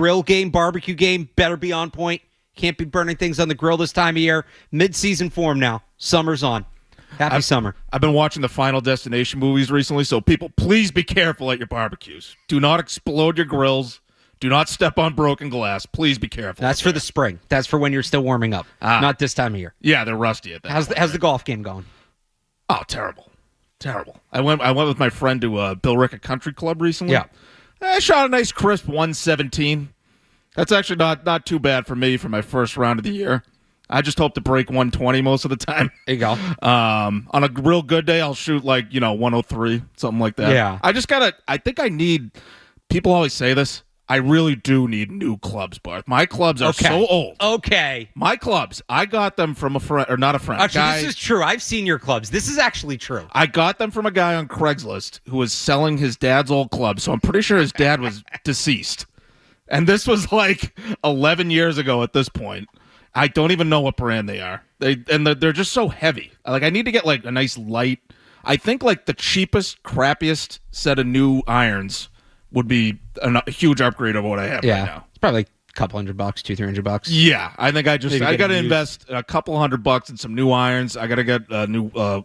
grill game, barbecue game, better be on point. Can't be burning things on the grill this time of year. Mid-season form now. Summer's on. Happy summer. I've been watching the Final Destination movies recently, so people, please be careful at your barbecues. Do not explode your grills. Do not step on broken glass. Please be careful. That's for the spring. That's for when you're still warming up. Not this time of year. Yeah, they're rusty at that How's the golf game going? Oh, terrible. I went with my friend to Bill Rickett Country Club recently. Yeah. I shot a nice crisp 117. That's actually not too bad for me for my first round of the year. I just hope to break 120 most of the time. There you go. On a real good day, I'll shoot 103, something like that. Yeah. I think I need, people always say this, I really do need new clubs, Barth. My clubs are so old. Okay. My clubs, I got them from a friend, or not a friend. Actually, this is true. I've seen your clubs. This is actually true. I got them from a guy on Craigslist who was selling his dad's old club, so I'm pretty sure his dad was deceased. And this was 11 years ago at this point. I don't even know what brand they are. They're just so heavy. I need to get a nice light. I think the cheapest, crappiest set of new irons would be a huge upgrade over what I have right now. It's probably a couple $100, $200-$300. Yeah, I think I got to invest a couple $100 in some new irons. I got to get new. I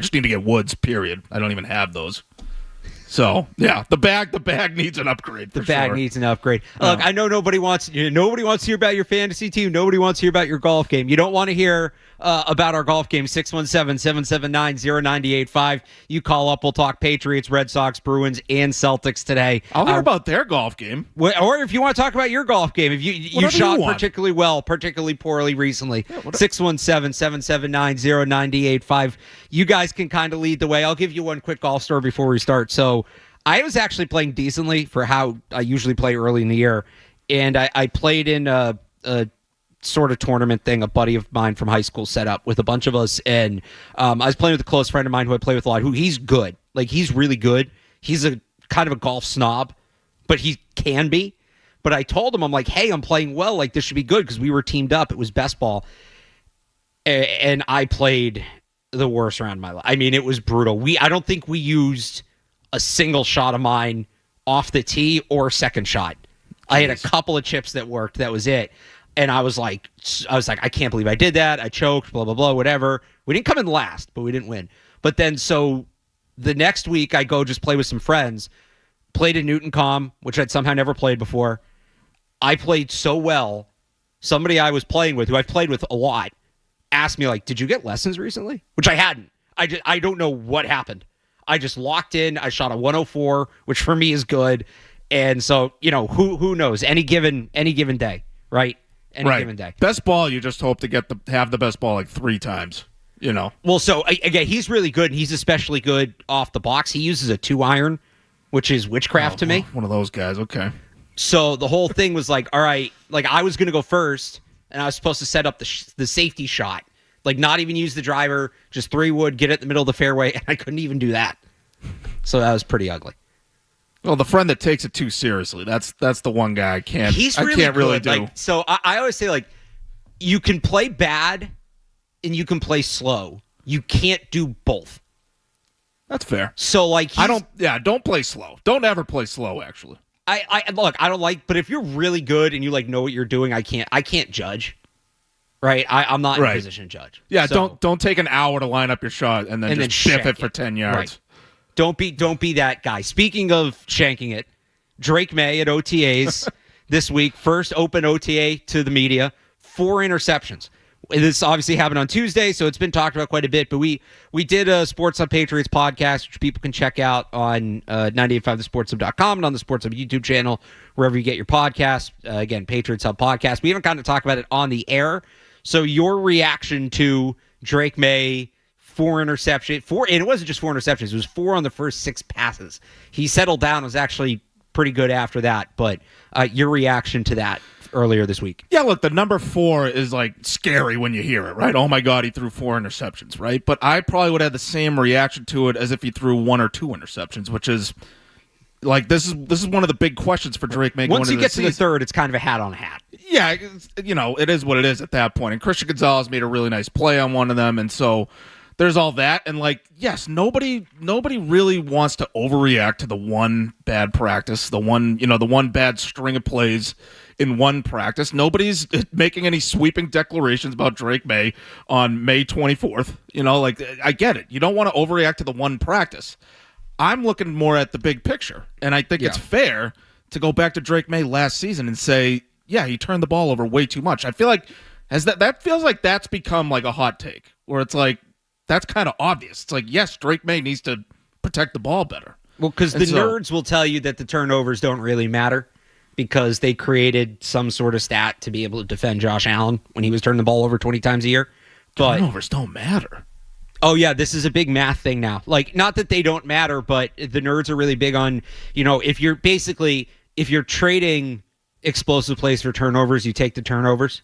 just need to get woods. Period. I don't even have those. So yeah, the bag needs an upgrade. The bag needs an upgrade. Look, I know nobody wants to hear about your fantasy team. Nobody wants to hear about your golf game. You don't want to hear about our golf game. 617-779-0985. You call up. We'll talk Patriots, Red Sox, Bruins, and Celtics today. I'll hear about their golf game. Or if you want to talk about your golf game, if you shot particularly well, particularly poorly recently. 617-779-0985. You guys can kind of lead the way. I'll give you one quick golf story before we start. So I was actually playing decently for how I usually play early in the year. And I played in a sort of tournament thing a buddy of mine from high school set up with a bunch of us. And I was playing with a close friend of mine who I play with a lot, who he's good. He's really good. He's a kind of a golf snob, but he can be. But I told him, I'm like, hey, I'm playing well. This should be good because we were teamed up. It was best ball. And I played the worst round of my life. I mean, it was brutal. I don't think we used a single shot of mine off the tee or second shot. Jeez. I had a couple of chips that worked. That was it. And I was like, I can't believe I did that. I choked, blah, blah, blah, whatever. We didn't come in last, but we didn't win. But then, so the next week, I go just play with some friends. Played in Newton Com, which I'd somehow never played before. I played so well. Somebody I was playing with, who I've played with a lot, asked me, did you get lessons recently? Which I hadn't. I don't know what happened. I just locked in. I shot a 104, which for me is good. And so, who knows? Any given day, right? Any given day. Best ball, you just hope to have the best ball 3 times, Well, so again, he's really good. He's especially good off the box. He uses a 2-iron, which is witchcraft to me. One of those guys. Okay. So the whole thing was all right, I was going to go first, and I was supposed to set up the safety shot. Not even use the driver, just 3-wood, get it in the middle of the fairway, and I couldn't even do that. So that was pretty ugly. Well, the friend that takes it too seriously, that's the one guy I can't really do. So I always say, you can play bad and you can play slow. You can't do both. That's fair. So don't play slow. Don't ever play slow, actually. I don't but if you're really good and you know what you're doing, I can't judge. Right? I'm not in a position to judge. Yeah, so, don't take an hour to line up your shot and then just biff it for 10 yards. Right. Don't be that guy. Speaking of shanking it, Drake May at OTAs this week, first open OTA to the media, 4 interceptions. This obviously happened on Tuesday, so it's been talked about quite a bit, but we did a Sports Hub Patriots podcast, which people can check out on 985thesportshub.com and on the Sports Hub YouTube channel, wherever you get your podcasts. Again, Patriots Hub podcast. We haven't gotten to talk about it on the air. So your reaction to Drake May, 4 interceptions, and it wasn't just 4 interceptions, it was 4 on the first 6 passes. He settled down, was actually pretty good after that, but your reaction to that earlier this week. Yeah, look, the number 4 is scary when you hear it, right? Oh my God, he threw 4 interceptions, right? But I probably would have the same reaction to it as if he threw 1 or 2 interceptions, which is this is one of the big questions for Drake May. Once you get to the third, it's kind of a hat on a hat. Yeah, it is what it is at that point. And Christian Gonzalez made a really nice play on one of them, and so there's all that, and like, yes, nobody really wants to overreact to the one bad practice, the one bad string of plays in one practice. Nobody's making any sweeping declarations about Drake May on May 24th. Like, I get it. You don't want to overreact to the one practice. I'm looking more at the big picture, and I think it's fair to go back to Drake May last season and say, yeah, he turned the ball over way too much. I feel like that feels like that's become like a hot take, where it's like, that's kind of obvious. It's like, yes, Drake May needs to protect the ball better. Well, because the nerds will tell you that the turnovers don't really matter because they created some sort of stat to be able to defend Josh Allen when he was turning the ball over 20 times a year. But turnovers don't matter. Oh, yeah, this is a big math thing now. Like, not that they don't matter, but the nerds are really big on, if you're trading explosive plays for turnovers, you take the turnovers.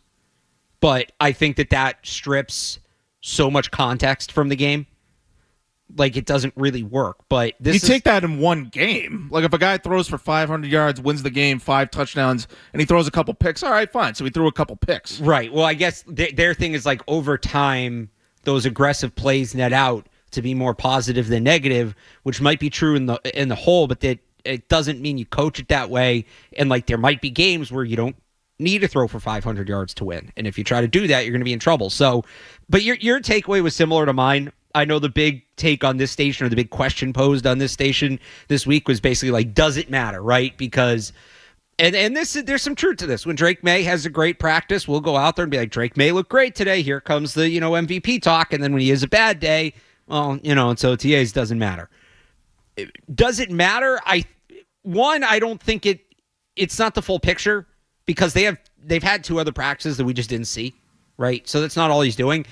But I think that strips so much context from the game. Like, it doesn't really work. But take that in one game. Like, if a guy throws for 500 yards, wins the game, 5 touchdowns, and he throws a couple picks, all right, fine. So he threw a couple picks. Right. Well, I guess their thing is, like, over time, those aggressive plays net out to be more positive than negative, which might be true in the whole, but that it doesn't mean you coach it that way. And, like, there might be games where you don't need to throw for 500 yards to win. And if you try to do that, you're going to be in trouble. So, but your takeaway was similar to mine. I know the big take on this station, or the big question posed on this station this week, was basically like, does it matter, right? Because, and there's some truth to this. When Drake May has a great practice, we'll go out there and be like, Drake May looked great today. Here comes the, MVP talk. And then when he has a bad day, well, it's OTAs, doesn't matter. Does it matter? I don't think it's not the full picture, because they've had 2 other practices that we just didn't see, right? So that's not all he's doing.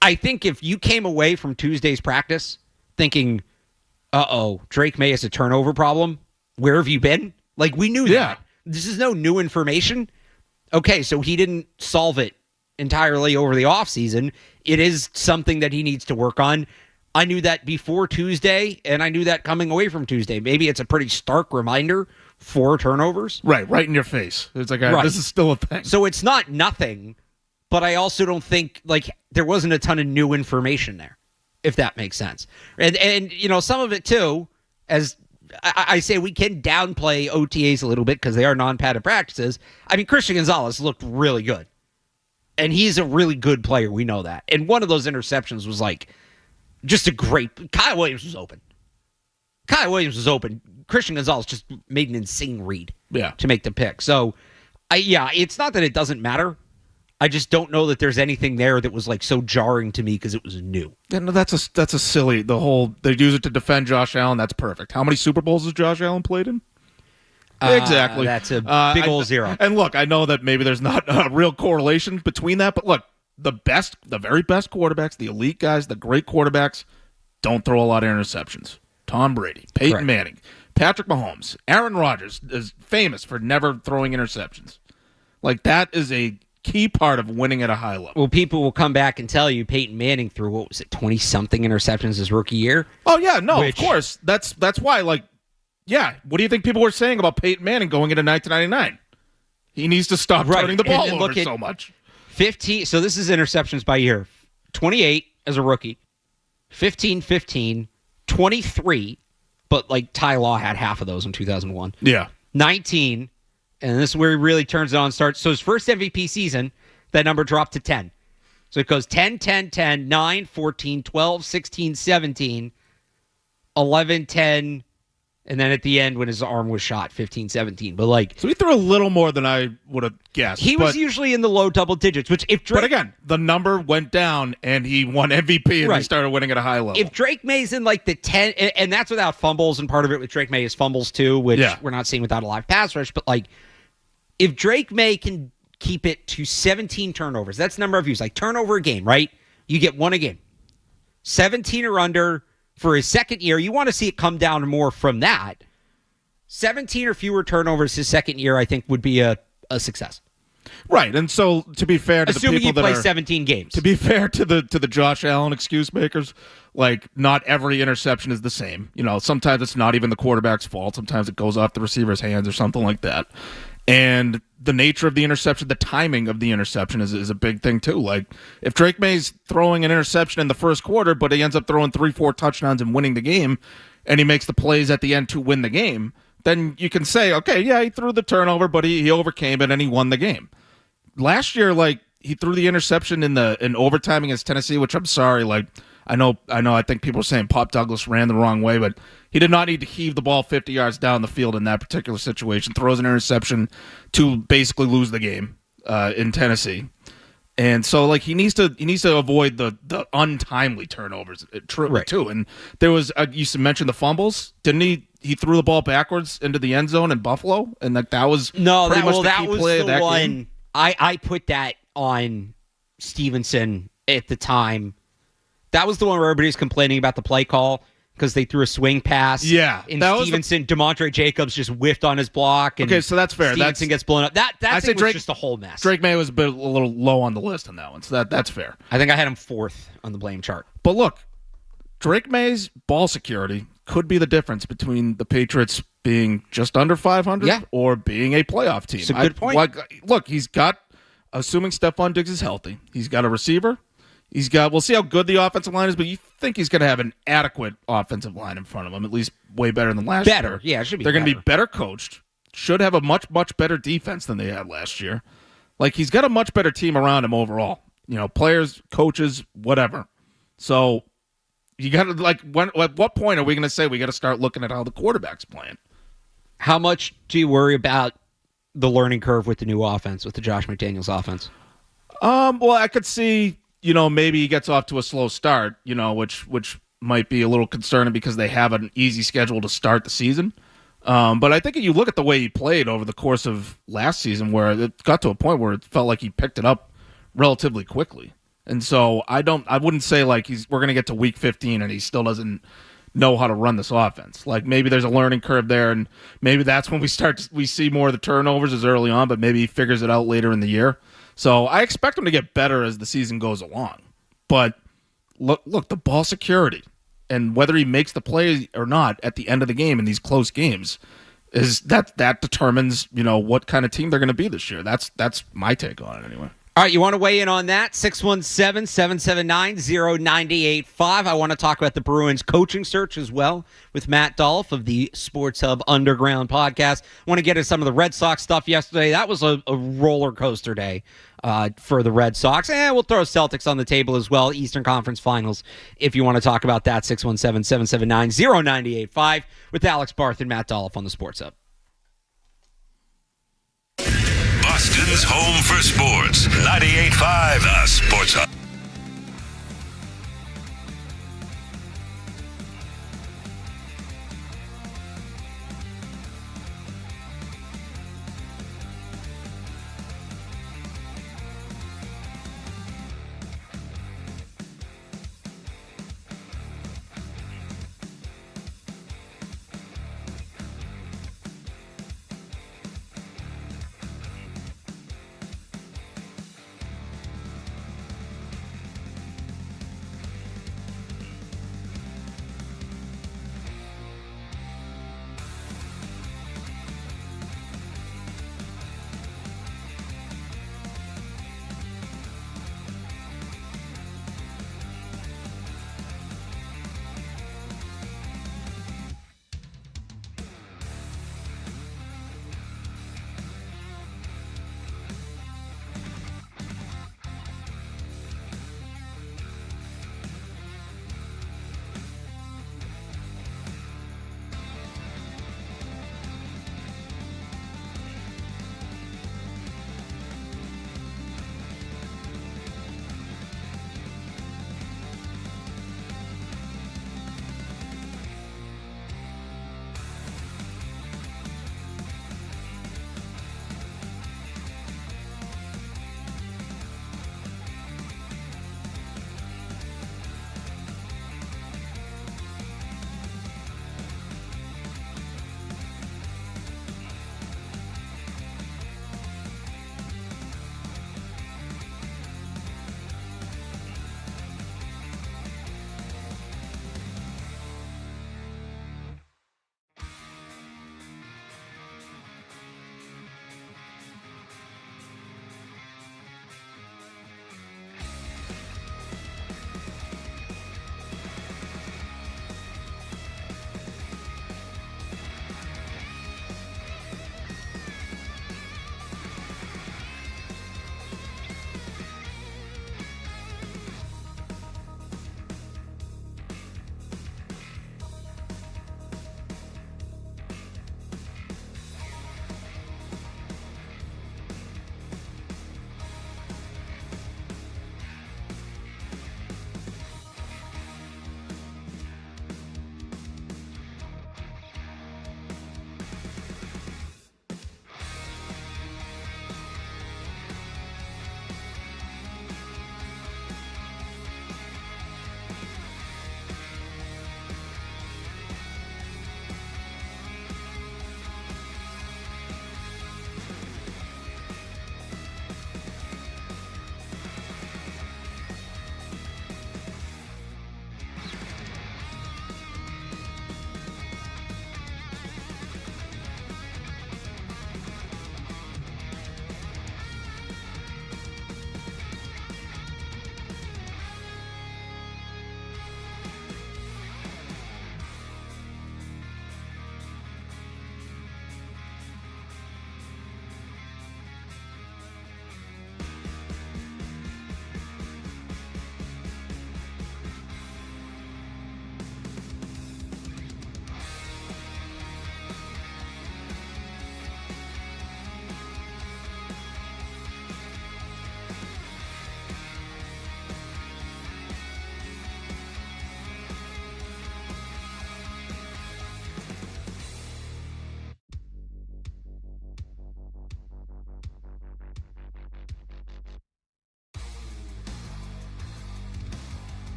I think if you came away from Tuesday's practice thinking, Drake May has a turnover problem, where have you been? Like, we knew that. This is no new information. Okay, so he didn't solve it entirely over the offseason. It is something that he needs to work on. I knew that before Tuesday, and I knew that coming away from Tuesday. Maybe it's a pretty stark reminder. 4 turnovers. Right in your face. It's like, this is still a thing. So it's not nothing, but I also don't think, like, there wasn't a ton of new information there, if that makes sense. And some of it, too, as I say, we can downplay OTAs a little bit because they are non-padded practices. I mean, Christian Gonzalez looked really good. And he's a really good player. We know that. And one of those interceptions was, like, just a great... Kyle Williams was open. Christian Gonzalez just made an insane read to make the pick. So, it's not that it doesn't matter. I just don't know that there's anything there that was like so jarring to me because it was new. Yeah, no, that's a silly, they use it to defend Josh Allen. That's perfect. How many Super Bowls has Josh Allen played in? Exactly. That's a big old 0. And look, I know that maybe there's not a real correlation between that, but look, the very best quarterbacks, the elite guys, the great quarterbacks, don't throw a lot of interceptions. Tom Brady, Peyton Manning, Patrick Mahomes, Aaron Rodgers is famous for never throwing interceptions. Like, that is a key part of winning at a high level. Well, people will come back and tell you Peyton Manning threw, 20-something interceptions his rookie year? Oh, yeah, no, of course. That's why, like, what do you think people were saying about Peyton Manning going into 1999? He needs to stop turning the ball over so much. 15, so this is interceptions by year. 28 as a rookie, 15, 23, but like Ty Law had half of those in 2001. Yeah. 19, and this is where he really turns it on, starts. So his first MVP season, that number dropped to 10. So it goes 10, 9, 14, 12, 16, 17, 11, 10, and then at the end when his arm was shot, 15, 17. But like, so he threw a little more than I would have guessed. He was usually in the low double digits, which if Drake... But again, the number went down and he won MVP and he started winning at a high level. If Drake May's in like the 10, and that's without fumbles, and part of it with Drake May is fumbles too, which we're not seeing without a live pass rush, but like, if Drake May can keep it to 17 turnovers, that's the number of views, like turnover a game, right? You get 1 a game. 17 or under for his second year. You want to see it come down more from that. 17 or fewer turnovers his second year, I think, would be a success. Right, and so to be fair to assuming the people you play that are 17 games, to be fair to the Josh Allen excuse makers, like not every interception is the same. Sometimes it's not even the quarterback's fault. Sometimes it goes off the receiver's hands or something like that. And the nature of the interception, the timing of the interception is a big thing too. Like if Drake May's throwing an interception in the first quarter, but he ends up throwing 3-4 touchdowns and winning the game, and he makes the plays at the end to win the game, then you can say, okay, yeah, he threw the turnover, but he overcame it and he won the game. Last year, like he threw the interception in overtime against Tennessee, which I'm sorry, like I know. I think people are saying Pop Douglas ran the wrong way, but he did not need to heave the ball 50 yards down the field in that particular situation. Throws an interception to basically lose the game in Tennessee, and so like he needs to avoid the untimely turnovers too. And there was you mentioned the fumbles, didn't he? He threw the ball backwards into the end zone in Buffalo, and like that was pretty much the key play of that one. game. I put that on Stevenson at the time. That was the one where everybody's complaining about the play call because they threw a swing pass. Yeah. And Stevenson, DeMontre Jacobs just whiffed on his block. And okay, so that's fair. Stevenson gets blown up. That thing was just a whole mess. Drake May was a little low on the list on that one, so that's fair. I think I had him 4th on the blame chart. But look, Drake May's ball security could be the difference between the Patriots being just under 500 or being a playoff team. It's a good point. Look, he's got, assuming Stephon Diggs is healthy, he's got a receiver. We'll see how good the offensive line is, but you think he's going to have an adequate offensive line in front of him, at least way better than last year. Better, yeah, it should be. They're going to be better coached, should have a much, much better defense than they had last year. Like, he's got a much better team around him overall. You know, players, coaches, whatever. So, you got to, like, at what point are we going to say we got to start looking at how the quarterback's playing? How much do you worry about the learning curve with the new offense, with the Josh McDaniels offense? Well, I could see, you know, maybe he gets off to a slow start, you know, which might be a little concerning because they have an easy schedule to start the season. But I think if you look at the way he played over the course of last season, where it got to a point where it felt like he picked it up relatively quickly. And so I wouldn't say like we're going to get to week 15 and he still doesn't know how to run this offense. Like maybe there's a learning curve there, and maybe that's when we see more of the turnovers as early on, but maybe he figures it out later in the year. So I expect him to get better as the season goes along. But look, the ball security and whether he makes the play or not at the end of the game in these close games is that determines, you know, what kind of team they're going to be this year. That's my take on it anyway. All right, you want to weigh in on that? 617-779-0985. I want to talk about the Bruins coaching search as well with Matt Dolloff of the Sports Hub Underground podcast. I want to get into some of the Red Sox stuff yesterday. That was a roller coaster day for the Red Sox. And we'll throw Celtics on the table as well, Eastern Conference Finals, if you want to talk about that. 617-779-0985 with Alex Barth and Matt Dolloff on the Sports Hub. Boston's home for sports. 98.5 The Sports Hub.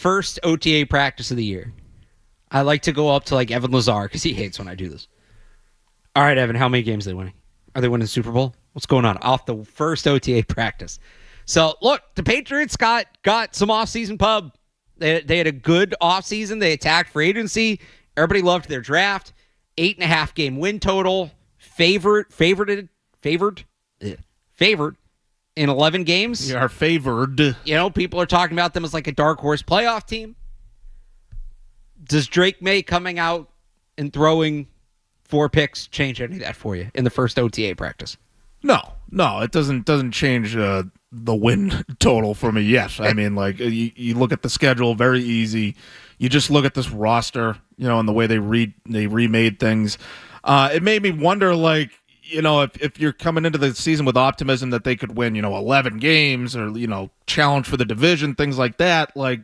first OTA practice of the year, I like to go up to like Evan Lazar because he hates when I do this. All right, Evan, how many games are they winning? Are they winning the Super Bowl? What's going on? Off the first OTA practice. So, look, the Patriots got some offseason pub. They had a good offseason. They attacked free agency. Everybody loved their draft. 8.5 game win total. Favored in 11 games. You are favored. You know, people are talking about them as like a dark horse playoff team. Does Drake May coming out and throwing 4 picks change any of that for you in the first OTA practice? No, it doesn't change the win total for me yet. I mean, like you look at the schedule, very easy. You just look at this roster, and the way they remade things. It made me wonder, like, if you're coming into the season with optimism that they could win, 11 games or challenge for the division, things like that, like.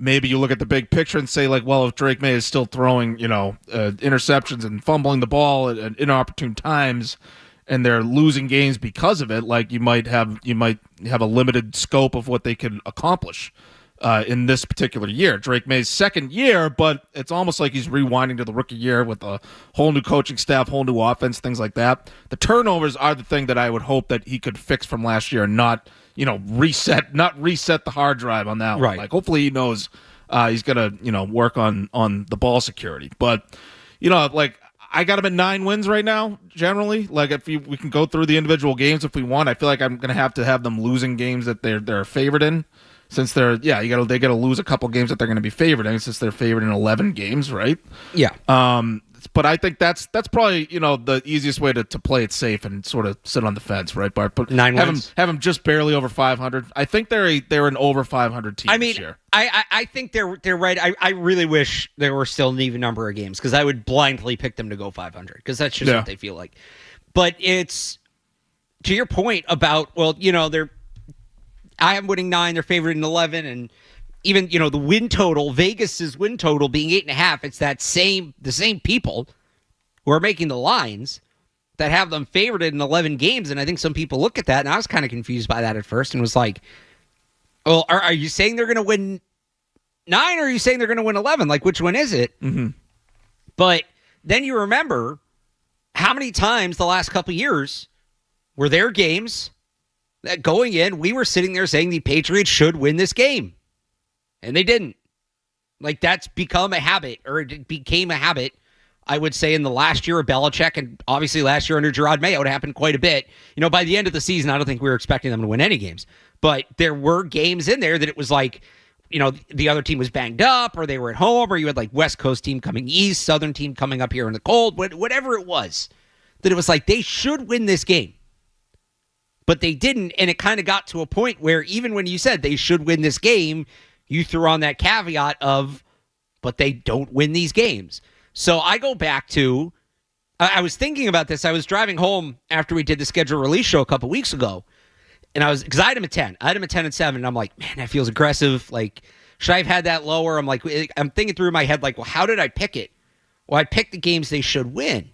Maybe you look at the big picture and say, like, well, if Drake May is still throwing, interceptions and fumbling the ball at inopportune times, and they're losing games because of it, like you might have a limited scope of what they can accomplish in this particular year. Drake May's second year, but it's almost like he's rewinding to the rookie year with a whole new coaching staff, whole new offense, things like that. The turnovers are the thing that I would hope that he could fix from last year and not reset the hard drive on that one. Right. Like, hopefully he knows he's gonna, work on the ball security. But, like, I got him at 9 wins right now, generally. Like, if we can go through the individual games if we want, I feel like I'm gonna have to have them losing games that they're favored in. Since they gotta lose a couple games that they're gonna be favored in, since they're favored in 11 games, right? Yeah. But I think that's probably the easiest way to play it safe and sort of sit on the fence, right, Bart? But 9 wins. Have them just barely over 500. I think they're an over 500 team this year. I think they're right. I really wish there were still an even number of games because I would blindly pick them to go 500 because that's just what they feel like. But it's to your point about I am winning 9. They're favored in 11, and even the win total, Vegas's win total being 8.5. It's the same people who are making the lines that have them favored in 11 games, and I think some people look at that, and I was kind of confused by that at first, and was like, "Well, are you saying they're going to win 9, or are you saying they're going to win 11? Like, which one is it?" Mm-hmm. But then you remember how many times the last couple of years were there games that going in, we were sitting there saying the Patriots should win this game. And they didn't. Like, that's become a habit, or it became a habit, I would say, in the last year of Belichick, and obviously last year under Gerard Mayo, it happened quite a bit. By the end of the season, I don't think we were expecting them to win any games. But there were games in there that it was like, the other team was banged up, or they were at home, or you had like West Coast team coming east, Southern team coming up here in the cold, whatever it was, that it was like they should win this game. But they didn't, and it kind of got to a point where even when you said they should win this game, you threw on that caveat of, but they don't win these games. So I go back to, I was thinking about this. I was driving home after we did the schedule release show a couple weeks ago, and because I had him at 10. I had him at 10 and 7, and I'm like, man, that feels aggressive. Like, should I have had that lower? I'm thinking through in my head, like, well, how did I pick it? Well, I picked the games they should win.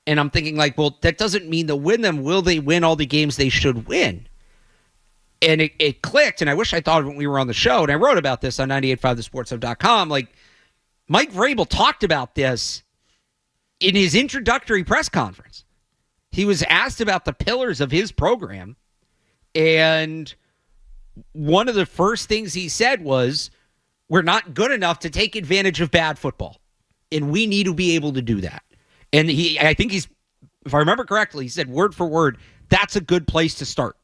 And I'm thinking, like, well, that doesn't mean they'll win them. Will they win all the games they should win? And it clicked, and I wish I thought of it when we were on the show, and I wrote about this on 985thesportshub.com. Like, Mike Vrabel talked about this in his introductory press conference. He was asked about the pillars of his program, and one of the first things he said was, we're not good enough to take advantage of bad football, and we need to be able to do that. And I think if I remember correctly, he said word for word, that's a good place to start.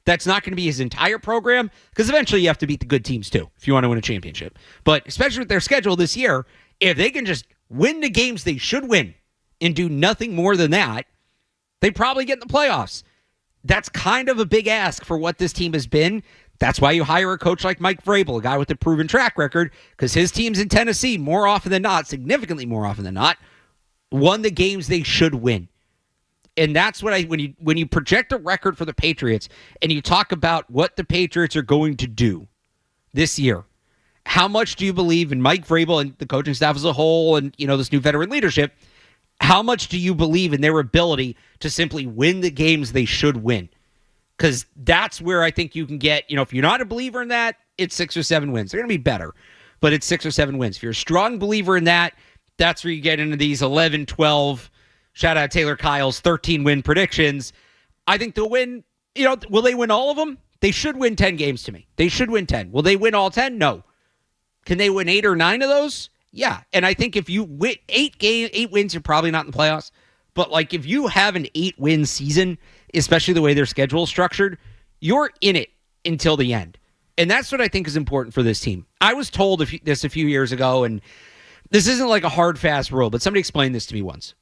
That's not going to be his entire program, because eventually you have to beat the good teams too if you want to win a championship. But especially with their schedule this year, if they can just win the games they should win and do nothing more than that, they probably get in the playoffs. That's kind of a big ask for what this team has been. That's why you hire a coach like Mike Vrabel, a guy with a proven track record, because his teams in Tennessee, more often than not, significantly more often than not, won the games they should win. And that's what when you project a record for the Patriots and you talk about what the Patriots are going to do this year, how much do you believe in Mike Vrabel and the coaching staff as a whole and, this new veteran leadership? How much do you believe in their ability to simply win the games they should win? Because that's where I think you can get, if you're not a believer in that, it's 6 or 7 wins. They're going to be better, but it's 6 or 7 wins. If you're a strong believer in that, that's where you get into these 11, 12, shout out Taylor Kyle's 13-win predictions. I think they'll win. Will they win all of them? They should win 10 games to me. They should win 10. Will they win all 10? No. Can they win 8 or 9 of those? Yeah. And I think if you win 8 wins, you're probably not in the playoffs. But like if you have an 8-win season, especially the way their schedule is structured, you're in it until the end. And that's what I think is important for this team. I was told this a few years ago, and this isn't like a hard, fast rule, but somebody explained this to me once.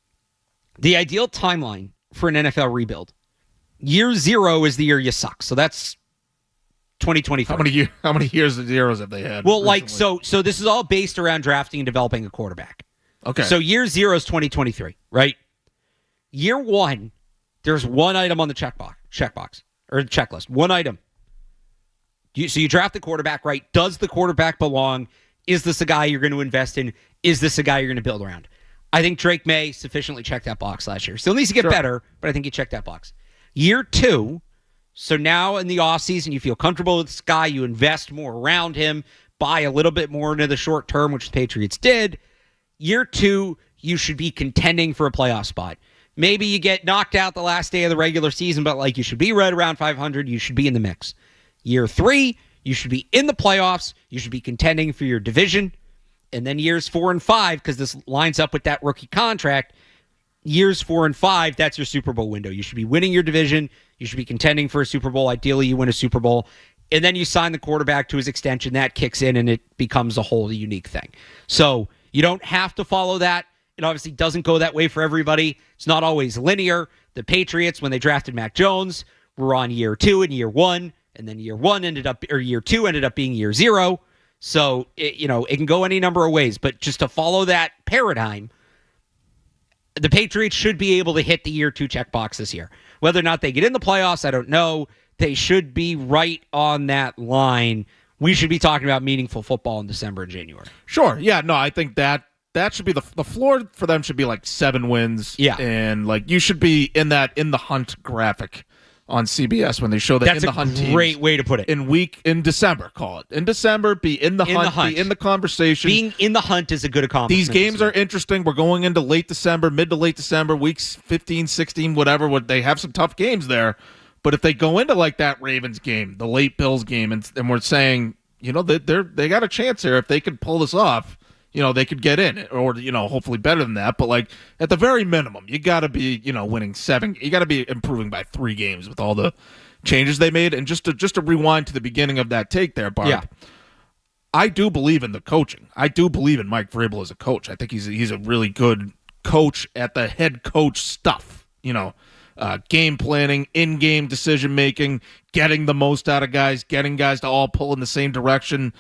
The ideal timeline for an NFL rebuild, year 0 is the year you suck. So that's 2023. How many years of zeros have they had? Well, recently? so this is all based around drafting and developing a quarterback. Okay. So year 0 is 2023, right? Year 1, there's one item on the checkbox or checklist. One item. So you draft the quarterback, right? Does the quarterback belong? Is this a guy you're going to invest in? Is this a guy you're going to build around? I think Drake May sufficiently checked that box last year. Still needs to get better, but I think he checked that box. Year 2. So now in the offseason, you feel comfortable with this guy. You invest more around him, buy a little bit more into the short term, which the Patriots did. Year 2, you should be contending for a playoff spot. Maybe you get knocked out the last day of the regular season, but like you should be right around 500. You should be in the mix. Year 3, you should be in the playoffs. You should be contending for your division. And then years 4 and 5, because this lines up with that rookie contract, years 4 and 5, that's your Super Bowl window. You should be winning your division. You should be contending for a Super Bowl. Ideally, you win a Super Bowl. And then you sign the quarterback to his extension. That kicks in, and it becomes a whole unique thing. So you don't have to follow that. It obviously doesn't go that way for everybody. It's not always linear. The Patriots, when they drafted Mac Jones, were on year 2 and year 1. And then year 2 ended up being year 0. So, it can go any number of ways. But just to follow that paradigm, the Patriots should be able to hit the year 2 checkbox this year. Whether or not they get in the playoffs, I don't know. They should be right on that line. We should be talking about meaningful football in December and January. Sure. Yeah, no, I think that should be the floor for them should be like 7 wins. Yeah. And like you should be in the hunt graphic on CBS when they show the That's in the hunt teams. That's a great way to put it. In December, call it. In December, be in the hunt, be in the conversation. Being in the hunt is a good accomplishment. These games are interesting. We're going into late December, mid to late December, weeks 15, 16, whatever. They have some tough games there. But if they go into like that Ravens game, the late Bills game, and we're saying, they got a chance here. If they could pull this off, they could get in, or hopefully better than that. But like at the very minimum, you got to be winning 7. You got to be improving by 3 games with all the changes they made. And just to rewind to the beginning of that take there, Barth. Yeah. I do believe in the coaching. I do believe in Mike Vrabel as a coach. I think he's a really good coach at the head coach stuff. Game planning, in-game decision-making, getting the most out of guys, getting guys to all pull in the same direction,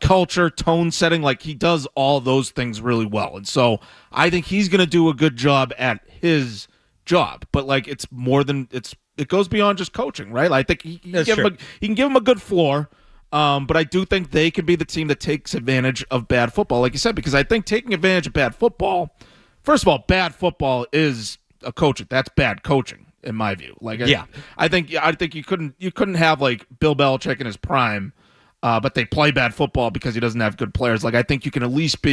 culture, tone setting. Like, he does all those things really well. And so I think he's going to do a good job at his job. But, like, it's more than – it goes beyond just coaching, right? I think he can give him a good floor. But I do think they can be the team that takes advantage of bad football, like you said, because I think taking advantage of bad football – first of all, bad football is – a coaching. That's bad coaching in my view. Like, I think you couldn't have like Bill Belichick in his prime, but they play bad football because he doesn't have good players. Like, I think you can at least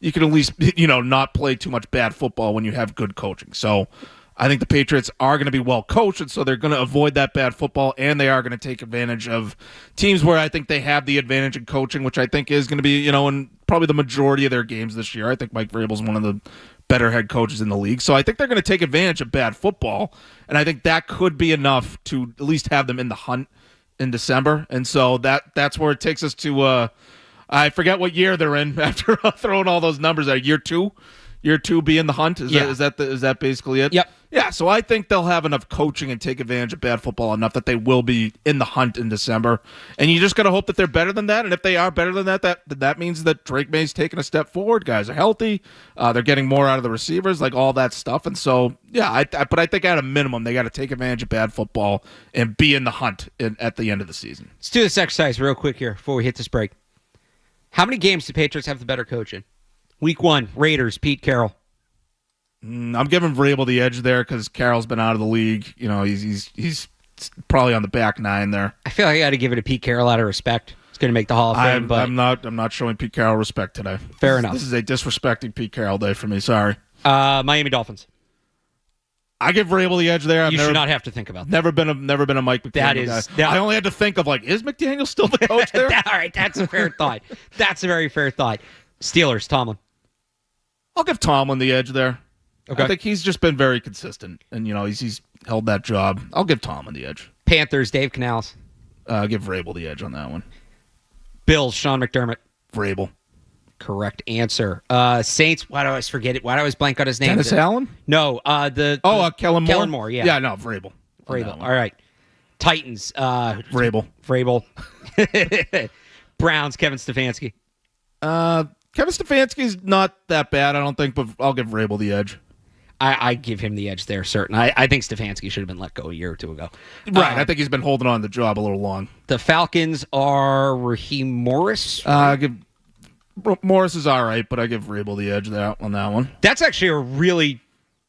not play too much bad football when you have good coaching. So I think the Patriots are going to be well coached, and so they're going to avoid that bad football, and they are going to take advantage of teams where I think they have the advantage in coaching, which I think is going to be, in probably the majority of their games this year. I think Mike Vrabel is one of the better head coaches in the league. So I think they're going to take advantage of bad football, and I think that could be enough to at least have them in the hunt in December. And so that's where it takes us to I forget what year they're in after throwing all those numbers out. Year 2 be in the hunt. Is that basically it? Yep. Yeah, so I think they'll have enough coaching and take advantage of bad football enough that they will be in the hunt in December. And you just got to hope that they're better than that. And if they are better than that means that Drake May's taking a step forward. Guys are healthy. They're getting more out of the receivers, like all that stuff. And so, yeah, but I think at a minimum, they got to take advantage of bad football and be in the hunt at the end of the season. Let's do this exercise real quick here before we hit this break. How many games do Patriots have the better coach in? Week 1, Raiders, Pete Carroll. I'm giving Vrabel the edge there because Carroll's been out of the league. He's probably on the back 9 there. I feel like I got to give it to Pete Carroll out of respect. He's going to make the Hall of Fame. But I'm not showing Pete Carroll respect today. Fair enough. This is a disrespecting Pete Carroll day for me. Sorry. Miami Dolphins. I give Vrabel the edge there. You should not have to think about that. Never been a Mike McDaniel guy. I only had to think of is McDaniel still the coach there? All right, that's a fair thought. That's a very fair thought. Steelers, Tomlin. I'll give Tomlin the edge there. Okay. I think he's just been very consistent, and he's held that job. I'll give Tomlin the edge. Panthers, Dave Canales. I'll give Vrabel the edge on that one. Bills, Sean McDermott. Vrabel. Correct answer. Saints. Why do I always forget it? Why do I always blank out his name? Dennis Allen? No. Kellen Moore. Kellen Moore. Yeah. Yeah. No. Vrabel. Vrabel. All right. Titans. Vrabel. Browns. Kevin Stefanski. Kevin Stefanski's not that bad, I don't think, but I'll give Vrabel the edge. I give him the edge there, certain. I think Stefanski should have been let go a year or two ago. Right. I think he's been holding on to the job a little long. The Falcons are Raheem Morris. Morris is all right, but I give Vrabel the edge there on that one. That's actually a really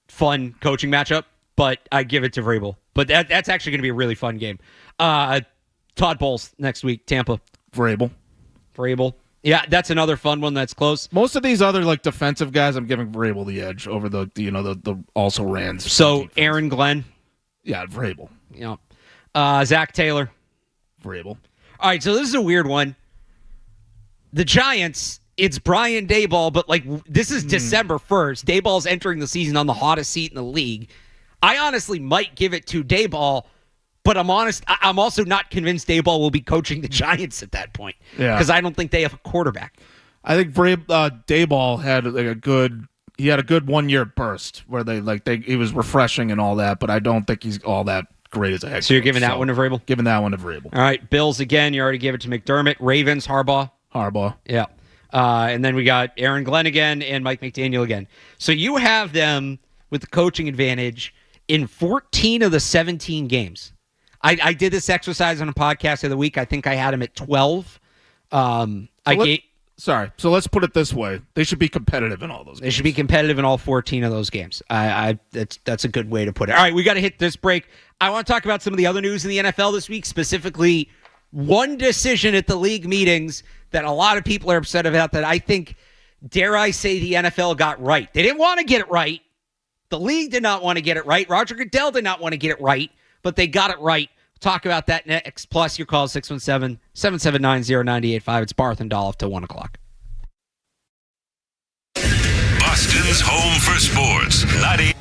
fun coaching matchup, but I give it to Vrabel. But that's actually going to be a really fun game. Todd Bowles next week, Tampa. Vrabel. Yeah, that's another fun one that's close. Most of these other defensive guys, I'm giving Vrabel the edge over the also Rans. So Aaron Glenn. Yeah, Vrabel. Zach Taylor. Vrabel. All right, so this is a weird one. The Giants, it's Brian Daboll, but this is December 1st. Daboll's entering the season on the hottest seat in the league. I honestly might give it to Daboll, but I'm also not convinced Daboll will be coaching the Giants at that point. Yeah. Because I don't think they have a quarterback. I think Daboll had a good 1 year burst where he was refreshing and all that, but I don't think he's all that great as a head coach. So you're giving that one to Vrabel? Giving that one to Vrabel. All right, Bills again. You already gave it to McDermott. Ravens, Harbaugh. Yeah. And then we got Aaron Glenn again and Mike McDaniel again. So you have them with the coaching advantage in 14 of the 17 games. I did this exercise on a podcast of the week. I think I had him at 12. So let's put it this way. They should be competitive in all those games. They should be competitive in all 14 of those games. That's a good way to put it. All right, we got to hit this break. I want to talk about some of the other news in the NFL this week, specifically one decision at the league meetings that a lot of people are upset about that I think, dare I say, the NFL got right. They didn't want to get it right. The league did not want to get it right. Roger Goodell did not want to get it right, but they got it right. We'll talk about that next. Plus, your call 617-779-0985. It's Barth and Dolloff till 1 o'clock. Boston's home for sports. 90.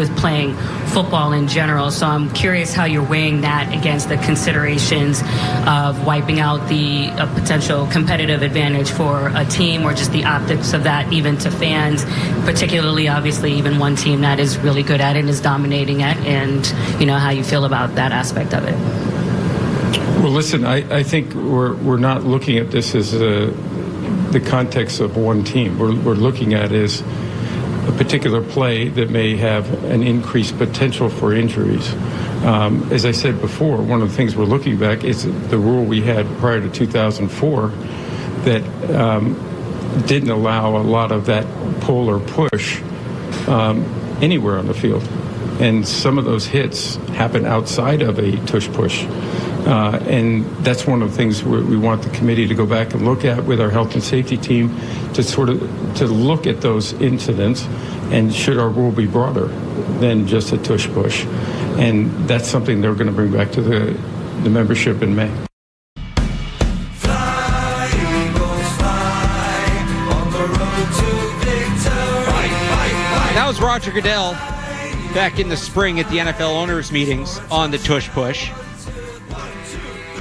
with playing football in general. So I'm curious how you're weighing that against the considerations of wiping out the potential competitive advantage for a team, or just the optics of that even to fans, particularly obviously even one team that is really good at it and is dominating it, and how you feel about that aspect of it. Well, listen, I think we're not looking at this as the context of one team. We're looking at it as a particular play that may have an increased potential for injuries. As I said before, one of the things we're looking back is the rule we had prior to 2004 that didn't allow a lot of that pull or push anywhere on the field. And some of those hits happen outside of a tush-push. And that's one of the things we want the committee to go back and look at with our health and safety team to look at those incidents, and should our rule be broader than just a tush-push. And that's something they're going to bring back to the membership in May. That was Roger Goodell back in the spring at the NFL owners meetings on the tush-push.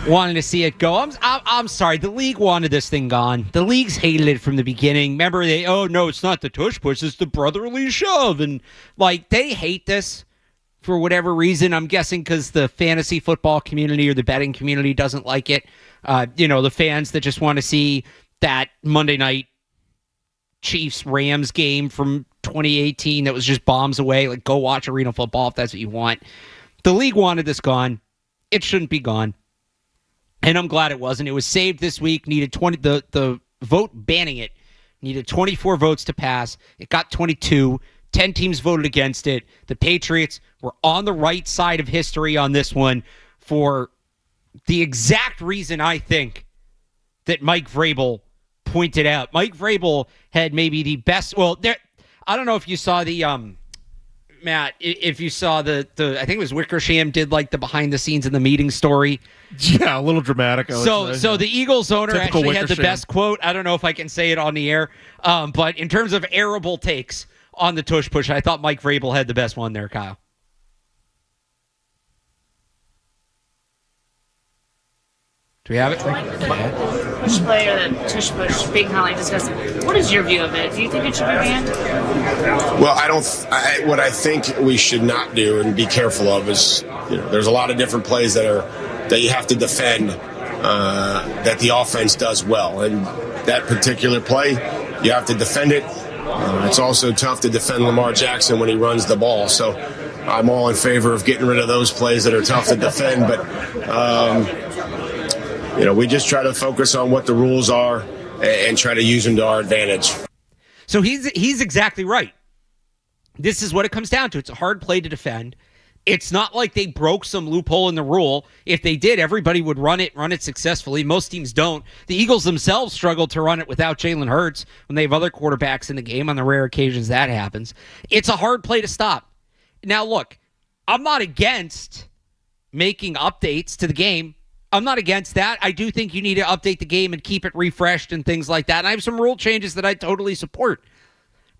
Wanted to see it go. I'm sorry. The league wanted this thing gone. The leagues hated it from the beginning. Remember, no, it's not the tush push. It's the brotherly shove. And, they hate this for whatever reason. I'm guessing because the fantasy football community or the betting community doesn't like it. The fans that just want to see that Monday night Chiefs-Rams game from 2018 that was just bombs away. Go watch arena football if that's what you want. The league wanted this gone. It shouldn't be gone. And I'm glad it wasn't. It was saved this week. Needed 20. The vote banning it needed 24 votes to pass. It got 22. 10 teams voted against it. The Patriots were on the right side of history on this one for the exact reason I think that Mike Vrabel pointed out. Mike Vrabel had maybe the best. Well, I don't know if you saw the Matt, if you saw the I think it was Wickersham did the behind the scenes in the meeting story. Yeah, a little dramatic. So the Eagles owner Typical actually had the Wickersham. best quote. I don't know if I can say it on the air, but in terms of arable takes on the tush push, I thought Mike Vrabel had the best one there, Kyle. Do we have it? Tush play or the tush push being highly discussed. What is your view of it? Do you think it should be banned? Well, what I think we should not do and be careful of is, there's a lot of different plays that you have to defend that the offense does well, and that particular play, you have to defend it. It's also tough to defend Lamar Jackson when he runs the ball. So I'm all in favor of getting rid of those plays that are tough to defend, but. We just try to focus on what the rules are and try to use them to our advantage. So he's exactly right. This is what it comes down to. It's a hard play to defend. It's not like they broke some loophole in the rule. If they did, everybody would run it successfully. Most teams don't. The Eagles themselves struggle to run it without Jalen Hurts when they have other quarterbacks in the game on the rare occasions that happens. It's a hard play to stop. Now, look, I'm not against making updates to the game. I'm not against that. I do think you need to update the game and keep it refreshed and things like that. And I have some rule changes that I totally support.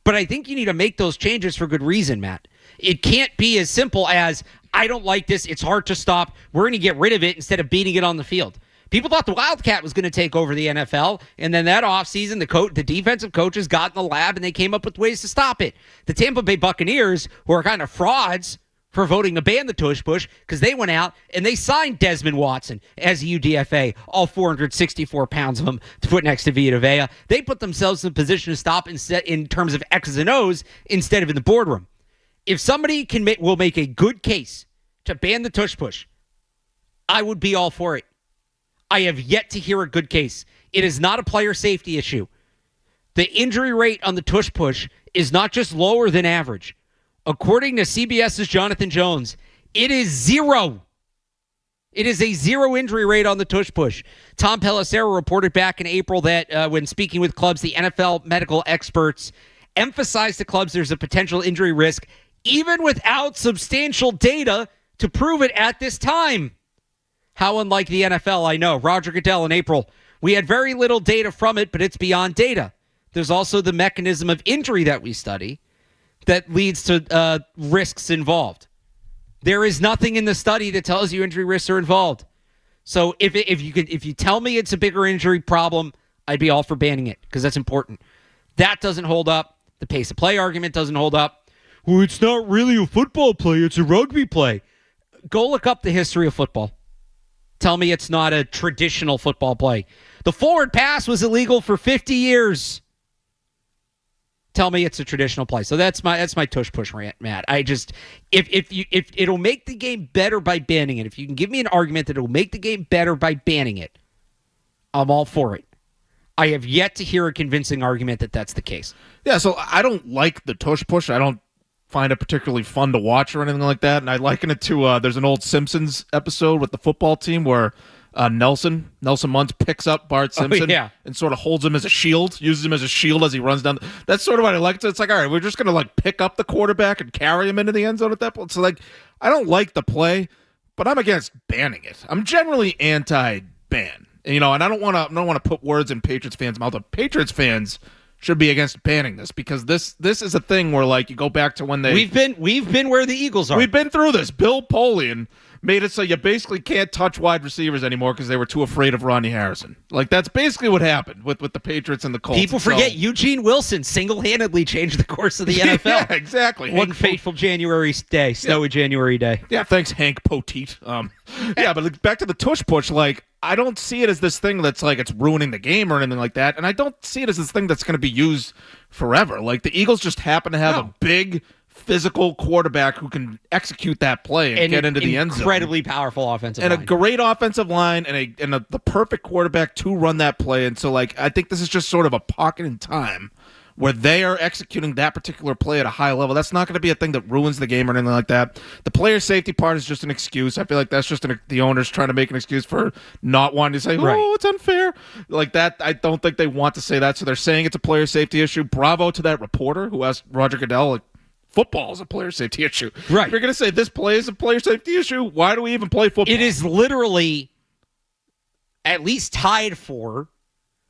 But I think you need to make those changes for good reason, Matt. It can't be as simple as, I don't like this, it's hard to stop, we're going to get rid of it instead of beating it on the field. People thought the Wildcat was going to take over the NFL, and then that offseason, the defensive coaches got in the lab and they came up with ways to stop it. The Tampa Bay Buccaneers, who are kind of frauds for voting to ban the tush push, because they went out and they signed Desmond Watson as a UDFA, all 464 pounds of him, to put next to Vita Vea. They put themselves in a position to stop in terms of X's and O's instead of in the boardroom. If somebody will make a good case to ban the tush push, I would be all for it. I have yet to hear a good case. It is not a player safety issue. The injury rate on the tush push is not just lower than average. According to CBS's Jonathan Jones, it is 0. It is a 0 injury rate on the tush push. Tom Pelissero reported back in April that when speaking with clubs, the NFL medical experts emphasized to clubs there's a potential injury risk, even without substantial data to prove it at this time. How unlike the NFL, I know. Roger Goodell in April, we had very little data from it, but it's beyond data. There's also the mechanism of injury that we study. that leads to risks involved. There is nothing in the study that tells you injury risks are involved. So if you tell me it's a bigger injury problem, I'd be all for banning it because that's important. That doesn't hold up. The pace of play argument doesn't hold up. Well, it's not really a football play. It's a rugby play. Go look up the history of football. Tell me it's not a traditional football play. The forward pass was illegal for 50 years. Tell me it's a traditional play. So that's my tush push rant, Matt. If it'll make the game better by banning it, if you can give me an argument that it'll make the game better by banning it, I'm all for it. I have yet to hear a convincing argument that that's the case. Yeah, so I don't like the tush push. I don't find it particularly fun to watch or anything like that. And I liken it to there's an old Simpsons episode with the football team where Nelson Muntz picks up Bart Simpson and sort of holds him as a shield, uses him as a shield as he runs down. That's sort of what I like. It's like, all right, we're just going to like pick up the quarterback and carry him into the end zone at that point. So like, I don't like the play, but I'm against banning it. I'm generally anti-ban. And I don't want to put words in Patriots fans' mouth. Patriots fans should be against banning this because this is a thing where like you go back to when we've been where the Eagles are. We've been through this. Bill Polian made it so you basically can't touch wide receivers anymore because they were too afraid of Ronnie Harrison. Like that's basically what happened with the Patriots and the Colts. People forget Eugene Wilson single-handedly changed the course of the NFL. Yeah, exactly. One fateful January day, snowy January day. Yeah, thanks, Hank Poteet. Yeah, but back to the tush push, like I don't see it as this thing that's like it's ruining the game or anything like that, and I don't see it as this thing that's going to be used forever. Like the Eagles just happen to have a big physical quarterback who can execute that play and get into the end zone. Incredibly powerful offensive line. And a great offensive line and the perfect quarterback to run that play. And so, like, I think this is just sort of a pocket in time where they are executing that particular play at a high level. That's not going to be a thing that ruins the game or anything like that. The player safety part is just an excuse. I feel like that's just the owners trying to make an excuse for not wanting to say, it's unfair. Like that, I don't think they want to say that. So they're saying it's a player safety issue. Bravo to that reporter who asked Roger Goodell, like, football is a player safety issue. Right. If you're going to say this play is a player safety issue, why do we even play football? It is literally at least tied for,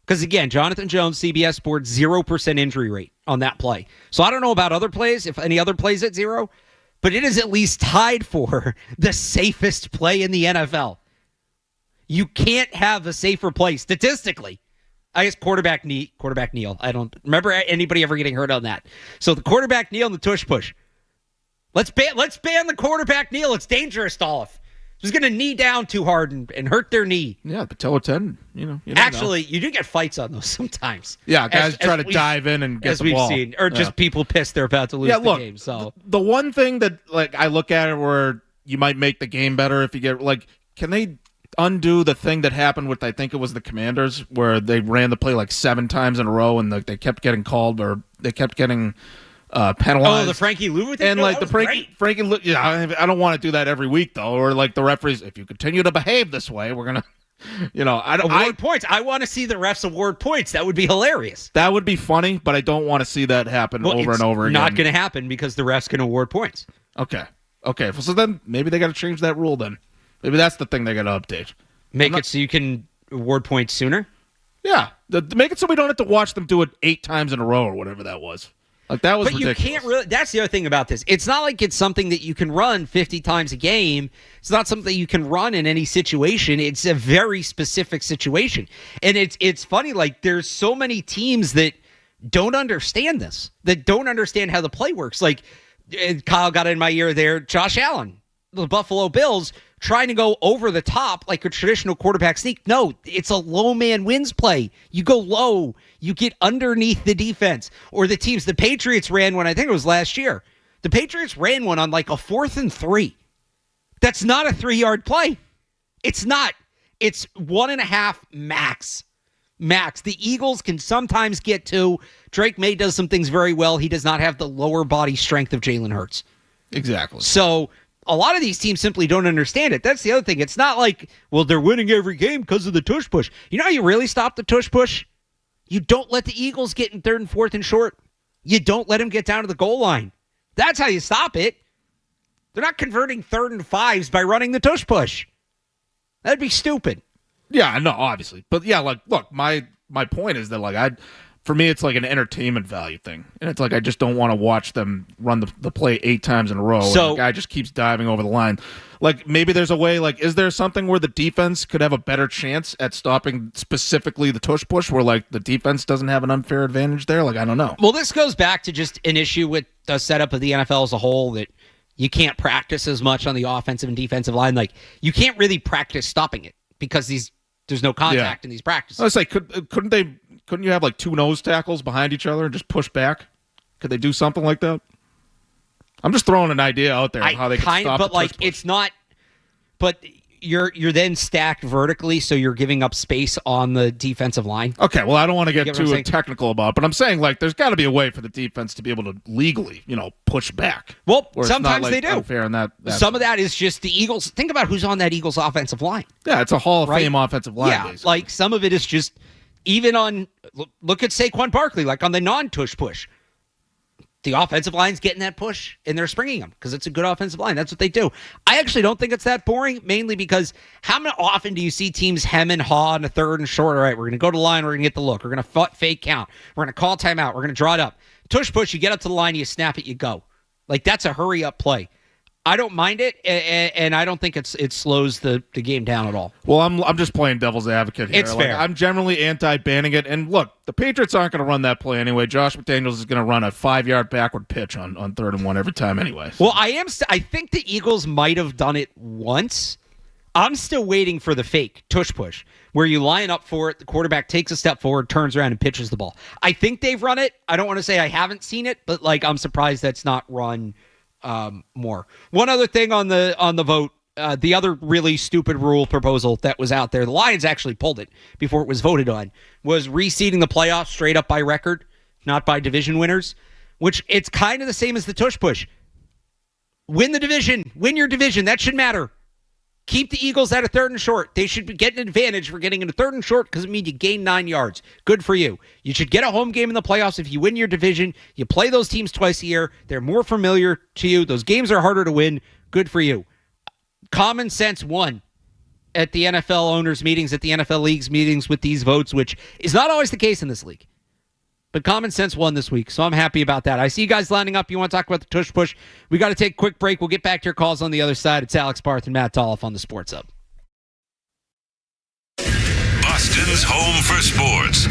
because again, Jonathan Jones, CBS Sports, 0% injury rate on that play. So I don't know about other plays, if any other plays at 0, but it is at least tied for the safest play in the NFL. You can't have a safer play statistically. I guess quarterback kneel. I don't remember anybody ever getting hurt on that. So the quarterback kneel and the tush push. Let's ban the quarterback kneel. It's dangerous, Dolloff. He's going to knee down too hard and hurt their knee. Yeah, patellar tendon. You Actually, you do get fights on those sometimes. Yeah, guys try to dive in and get the ball. As we've seen, or just people pissed they're about to lose the game. So the one thing that like I look at it where you might make the game better if you get like, can they undo the thing that happened with I think it was the Commanders where they ran the play like 7 times in a row and they kept getting called or they kept getting penalized. Oh, the Frankie Lou thing? And like the Frankie Lou, I don't want to do that every week though. Or like the referees, if you continue to behave this way, we're gonna, award points. I want to see the refs award points. That would be hilarious. That would be funny, but I don't want to see that happen over and over again. Not going to happen because the refs can award points. Okay. So then maybe they got to change that rule then. Maybe that's the thing they got to update. Make it so you can award points sooner? Yeah. Make it so we don't have to watch them do it 8 times in a row or whatever that was. Like, that was ridiculous. But you can't really... That's the other thing about this. It's not like it's something that you can run 50 times a game. It's not something you can run in any situation. It's a very specific situation. And it's funny, like, there's so many teams that don't understand this, that don't understand how the play works. Like, Kyle got in my ear there. Josh Allen, the Buffalo Bills, trying to go over the top like a traditional quarterback sneak. No, it's a low man wins play. You go low. You get underneath the defense. Or the teams, the Patriots ran one, I think it was last year. The Patriots ran one on like a 4th and 3. That's not a 3-yard play. It's not. It's 1.5 max. Max. The Eagles can sometimes get 2. Drake May does some things very well. He does not have the lower body strength of Jalen Hurts. Exactly. So a lot of these teams simply don't understand it. That's the other thing. It's not like, well, they're winning every game because of the tush push. You know how you really stop the tush push? You don't let the Eagles get in 3rd and 4th and short. You don't let them get down to the goal line. That's how you stop it. They're not converting 3rd and 5s by running the tush push. That'd be stupid. Yeah, no, obviously. But yeah, like, look, my point is that, like, For me, it's like an entertainment value thing. And it's like I just don't want to watch them run the play 8 times in a row. So and the guy just keeps diving over the line. Like, maybe there's a way, like, is there something where the defense could have a better chance at stopping specifically the tush push where, like, the defense doesn't have an unfair advantage there? Like, I don't know. Well, this goes back to just an issue with the setup of the NFL as a whole, that you can't practice as much on the offensive and defensive line. Like, you can't really practice stopping it because there's no contact in these practices. I was like, couldn't you have like 2 nose tackles behind each other and just push back? Could they do something like that? I'm just throwing an idea out there of how they can stop but the like tush push. it's not. But you're then stacked vertically, so you're giving up space on the defensive line. Okay, well, I don't want to get get what I'm too saying? technical about it, but I'm saying, like, there's got to be a way for the defense to be able to legally, push back. Well, Where it's not, sometimes like, they do. Unfair in that Some of that is just the Eagles. Think about who's on that Eagles offensive line. Yeah, it's a Hall of Right? Fame offensive line. Yeah, basically. like some of it is just even on. Look at Saquon Barkley, like on the non-tush push. The offensive line's getting that push, and they're springing them because it's a good offensive line. That's what they do. I actually don't think it's that boring, mainly because how often do you see teams hem and haw on a 3rd and short? All right, we're going to go to the line. We're going to get the look. We're going to fake count. We're going to call timeout. We're going to draw it up. Tush push, you get up to the line, you snap it, you go. Like, that's a hurry-up play. I don't mind it, and I don't think it slows the game down at all. Well, I'm just playing devil's advocate here. It's Like, fair. I'm generally anti-banning it. And look, the Patriots aren't going to run that play anyway. Josh McDaniels is going to run a 5-yard backward pitch on 3rd and 1 every time anyway. So. Well, I think the Eagles might have done it once. I'm still waiting for the fake tush push where you line up for it, the quarterback takes a step forward, turns around, and pitches the ball. I think they've run it. I don't want to say I haven't seen it, but like I'm surprised that's not run more. One other thing on the vote, the other really stupid rule proposal that was out there, the Lions actually pulled it before it was voted on, was reseeding the playoffs straight up by record, not by division winners, which it's kind of the same as the tush push. Win the division, win your division. That should matter. Keep the Eagles at a 3rd and short. They should be getting an advantage for getting in a 3rd and short because it means you gain 9 yards. Good for you. You should get a home game in the playoffs if you win your division. You play those teams twice a year. They're more familiar to you. Those games are harder to win. Good for you. Common sense won at the NFL owners' meetings, at the NFL leagues meetings with these votes, which is not always the case in this league. But common sense won this week, so I'm happy about that. I see you guys lining up. You want to talk about the tush push? We got to take a quick break. We'll get back to your calls on the other side. It's Alex Barth and Matt Dolloff on the Sports Hub. Boston's home for sports.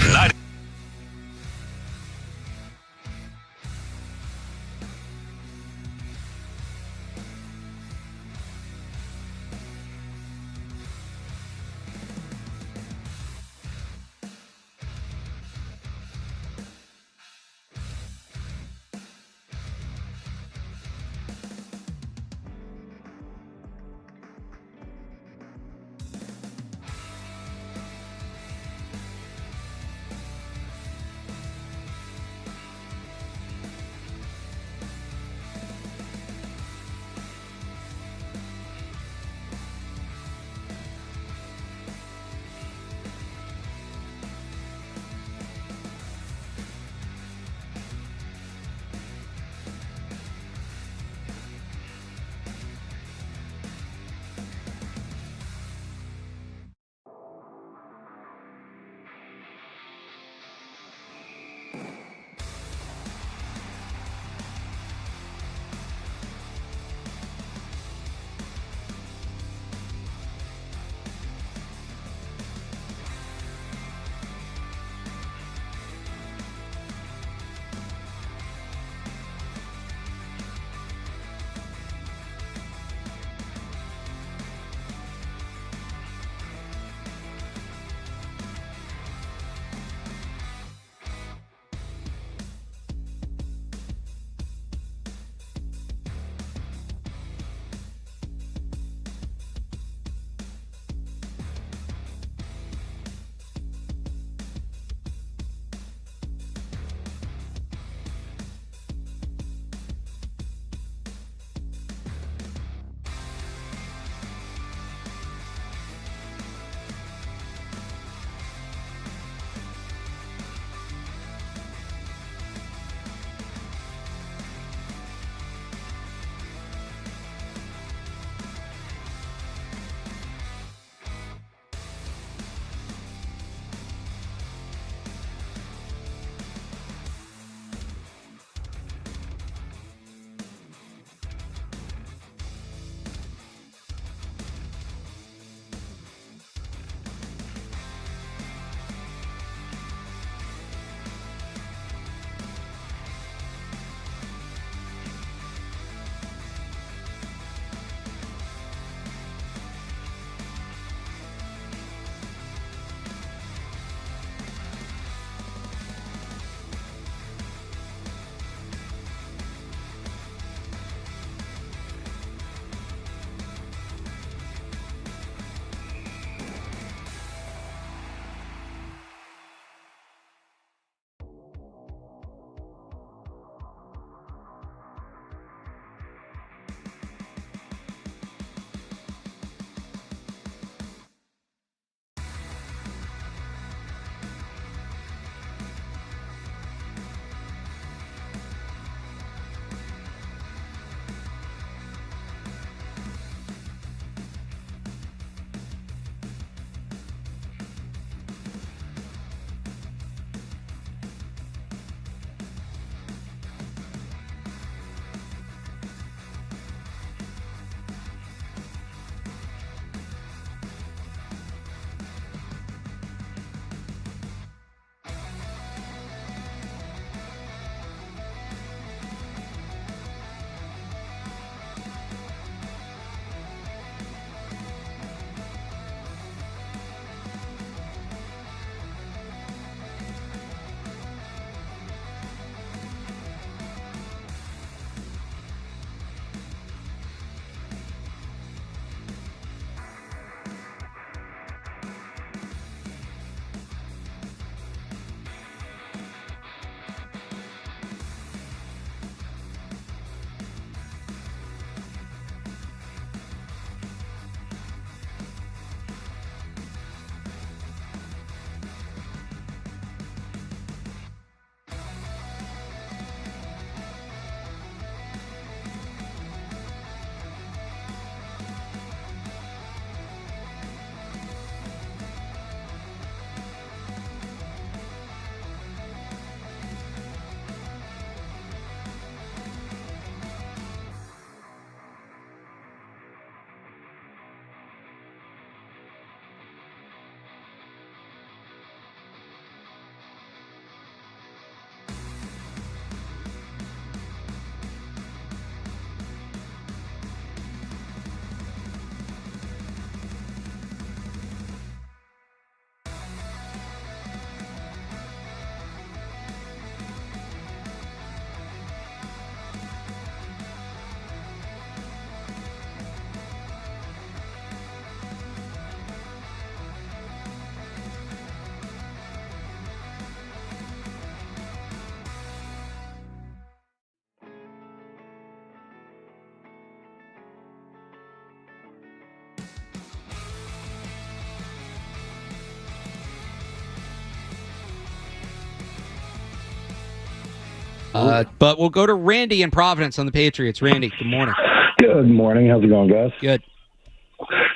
But we'll go to Randy in Providence on the Patriots. Randy, good morning. Good morning. How's it going, guys? Good.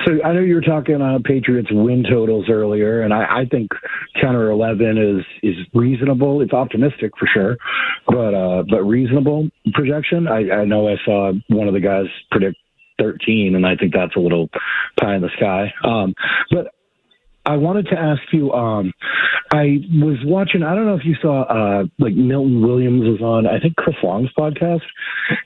So I know you were talking Patriots win totals earlier, and I think 10 or 11 is reasonable. It's optimistic for sure, but reasonable projection. I know I saw one of the guys predict 13, and I think that's a little pie in the sky. But I wanted to ask you, I was watching, I don't know if you saw, like Milton Williams was on, I think, Chris Long's podcast.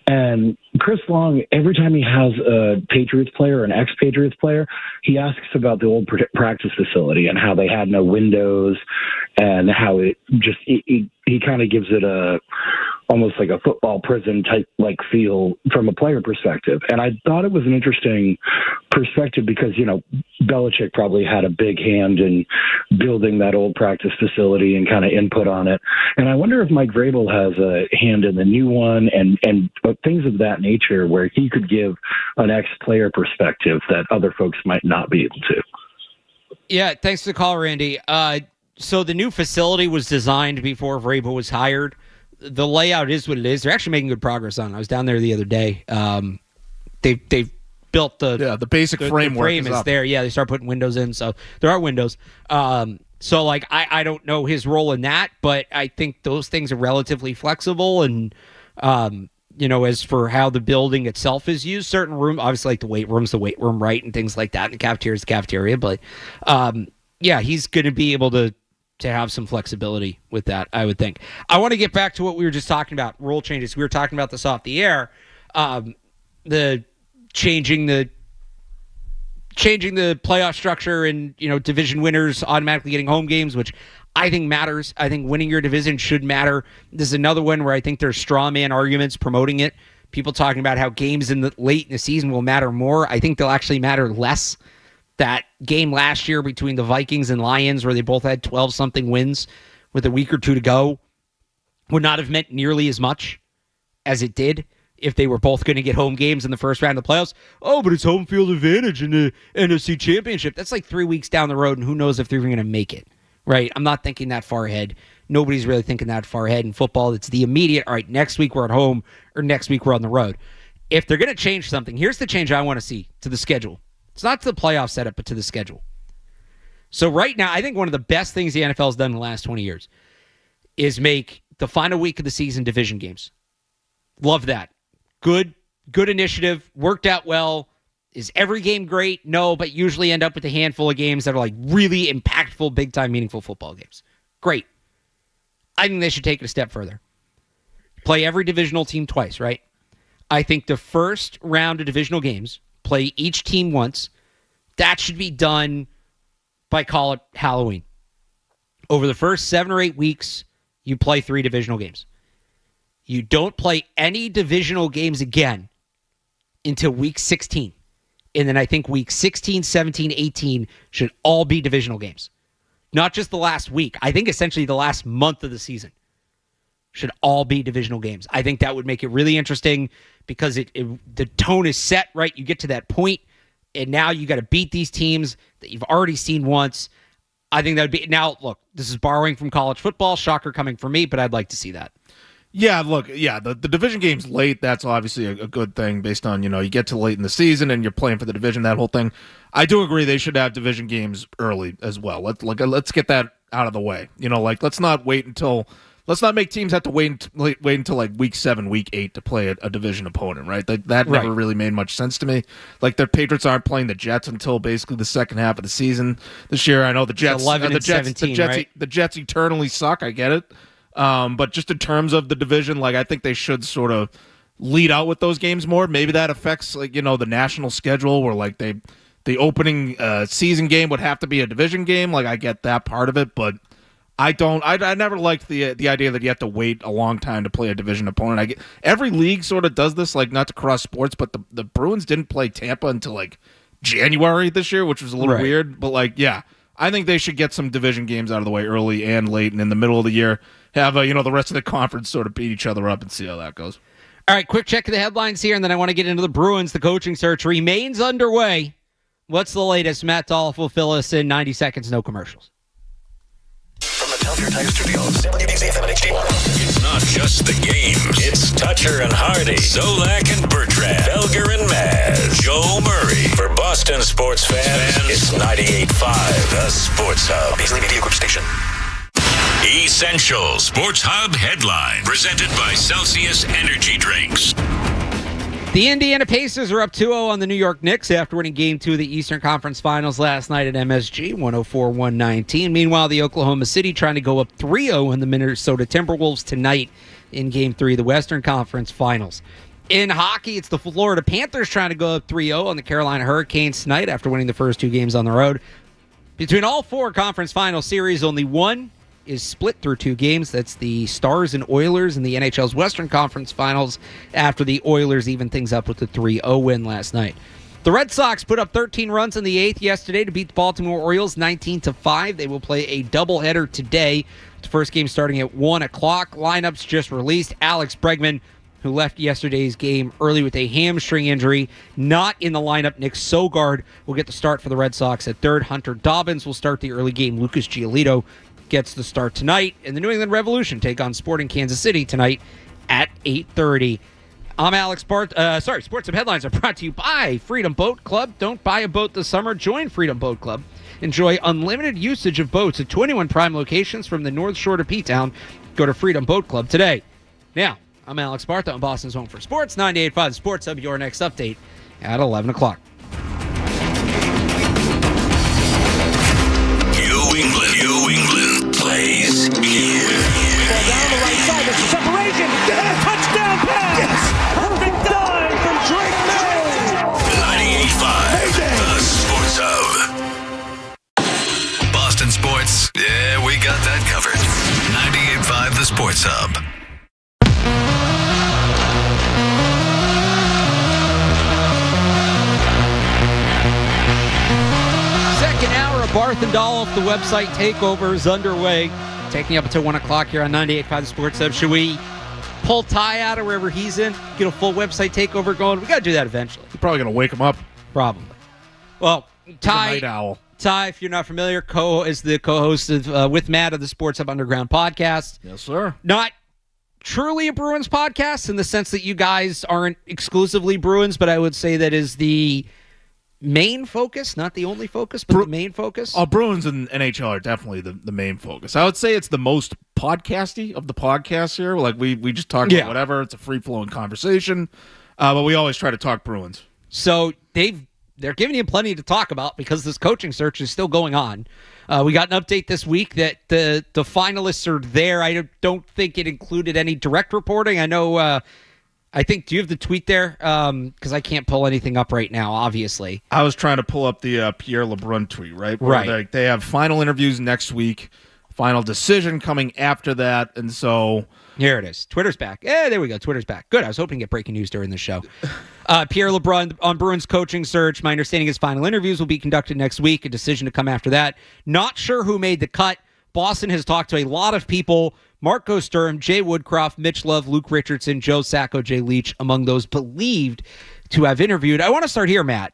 And Chris Long, every time he has a Patriots player or an ex-Patriots player, he asks about the old practice facility and how they had no windows and how it just, he kind of gives it almost like a football prison type like feel from a player perspective. And I thought it was an interesting perspective because, Belichick probably had a big hand in building that old practice facility and kind of input on it. And I wonder if Mike Vrabel has a hand in the new one and things of that nature where he could give an ex-player perspective that other folks might not be able to. Yeah, thanks for the call, Randy. So the new facility was designed before Vrabel was hired. The layout is what it is. They're actually making good progress on it. I was down there the other day. They've built the basic framework. The frame is there. Yeah, they start putting windows in, so there are windows. So like I don't know his role in that, but I think those things are relatively flexible. And as for how the building itself is used, certain room, obviously like the weight room, right, and things like that. And the cafeteria is the cafeteria, but yeah, he's going to be able to have some flexibility with that, I would think. I want to get back to what we were just talking about, rule changes. We were talking about this off the air, the changing the playoff structure and, division winners automatically getting home games, which I think matters. I think winning your division should matter. This is another one where I think there's straw man arguments promoting it. People talking about how games late in the season will matter more. I think they'll actually matter less. That game last year between the Vikings and Lions where they both had 12-something wins with a week or two to go would not have meant nearly as much as it did if they were both going to get home games in the first round of the playoffs. Oh, but it's home field advantage in the NFC Championship. That's like 3 weeks down the road, and who knows if they're even going to make it, right? I'm not thinking that far ahead. Nobody's really thinking that far ahead in football. It's the immediate, all right, next week we're at home or next week we're on the road. If they're going to change something, here's the change I want to see to the schedule. It's not to the playoff setup, but to the schedule. So right now, I think one of the best things the NFL has done in the last 20 years is make the final week of the season division games. Love that. Good initiative. Worked out well. Is every game great? No, but usually end up with a handful of games that are like really impactful, big-time, meaningful football games. Great. I think they should take it a step further. Play every divisional team twice, right? I think the first round of divisional games, play each team once. That should be done by, call it, Halloween. Over the first 7 or 8 weeks, you play 3 divisional games. You don't play any divisional games again until week 16. And then I think week 16, 17, 18 should all be divisional games. Not just the last week. I think essentially the last month of the season should all be divisional games. I think that would make it really interesting because the tone is set, right? You get to that point, and now you got to beat these teams that you've already seen once. I think that would be... Now, look, this is borrowing from college football. Shocker coming from me, but I'd like to see that. Yeah, look, the division game's late. That's obviously a good thing based on, you get to late in the season and you're playing for the division, that whole thing. I do agree they should have division games early as well. Let's get that out of the way. Let's not wait until... Let's not make teams have to wait until like week 7, week 8 to play a division opponent, right? That never really made much sense to me. Like the Patriots aren't playing the Jets until basically the second half of the season this year. I know the Jets, 11 and 17, right? The Jets eternally suck. I get it, but just in terms of the division, I think they should sort of lead out with those games more. Maybe that affects the national schedule where the opening season game would have to be a division game. I get that part of it, but. I never liked the idea that you have to wait a long time to play a division opponent. Every league sort of does this, not to cross sports, but the Bruins didn't play Tampa until January this year, which was a little weird. But I think they should get some division games out of the way early and late, and in the middle of the year have the rest of the conference sort of beat each other up and see how that goes. All right, quick check of the headlines here, and then I want to get into the Bruins. The coaching search remains underway. What's the latest? Matt Dolloff will fill us in 90 seconds, no commercials. From the Tell your Tire Studios. WBZ-FM and HD1. It's not just the games. It's Toucher and Hardy, Zolak and Bertrand, Felger and Maz, Joe Murray. For Boston sports fans, it's 98.5, the Sports Hub. Beasley Media Group Station. Essential Sports Hub headline, presented by Celsius Energy Drinks. The Indiana Pacers are up 2-0 on the New York Knicks after winning Game 2 of the Eastern Conference Finals last night at MSG, 104-119. Meanwhile, the Oklahoma City trying to go up 3-0 on the Minnesota Timberwolves tonight in Game 3 of the Western Conference Finals. In hockey, it's the Florida Panthers trying to go up 3-0 on the Carolina Hurricanes tonight after winning the first 2 games on the road. Between all 4 conference final series, only one is split through 2 games. That's the Stars and Oilers in the NHL's Western Conference Finals after the Oilers evened things up with a 3-0 win last night. The Red Sox put up 13 runs in the 8th yesterday to beat the Baltimore Orioles 19-5. They will play a doubleheader today. The first game starting at 1 o'clock. Lineups just released. Alex Bregman, who left yesterday's game early with a hamstring injury, not in the lineup. Nick Sogard will get the start for the Red Sox at third. Hunter Dobbins will start the early game. Lucas Giolito gets the start tonight, and the New England Revolution take on Sporting Kansas City tonight at 8:30. I'm Alex Barth. Sports Hub headlines are brought to you by Freedom Boat Club. Don't buy a boat this summer. Join Freedom Boat Club. Enjoy unlimited usage of boats at 21 prime locations from the North Shore to P-Town. Go to Freedom Boat Club today. Now, I'm Alex Barth on Boston's Home for Sports, 98.5 Sports Hub. Your next update at 11 o'clock. New England plays here. Ball down the right side. There's a separation. Touchdown pass. Yes. Perfect dive from Drake May. 98.5, the Sports Hub. Boston sports, yeah, we got that covered. 98.5, the Sports Hub. Second hour of Barth and Dolloff, the website takeover is underway. Taking you up until 1 o'clock here on 98.5 The Sports Hub. Should we pull Ty out of wherever he's in, get a full website takeover going? We got to do that eventually. You're probably going to wake him up. Probably. Well, Ty, night owl. Ty, if you're not familiar, is the co-host of With Matt of the Sports Hub Underground podcast. Yes, sir. Not truly a Bruins podcast in the sense that you guys aren't exclusively Bruins, but I would say that is the main focus, not the only focus, but the main focus. Bruins and NHL are definitely the main focus. I would say it's the most podcasty of the podcasts here. Like we just talk about whatever. It's a free-flowing conversation, but we always try to talk Bruins. So they're giving you plenty to talk about because this coaching search is still going on. We got an update this week that the finalists are there. I don't think it included any direct reporting. I know. I think, do you have the tweet there? Because I can't pull anything up right now, obviously. I was trying to pull up the Pierre LeBrun tweet, right? Where they have final interviews next week, final decision coming after that, and so... Here it is. Twitter's back. There we go. Twitter's back. Good. I was hoping to get breaking news during the show. Pierre LeBrun on Bruins coaching search. My understanding is final interviews will be conducted next week. A decision to come after that. Not sure who made the cut. Boston has talked to a lot of people. Marco Sturm, Jay Woodcroft, Mitch Love, Luke Richardson, Joe Sacco, Jay Leach, among those believed to have interviewed. I want to start here, Matt.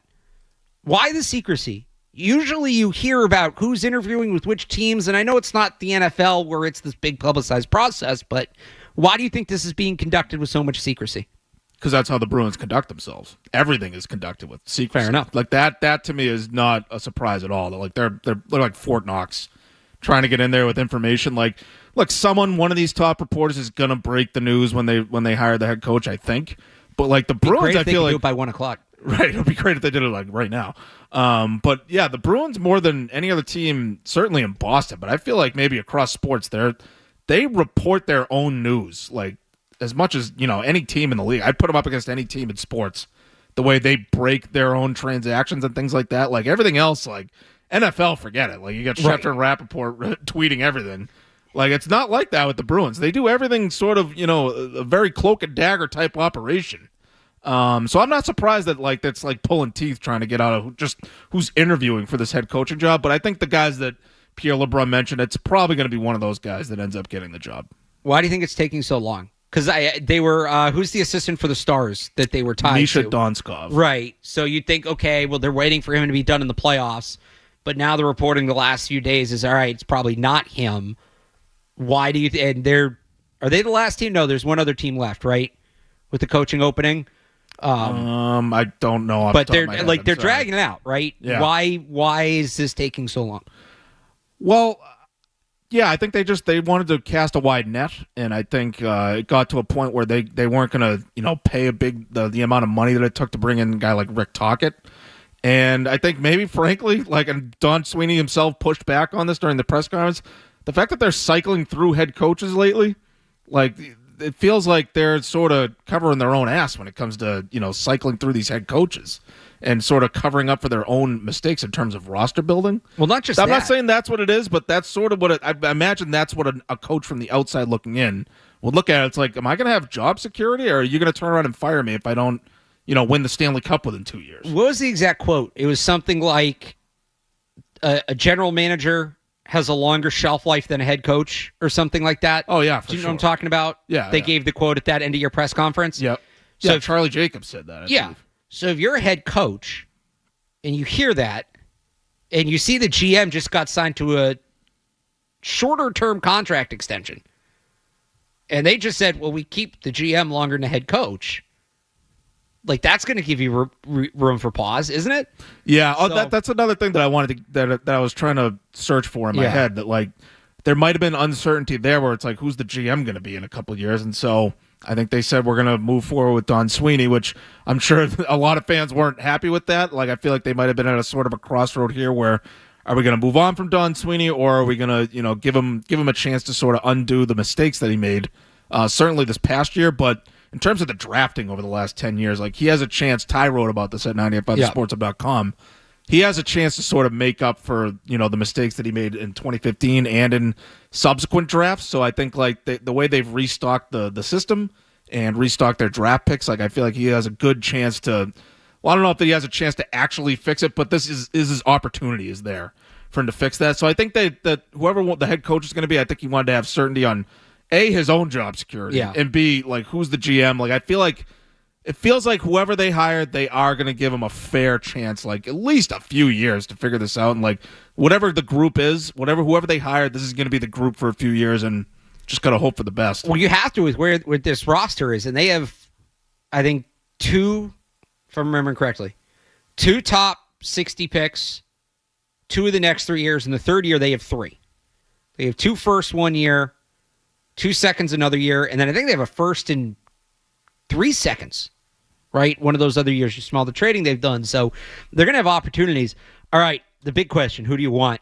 Why the secrecy? Usually you hear about who's interviewing with which teams, and I know it's not the NFL where it's this big publicized process, but why do you think this is being conducted with so much secrecy? Because that's how the Bruins conduct themselves. Everything is conducted with secrecy. Fair enough. Like that to me is not a surprise at all. They're like Fort Knox, trying to get in there with information. Like, look, one of these top reporters is gonna break the news when they hire the head coach, I think. But like the Bruins, I feel like do it by 1 o'clock. Right, it would be great if they did it like right now. But yeah, the Bruins more than any other team, certainly in Boston, but I feel like maybe across sports, they report their own news like as much as any team in the league. I'd put them up against any team in sports. The way they break their own transactions and things like that, like everything else, like NFL, forget it. Like you got Schefter and Rappaport tweeting everything. Like it's not like that with the Bruins. They do everything sort of a very cloak and dagger type operation. So I'm not surprised that that's like pulling teeth trying to get out of just who's interviewing for this head coaching job. But I think the guys that Pierre LeBrun mentioned, it's probably going to be one of those guys that ends up getting the job. Why do you think it's taking so long? Because they were who's the assistant for the Stars that they were tied Misha to? Donskov. Right. So you'd think, okay, well they're waiting for him to be done in the playoffs, but now the reporting the last few days is all right. It's probably not him. Why do you? And are they the last team? No, there's one other team left, right? With the coaching opening. I don't know. But they're dragging it out, right? Yeah. Why is this taking so long? Well, yeah, I think they wanted to cast a wide net, and I think it got to a point where they weren't going to pay the amount of money that it took to bring in a guy like Rick Tocchet. And I think maybe, frankly, and Don Sweeney himself pushed back on this during the press conference, the fact that they're cycling through head coaches lately, it feels like they're sort of covering their own ass when it comes to, cycling through these head coaches and sort of covering up for their own mistakes in terms of roster building. Well, not just I'm that. not saying that's what it is, but that's sort of what I imagine that's what a coach from the outside looking in would look at. It's like, am I going to have job security, or are you going to turn around and fire me if I don't, win the Stanley Cup within 2 years? What was the exact quote? It was something like a general manager has a longer shelf life than a head coach or something like that. Oh, yeah, Do you know what I'm talking about? Yeah. They gave the quote at that end of your press conference? Yep. So yeah, Charlie Jacobs said that. I believe. So if you're a head coach and you hear that and you see the GM just got signed to a shorter-term contract extension and they just said, well, we keep the GM longer than the head coach, that's going to give you room for pause, isn't it? Yeah. So, that's another thing that I wanted to, that I was trying to search for in my head, that there might have been uncertainty there where it's like, who's the GM going to be in a couple of years? And so I think they said we're going to move forward with Don Sweeney, which I'm sure a lot of fans weren't happy with that. I feel like they might have been at a sort of a crossroad here where, are we going to move on from Don Sweeney, or are we going to, give him a chance to sort of undo the mistakes that he made, certainly this past year, but in terms of the drafting over the last 10 years, he has a chance. Ty wrote about this at 985thesportsup.com. He has a chance to sort of make up for, the mistakes that he made in 2015 and in subsequent drafts. So I think the way they've restocked the system and restocked their draft picks, I feel like he has a good chance to, I don't know if he has a chance to actually fix it, but this is his opportunity is there for him to fix that. So I think that whoever the head coach is going to be, I think he wanted to have certainty on A, his own job security, and B, who's the GM. I feel like it feels like whoever they hired, they are going to give him a fair chance, at least a few years to figure this out. And whatever the group is, whoever they hired, this is going to be the group for a few years, and just got to hope for the best. Well, you have to with where this roster is, and they have, I think, two, if I'm remembering correctly, 2 top 60 picks, 2 of the next 3 years, and the third year they have 3. They have 2 firsts 1 year, 2 seconds another year, and then I think they have a first in 3 seconds, right? One of those other years. You smell the trading they've done. So they're going to have opportunities. All right, the big question, who do you want?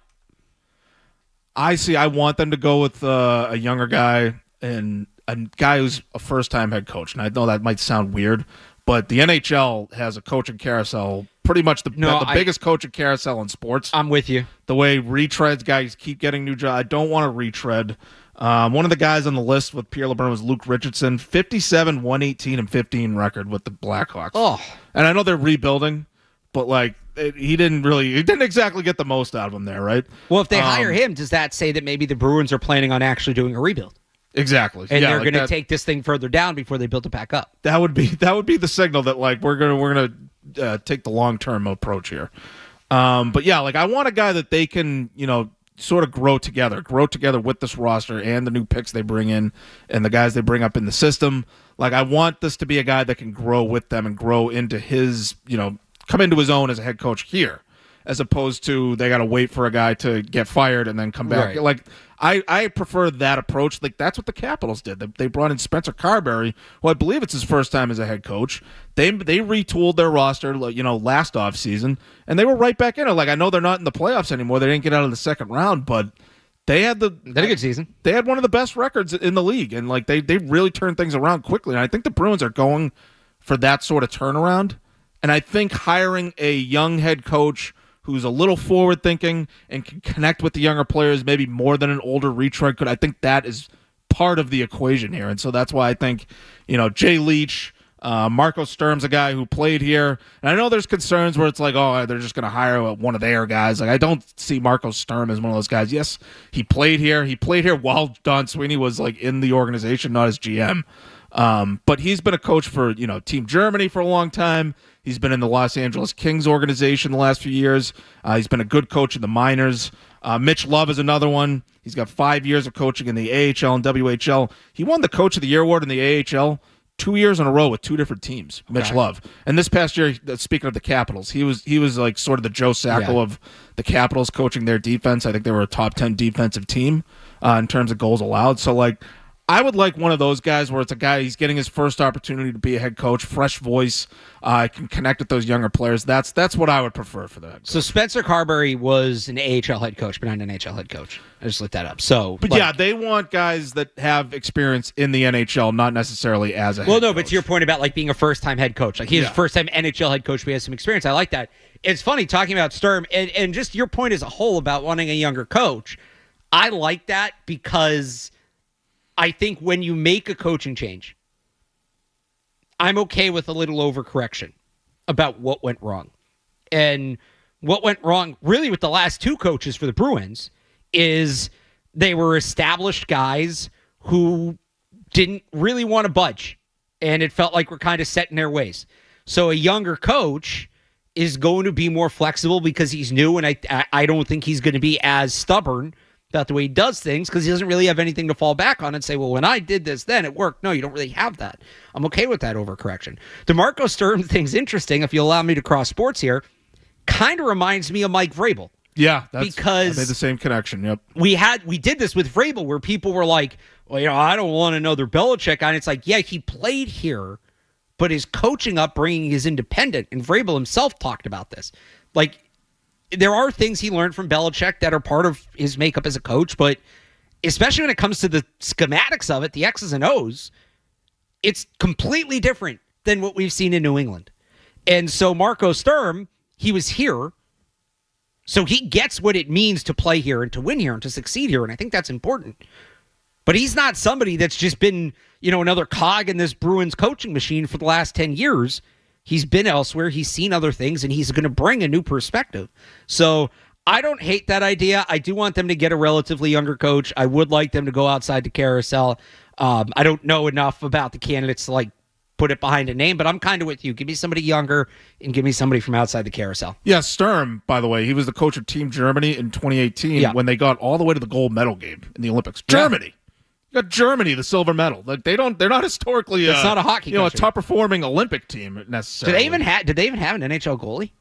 I want them to go with a younger guy and a guy who's a first-time head coach. And I know that might sound weird, but the NHL has a coaching carousel, pretty much the biggest coaching carousel in sports. I'm with you. The way retreads, guys keep getting new jobs. I don't want to retread. One of the guys on the list with Pierre LeBrun was Luke Richardson, 57, 118, and 15 record with the Blackhawks. Oh. And I know they're rebuilding, but he didn't exactly get the most out of him there, right? Well, if they hire him, does that say that maybe the Bruins are planning on actually doing a rebuild? Exactly. And they're going to take this thing further down before they build it back up. That would be the signal that we're gonna take the long-term approach here. But yeah, I want a guy that they can, sort of grow together with this roster and the new picks they bring in and the guys they bring up in the system. I want this to be a guy that can grow with them and grow into his, come into his own as a head coach here, as opposed to they got to wait for a guy to get fired and then come back. Right. I prefer that approach. That's what the Capitals did. They brought in Spencer Carberry, who I believe it's his first time as a head coach. They retooled their roster, last offseason, and they were right back in it. I know they're not in the playoffs anymore. They didn't get out of the second round, but they had a good season. They had one of the best records in the league, and they really turned things around quickly. And I think the Bruins are going for that sort of turnaround. And I think hiring a young head coach who's a little forward-thinking and can connect with the younger players maybe more than an older retread could, I think that is part of the equation here. And so that's why I think, Jay Leach, Marco Sturm's a guy who played here. And I know there's concerns where it's they're just going to hire one of their guys. I don't see Marco Sturm as one of those guys. Yes, he played here. He played here while Don Sweeney was in the organization, not as GM. But he's been a coach for, Team Germany for a long time. He's been in the Los Angeles Kings organization the last few years. He's been a good coach in the minors. Mitch Love is another one. He's got 5 years of coaching in the AHL and WHL. He won the Coach of the Year award in the AHL 2 years in a row with 2 different teams. Mitch Love, and this past year, speaking of the Capitals, he was like sort of the Joe Sacco of the Capitals, coaching their defense. I think they were a top 10 defensive team in terms of goals allowed. So like, I would like one of those guys where it's a guy, he's getting his first opportunity to be a head coach, fresh voice, can connect with those younger players. That's what I would prefer for that. So Spencer Carberry was an AHL head coach, but not an NHL head coach. I just looked that up. So, but yeah, they want guys that have experience in the NHL, not necessarily as a head coach. But to your point about like being a first-time head coach, like he's a first-time NHL head coach, but he has some experience. I like that. It's funny talking about Sturm and just your point as a whole about wanting a younger coach. I like that because I think when you make a coaching change, I'm okay with a little overcorrection about what went wrong. And what went wrong really with the last 2 coaches for the Bruins is they were established guys who didn't really want to budge. And it felt like we're kind of set in their ways. So a younger coach is going to be more flexible because he's new, and I don't think he's going to be as stubborn about the way he does things because he doesn't really have anything to fall back on and say, well, when I did this, then it worked. No, you don't really have that. I'm okay with that overcorrection. The Marco Sturm thing's interesting, if you allow me to cross sports here. Kind of reminds me of Mike Vrabel. Yeah, because I made the same connection. Yep. We did this with Vrabel where people were like, well, I don't want another Belichick guy. And it's like, yeah, he played here, but his coaching upbringing is independent. And Vrabel himself talked about this. Like, there are things he learned from Belichick that are part of his makeup as a coach, but especially when it comes to the schematics of it, the X's and O's, it's completely different than what we've seen in New England. And so Marco Sturm, he was here, so he gets what it means to play here and to win here and to succeed here, and I think that's important. But he's not somebody that's just been, another cog in this Bruins coaching machine for the last 10 years. He's been elsewhere. He's seen other things, and he's going to bring a new perspective. So I don't hate that idea. I do want them to get a relatively younger coach. I would like them to go outside the carousel. I don't know enough about the candidates to put it behind a name, but I'm kind of with you. Give me somebody younger and give me somebody from outside the carousel. Yeah, Sturm, by the way, he was the coach of Team Germany in 2018 when they got all the way to the gold medal game in the Olympics. Germany. Yeah. Got Germany the silver medal. Like they're not historically it's not a hockey country. A top performing Olympic team necessarily. Did they even have an NHL goalie?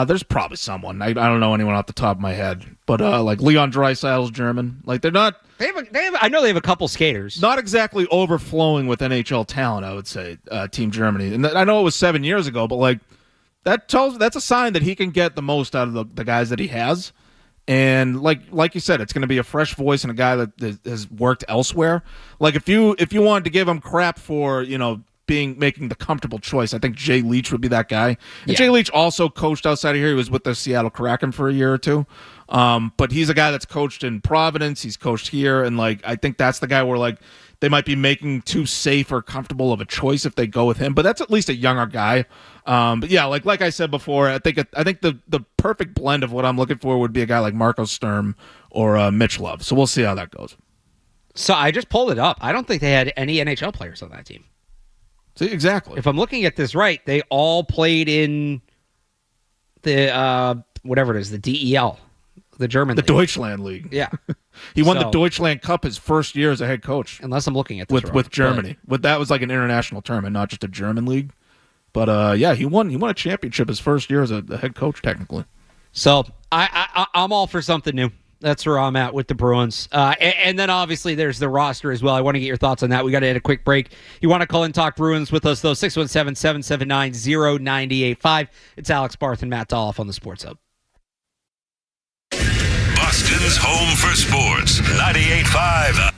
There's probably someone. I don't know anyone off the top of my head, but like Leon Draisaitl's German. Like they're not. I know they have a couple skaters. Not exactly overflowing with NHL talent, I would say. Team Germany, and I know it was 7 years ago, but that's a sign that he can get the most out of the guys that he has. And like you said, it's going to be a fresh voice and a guy that has worked elsewhere. Like if you wanted to give him crap for making the comfortable choice, I think Jay Leach would be that guy. And Jay Leach also coached outside of here. He was with the Seattle Kraken for a year or two. But he's a guy that's coached in Providence. He's coached here, and I think that's the guy where they might be making too safe or comfortable of a choice if they go with him. But that's at least a younger guy. But yeah, like I said before, I think the perfect blend of what I'm looking for would be a guy like Marco Sturm or Mitch Love. So we'll see how that goes. So I just pulled it up. I don't think they had any NHL players on that team. See, exactly. If I'm looking at this right, they all played in the whatever it is, the DEL, the German league. Deutschland League. Yeah. He won the Deutschland Cup his first year as a head coach. Unless I'm looking at this with Germany. But that was like an international tournament, not just a German league. But yeah, he won a championship his first year as a head coach, technically. So I'm all for something new. That's where I'm at with the Bruins. And then obviously there's the roster as well. I want to get your thoughts on that. We got to hit a quick break. You want to call and talk Bruins with us, though, 617-779-0985. It's Alex Barth and Matt Dolloff on the Sports Hub. Boston's home for sports, 98.5.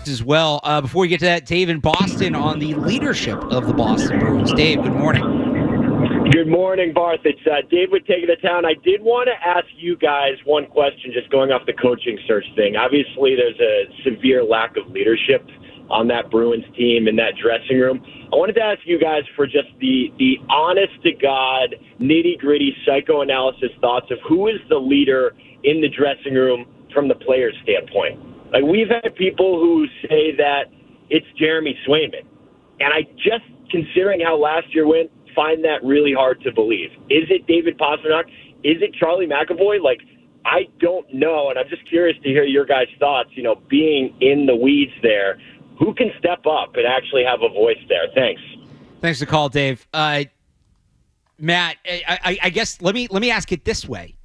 as well. Before we get to that, Dave in Boston on the leadership of the Boston Bruins. Dave, good morning. Good morning, Barth. It's Dave with Take It to Town. I did want to ask you guys one question just going off the coaching search thing. Obviously, there's a severe lack of leadership on that Bruins team in that dressing room. I wanted to ask you guys for just the honest-to-God, nitty-gritty psychoanalysis thoughts of who is the leader in the dressing room from the player's standpoint. Like, we've had people who say that it's Jeremy Swayman. And I just, considering how last year went, find that really hard to believe. Is it David Pastrnak? Is it Charlie McAvoy? Like, I don't know, and I'm just curious to hear your guys' thoughts, being in the weeds there. Who can step up and actually have a voice there? Thanks. Thanks for the call, Dave. Matt, I guess let me ask it this way.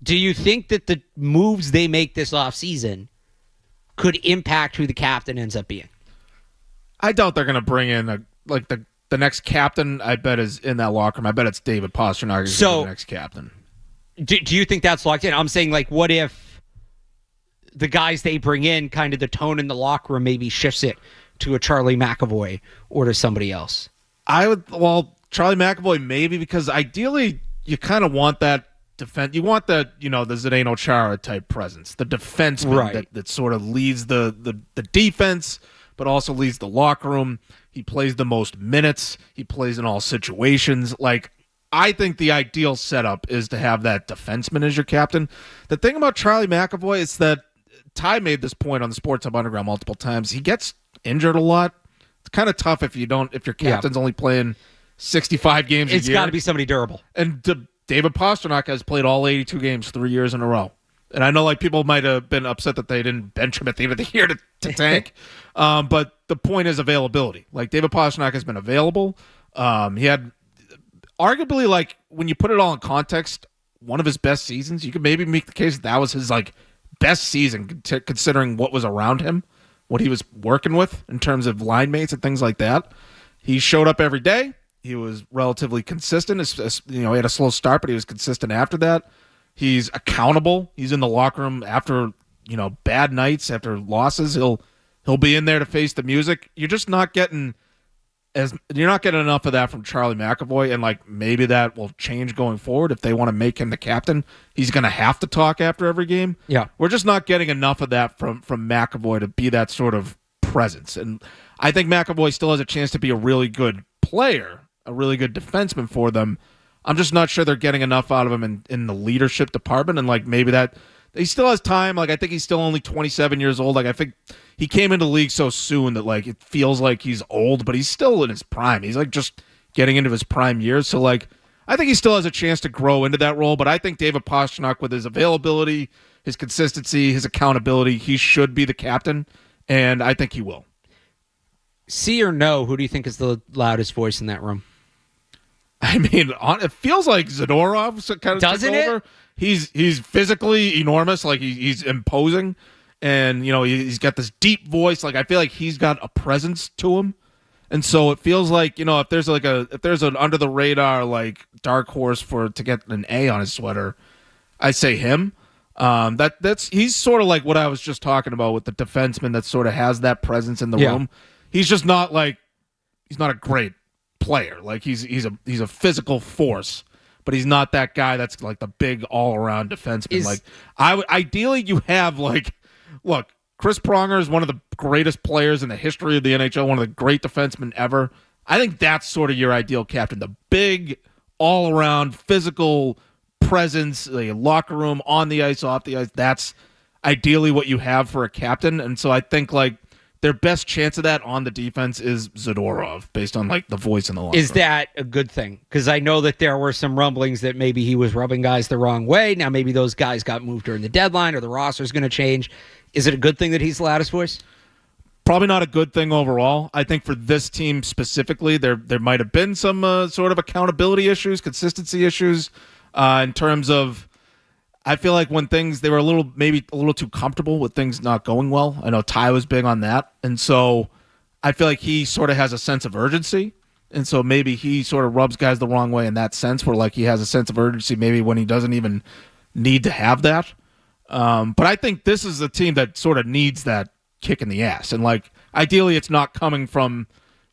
Do you think that the moves they make this offseason could impact who the captain ends up being? I doubt they're going to bring in the next captain. I bet is in that locker room. I bet it's David Pastrnak is the next captain. Do you think that's locked in? I'm saying, what if the guys they bring in, kind of the tone in the locker room maybe shifts it to a Charlie McAvoy or to somebody else? Charlie McAvoy maybe, because ideally you kind of want that defense. You want that, the Zdeno Chara type presence, the defenseman right, that sort of leads the defense, but also leads the locker room. He plays the most minutes. He plays in all situations. I think the ideal setup is to have that defenseman as your captain. The thing about Charlie McAvoy is that Ty made this point on the Sports Hub Underground multiple times. He gets injured a lot. It's kind of tough if your captain's only playing 65 games a year. It's got to be somebody durable. And David Pastrnak has played all 82 games 3 years in a row. And I know people might have been upset that they didn't bench him at the end of the year to tank. But the point is availability. David Pastrnak has been available. He had arguably, when you put it all in context, one of his best seasons. You could maybe make the case that was his best season considering what was around him, what he was working with in terms of line mates and things like that. He showed up every day. He was relatively consistent. He had a slow start, but he was consistent after that. He's accountable. He's in the locker room after, bad nights, after losses. He'll be in there to face the music. You're just not getting enough of that from Charlie McAvoy, and maybe that will change going forward if they want to make him the captain. He's going to have to talk after every game. Yeah, we're just not getting enough of that from McAvoy to be that sort of presence. And I think McAvoy still has a chance to be a really good player, a really good defenseman for them. I'm just not sure they're getting enough out of him in the leadership department, and maybe that he still has time. I think he's still only 27 years old. I think he came into the league so soon that it feels like he's old, but he's still in his prime. He's just getting into his prime years. So I think he still has a chance to grow into that role. But I think David Pastrnak, with his availability, his consistency, his accountability, he should be the captain, and I think he will. See or no, who do you think is the loudest voice in that room? I mean, it feels like Zadorov kind of doesn't took over. It? He's physically enormous, he's imposing, and he's got this deep voice. I feel like he's got a presence to him, and so it feels like if there's an under the radar dark horse to get an A on his sweater, I say him. He's sort of what I was just talking about with the defenseman that sort of has that presence in the room. He's just not he's not a great player. He's a physical force, but he's not that guy that's the big all-around defenseman. Ideally you have look, Chris Pronger is one of the greatest players in the history of the NHL, one of the great defensemen ever. I think that's sort of your ideal captain, the big all-around physical presence, the locker room, on the ice, off the ice. That's ideally what you have for a captain, and so I think their best chance of that on the defense is Zadorov, based on the voice in the locker room. Is that a good thing? Because I know that there were some rumblings that maybe he was rubbing guys the wrong way. Now maybe those guys got moved during the deadline, or the roster's going to change. Is it a good thing that he's the loudest voice? Probably not a good thing overall. I think for this team specifically, there might have been some sort of accountability issues, consistency issues, in terms of. I feel like when they were maybe a little too comfortable with things not going well. I know Ty was big on that. And so I feel like he sort of has a sense of urgency. And so maybe he sort of rubs guys the wrong way in that sense, where he has a sense of urgency maybe when he doesn't even need to have that. But I think this is a team that sort of needs that kick in the ass. And like ideally, it's not coming from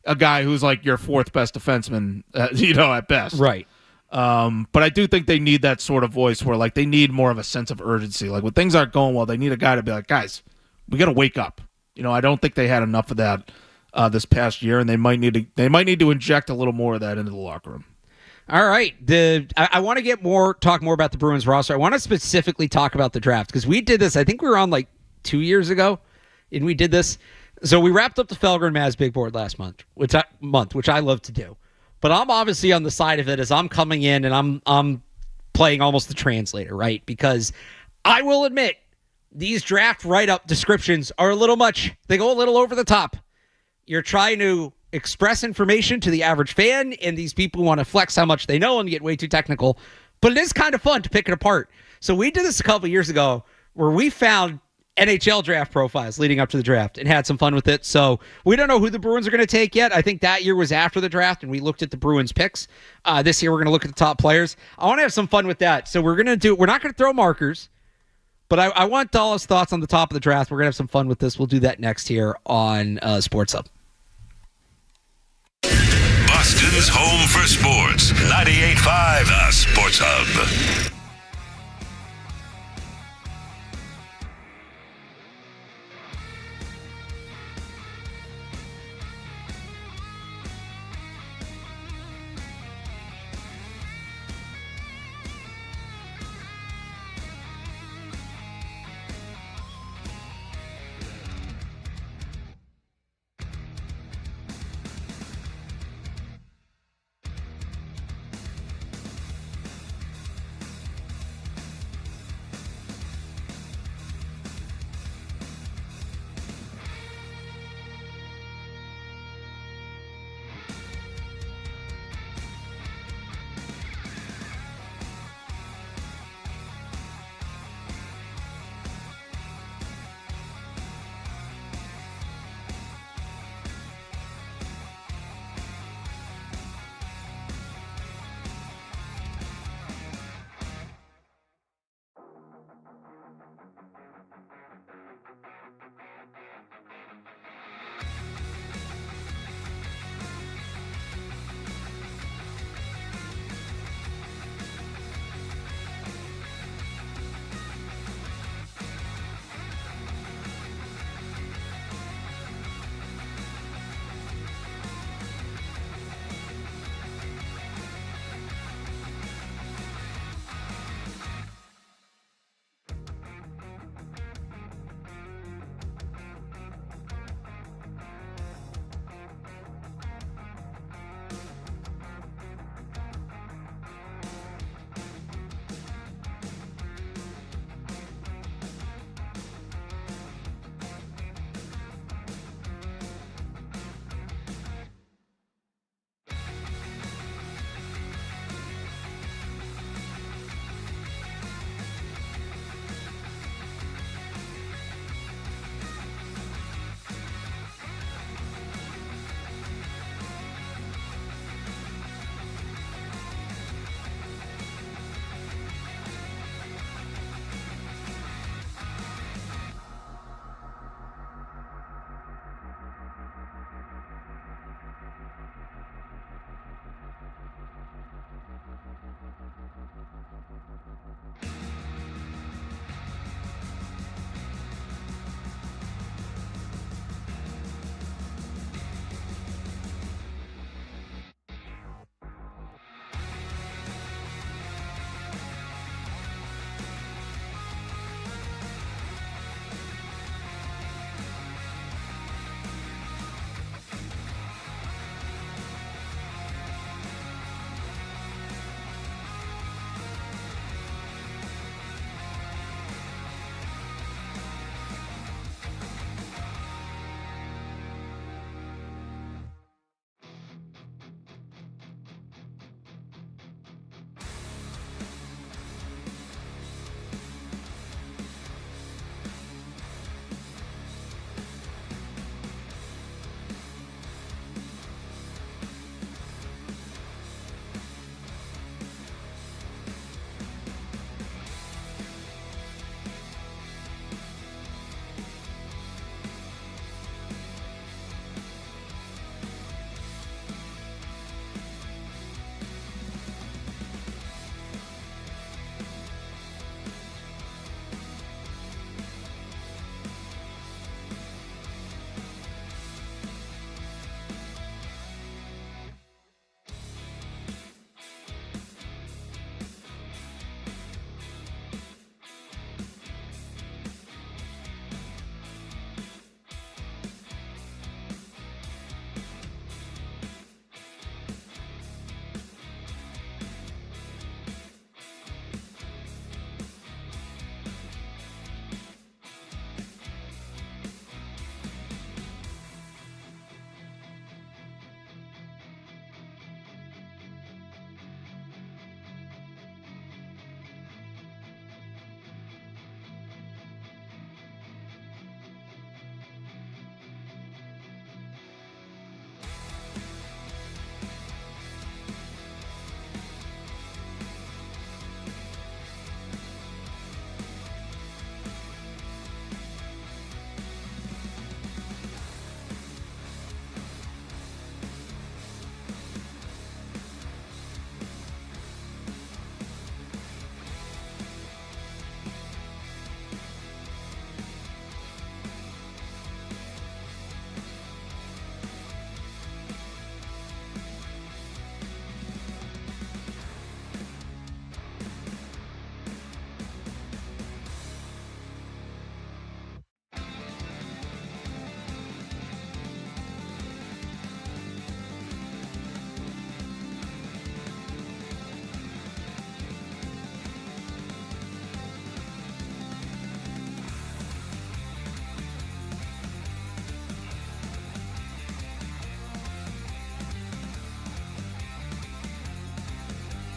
a guy who's like your fourth best defenseman, at best. Right. But I do think they need that sort of voice where like they need more of a sense of urgency. Like when things aren't going well, they need a guy to be like, guys, we got to wake up. I don't think they had enough of that this past year, and they might need to inject a little more of that into the locker room. All right. I want to talk more about the Bruins roster. I want to specifically talk about the draft because we did this. I think we were on like 2 years ago, and we did this. So we wrapped up the Felger and Maz big board last month, which I love to do. But I'm obviously on the side of it as I'm coming in and I'm playing almost the translator, right? Because I will admit these draft write-up descriptions are a little much. They go a little over the top. You're trying to express information to the average fan, and these people want to flex how much they know and get way too technical. But it is kind of fun to pick it apart. So we did this a couple years ago where we found NHL draft profiles leading up to the draft and had some fun with it. So we don't know who the Bruins are going to take yet. I think that year was after the draft, and we looked at the Bruins picks. This year we're going to look at the top players. I want to have some fun with that. So we're not going to throw markers, but I want Dolloff's thoughts on the top of the draft. We're going to have some fun with this. We'll do that next here on Sports Hub. Boston's home for sports. 98.5 The Sports Hub.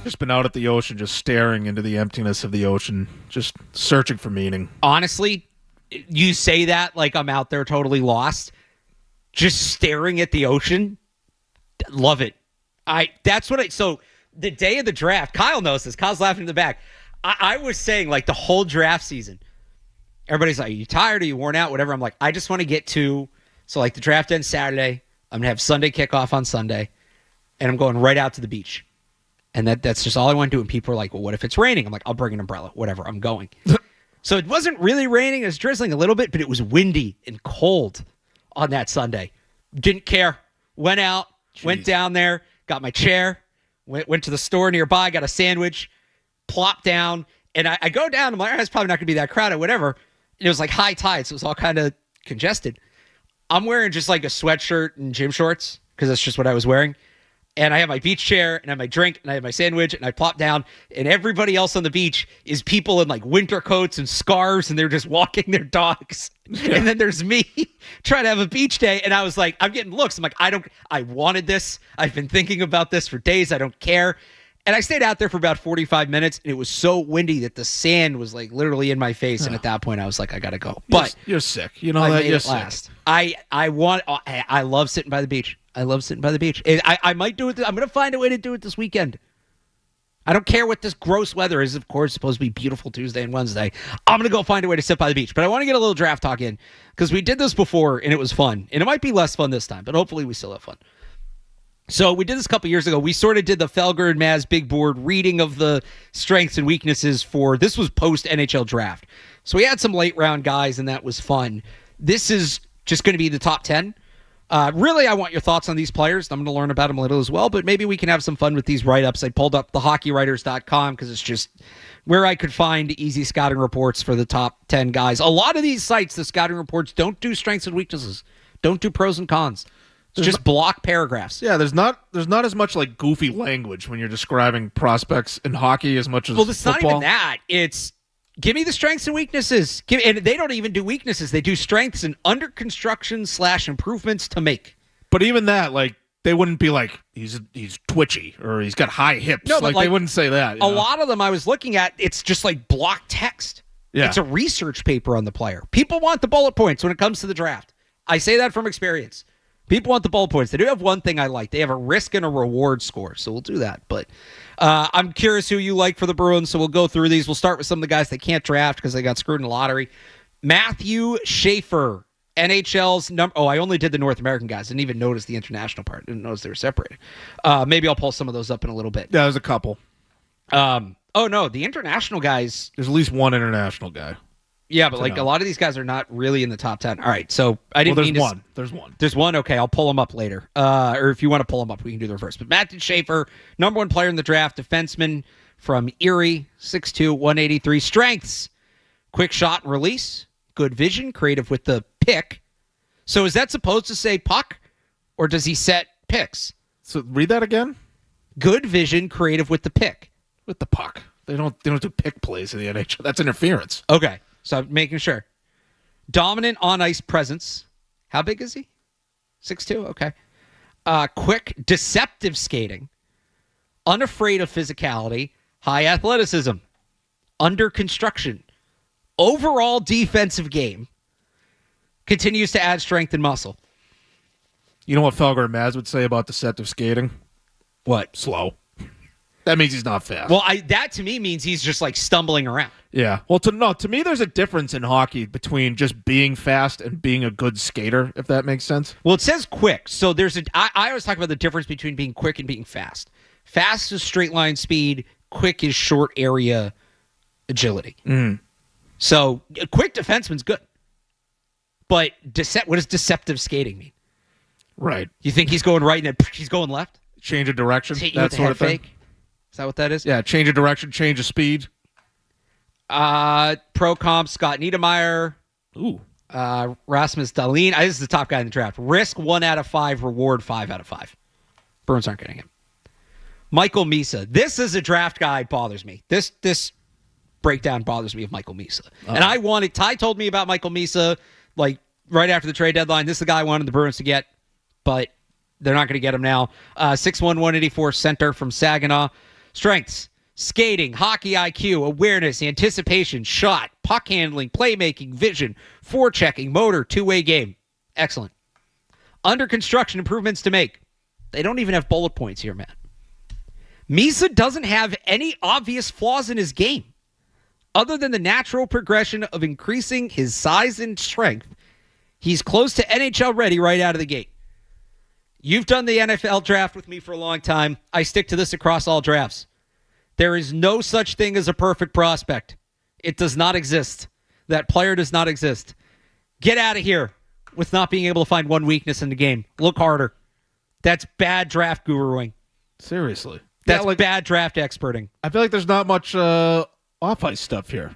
Just been out at the ocean, just staring into the emptiness of the ocean, just searching for meaning. Honestly, you say that like I'm out there totally lost. Just staring at the ocean. Love it. So the day of the draft, Kyle knows this. Kyle's laughing in the back. I was saying like the whole draft season, everybody's like, are you tired? Are you worn out? Whatever. I'm like, I just want to get to, so like the draft ends Saturday. I'm going to have Sunday kickoff on Sunday, and I'm going right out to the beach. And that's just all I want to do. And people are like, well, what if it's raining? I'm like, I'll bring an umbrella, whatever. I'm going. So it wasn't really raining. It was drizzling a little bit, but it was windy and cold on that Sunday. Didn't care. Went out, went down there, got my chair, went to the store nearby, got a sandwich, plopped down, and I go down. I'm like, it's probably not going to be that crowded, whatever. And it was like high tide, so it was all kind of congested. I'm wearing just like a sweatshirt and gym shorts because that's just what I was wearing. And I have my beach chair, and I have my drink, and I have my sandwich, and I plop down, and everybody else on the beach is people in like winter coats and scarves, and they're just walking their dogs. Yeah. And then there's me trying to have a beach day, and I was like, I'm getting looks. I'm like, I wanted this. I've been thinking about this for days. I don't care. And I stayed out there for about 45 minutes, and it was so windy that the sand was like literally in my face. And at that point, I was like, I gotta go. But you're sick. You know I that made you're it sick. last. I love sitting by the beach. I love sitting by the beach. I might do it. I'm going to find a way to do it this weekend. I don't care what this gross weather is. Of course, it's supposed to be beautiful Tuesday and Wednesday. I'm going to go find a way to sit by the beach. But I want to get a little draft talk in because we did this before, and it was fun. And it might be less fun this time, but hopefully we still have fun. So we did this a couple years ago. We sort of did the Felger and Maz big board reading of the strengths and weaknesses for, this was post-NHL draft. So we had some late round guys, and that was fun. This is just going to be the top 10. Really, I want your thoughts on these players. I'm going to learn about them a little as well, but maybe we can have some fun with these write-ups. I pulled up thehockeywriters.com because it's just where I could find easy scouting reports for the top 10 guys. A lot of these sites, the scouting reports, don't do strengths and weaknesses. Don't do pros and cons. It's just block paragraphs. Yeah, there's not as much like goofy language when you're describing prospects in hockey as much as it's football. Not even that. It's give me the strengths and weaknesses. And they don't even do weaknesses. They do strengths and under construction / improvements to make. But even that, like, they wouldn't be like, he's twitchy or he's got high hips. No, like they wouldn't say that. A lot of them I was looking at, it's just like block text. Yeah. It's a research paper on the player. People want the bullet points when it comes to the draft. I say that from experience. People want the bullet points. They do have one thing I like. They have a risk and a reward score, so we'll do that. But I'm curious who you like for the Bruins, so we'll go through these. We'll start with some of the guys they can't draft because they got screwed in the lottery. Matthew Schaefer, NHL's number. Oh, I only did the North American guys. Didn't even notice the international part. Didn't notice they were separated. Maybe I'll pull some of those up in a little bit. Yeah, there's a couple. Oh, no, the international guys. There's at least one international guy. Yeah, but like a lot of these guys are not really in the top 10. All right, so I didn't mean to... There's one. There's one? Okay, I'll pull them up later. Or if you want to pull them up, we can do the reverse. But Matthew Schaefer, number one player in the draft, defenseman from Erie, 6'2", 183. Strengths, quick shot and release, good vision, creative with the pick. So is that supposed to say puck, or does he set picks? So read that again. Good vision, creative with the pick. With the puck. They don't do pick plays in the NHL. That's interference. Okay. So I'm making sure. Dominant on-ice presence. How big is he? 6'2"? Okay. Quick, deceptive skating. Unafraid of physicality. High athleticism. Under construction. Overall defensive game. Continues to add strength and muscle. You know what Felger and Maz would say about deceptive skating? What? Slow. That means he's not fast. Well, that to me means he's just like stumbling around. Yeah. Well, to me, there's a difference in hockey between just being fast and being a good skater, if that makes sense. Well, it says quick. So I always talk about the difference between being quick and being fast. Fast is straight line speed. Quick is short area agility. So a quick defenseman's good. But what does deceptive skating mean? Right. You think he's going right and then he's going left? Change of direction. That sort of thing. Fake? Is that what that is? Yeah, change of direction, change of speed. Pro comp, Scott Niedermayer. Ooh. Rasmus Dahlin. This is the top guy in the draft. Risk 1 out of 5, reward 5 out of 5. Bruins aren't getting him. Michael Misa. This is a draft guy bothers me. This breakdown bothers me of Michael Misa. And Ty told me about Michael Misa like right after the trade deadline. This is the guy I wanted the Bruins to get, but they're not going to get him now. 6'1", 184 center from Saginaw. Strengths: skating, hockey IQ, awareness, anticipation, shot, puck handling, playmaking, vision, forechecking, motor, two-way game. Excellent. Under construction, improvements to make. They don't even have bullet points here, Matt. Misa doesn't have any obvious flaws in his game, other than the natural progression of increasing his size and strength. He's close to NHL ready right out of the gate. You've done the NFL draft with me for a long time. I stick to this across all drafts. There is no such thing as a perfect prospect. It does not exist. That player does not exist. Get out of here with not being able to find one weakness in the game. Look harder. That's bad draft guruing. Seriously. That's bad draft experting. I feel like there's not much off-ice stuff here.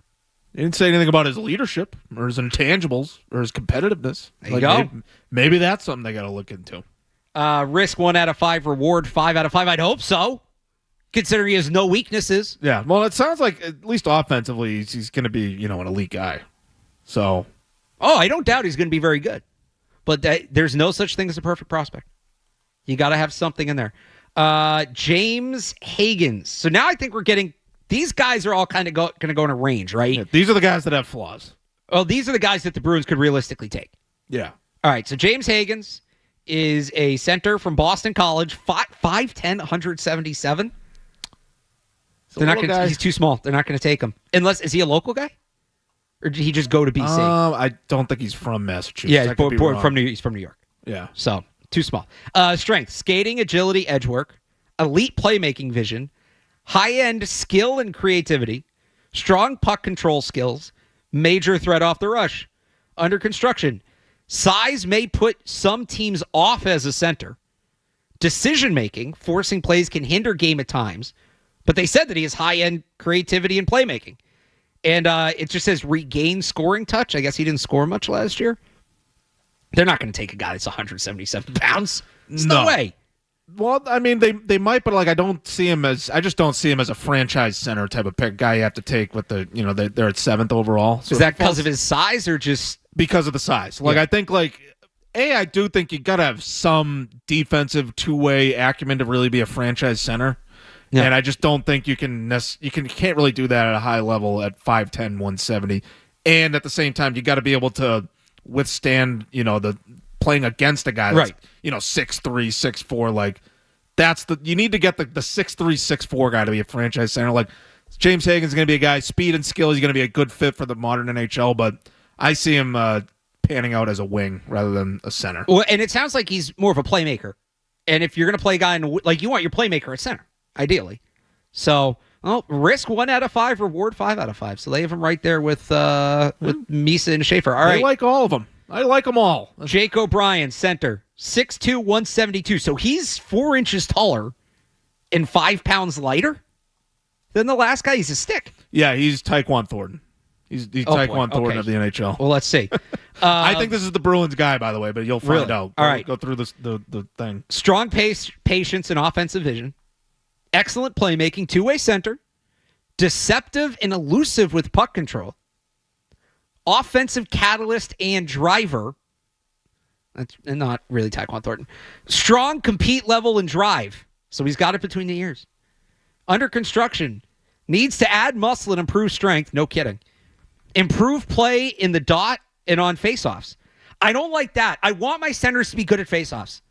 He didn't say anything about his leadership or his intangibles or his competitiveness. There you go. Maybe that's something they got to look into. Risk 1 out of 5, reward 5 out of 5. I'd hope so, considering he has no weaknesses. Yeah, well, it sounds like, at least offensively, he's going to be, an elite guy. So. Oh, I don't doubt he's going to be very good. But there's no such thing as a perfect prospect. You got to have something in there. James Higgins. So now I think we're getting... These guys are all kind of going to go in a range, right? Yeah, these are the guys that have flaws. Oh, these are the guys that the Bruins could realistically take. Yeah. All right, so James Higgins is a center from Boston College, 5'10", 177. They're not gonna, he's too small. They're not going to take him. Is he a local guy? Or did he just go to BC? I don't think he's from Massachusetts. Yeah, he's from New York. Yeah. So, too small. Strength: skating, agility, edge work, elite playmaking vision, high-end skill and creativity, strong puck control skills, major threat off the rush. Under construction. Size may put some teams off as a center. Decision-making, forcing plays can hinder game at times, but they said that he has high-end creativity and playmaking. And it just says regain scoring touch. I guess he didn't score much last year. They're not going to take a guy that's 177 pounds. There's no way. Well, I mean, they might, but I don't see him as. I just don't see him as a franchise center type of pick guy you have to take with the. They're at 7th overall. So is that because of his size or just because of the size? I think I do think you got to have some defensive two-way acumen to really be a franchise center. Yeah. And I just don't think you can't really do that at a high level at 5'10", 170. And at the same time, you got to be able to withstand, the playing against a guy that's, 6'3", 6'4". You need to get the 6'3", 6'4" guy to be a franchise center. James Higgins is going to be a guy, speed and skill. He's going to be a good fit for the modern NHL, but I see him panning out as a wing rather than a center. Well, and it sounds like he's more of a playmaker. And if you're going to play a guy you want your playmaker at center, ideally. So, risk 1 out of 5, reward 5 out of 5. So they have him right there with Misa and Schaefer. All right. I like all of them. I like them all. Jake O'Brien, center, 6'2", 172. So he's 4 inches taller and 5 pounds lighter than the last guy. He's a stick. Yeah, he's Taekwon Thornton. He's Taekwon Thornton of the NHL. Well, let's see. I think this is the Bruins guy, by the way, but you'll find out. All right. Go through the thing. Strong pace, patience, and offensive vision. Excellent playmaking, two-way center. Deceptive and elusive with puck control. Offensive catalyst and driver. That's not really Taekwon Thornton. Strong compete level and drive. So he's got it between the ears. Under construction. Needs to add muscle and improve strength. No kidding. Improve play in the dot and on faceoffs. I don't like that. I want my centers to be good at faceoffs.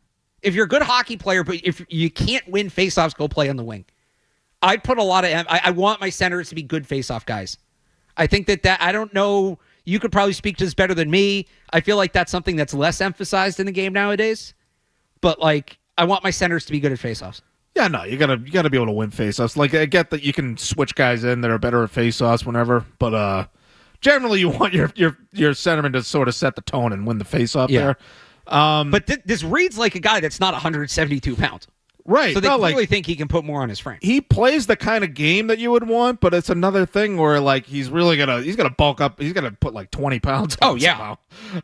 If you're a good hockey player, but if you can't win faceoffs, go play on the wing. I'd put a lot of... I want my centers to be good faceoff guys. I think that I don't know... You could probably speak to this better than me. I feel like that's something that's less emphasized in the game nowadays. But, I want my centers to be good at faceoffs. Yeah, no, you gotta be able to win faceoffs. I get that you can switch guys in that are better at faceoffs whenever, but generally you want your centerman to sort of set the tone and win the faceoff there. But this reads like a guy that's not 172 pounds. Right. So they really think he can put more on his frame. He plays the kind of game that you would want, but it's another thing where he's really he's gonna bulk up. He's gonna put 20 pounds on somehow.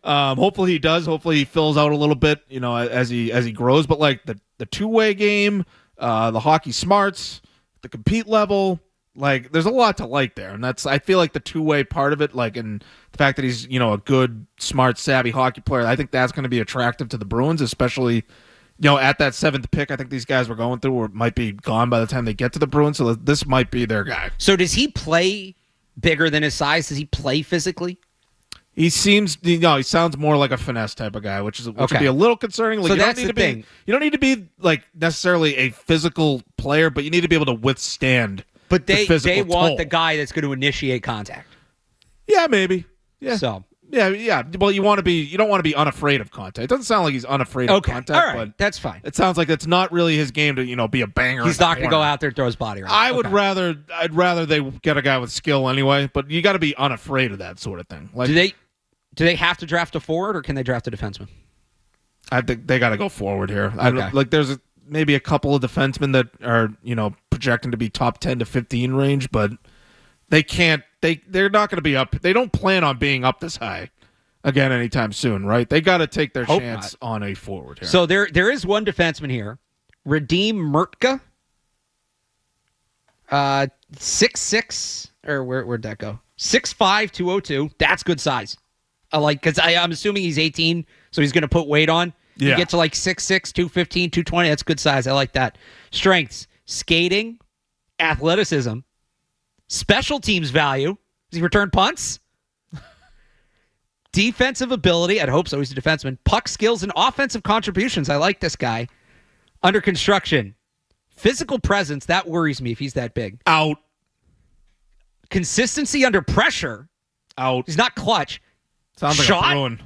Hopefully he does. Hopefully he fills out a little bit, as he grows. But the two-way game, the hockey smarts, the compete level, there's a lot to like there. And I feel like the two-way part of it, and the fact that he's, a good, smart, savvy hockey player, I think that's going to be attractive to the Bruins, especially, at that 7th pick, I think these guys were going through or might be gone by the time they get to the Bruins, so this might be their guy. So does he play bigger than his size? Does he play physically? He sounds more like a finesse type of guy, which would be a little concerning. Like, so that's the thing. You don't need to be like necessarily a physical player, but you need to be able to withstand. But they want toll. the guy that's going to initiate contact. Yeah, maybe. Yeah. So yeah. Well, you don't want to be unafraid of contact. It doesn't sound like he's unafraid of contact. All right, but that's fine. It sounds like it's not really his game to be a banger. He's not going to go out there and throw his body around. I'd rather they get a guy with skill anyway. But you got to be unafraid of that sort of thing. Like, do they have to draft a forward or can they draft a defenseman? I think they got to go forward here. Okay. Maybe a couple of defensemen that are projecting to be top 10 to 15 range, but they can't. They're not going to be up. They don't plan on being up this high again anytime soon, right? They got to take their chance on a forward here. So there is one defenseman here, Radim Murtka, 6'6", or where'd that go? 6'5", 202. That's good size. Because I'm assuming he's 18, so he's going to put weight on. Yeah. You get to 6'6", 215, 220. That's good size. I like that. Strengths, skating, athleticism, special teams value. Does he return punts? Defensive ability. I'd hope so. He's a defenseman. Puck skills and offensive contributions. I like this guy. Under construction. Physical presence. That worries me if he's that big. Out. Consistency under pressure. Out. He's not clutch. Sounds like a Bruin.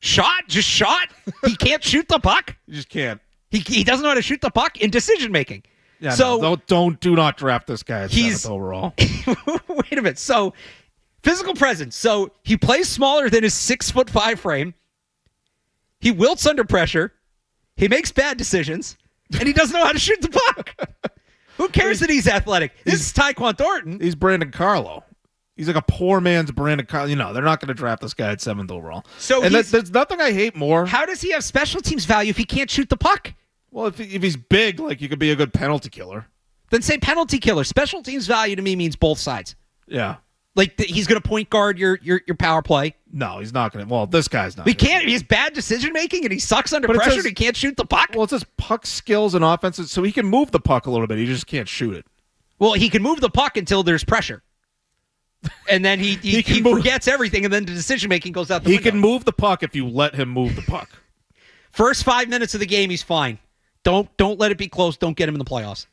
Shot? Just shot? He can't shoot the puck? You just can't. He doesn't know how to shoot the puck in decision making. Yeah, so do not draft this guy at 7th overall. Wait a minute. So physical presence. So he plays smaller than his 6'5" frame. He wilts under pressure. He makes bad decisions, and he doesn't know how to shoot the puck. Who cares that he's athletic? This is Tyquan Thornton. He's Brandon Carlo. He's like a poor man's Brandon Carlo. They're not going to draft this guy at 7th overall. So there's nothing I hate more. How does he have special teams value if he can't shoot the puck? Well, if he's big, you could be a good penalty killer. Then say penalty killer. Special teams value to me means both sides. Yeah. He's going to point guard your power play. No, he's not going to. Well, this guy's not. He can't. He has bad decision making and he sucks under pressure. And he can't shoot the puck. Well, it says puck skills and offenses, so he can move the puck a little bit. He just can't shoot it. Well, he can move the puck until there's pressure. And then he forgets everything, and then the decision-making goes out the window. He can move the puck if you let him move the puck. First 5 minutes of the game, he's fine. Don't let it be close. Don't get him in the playoffs.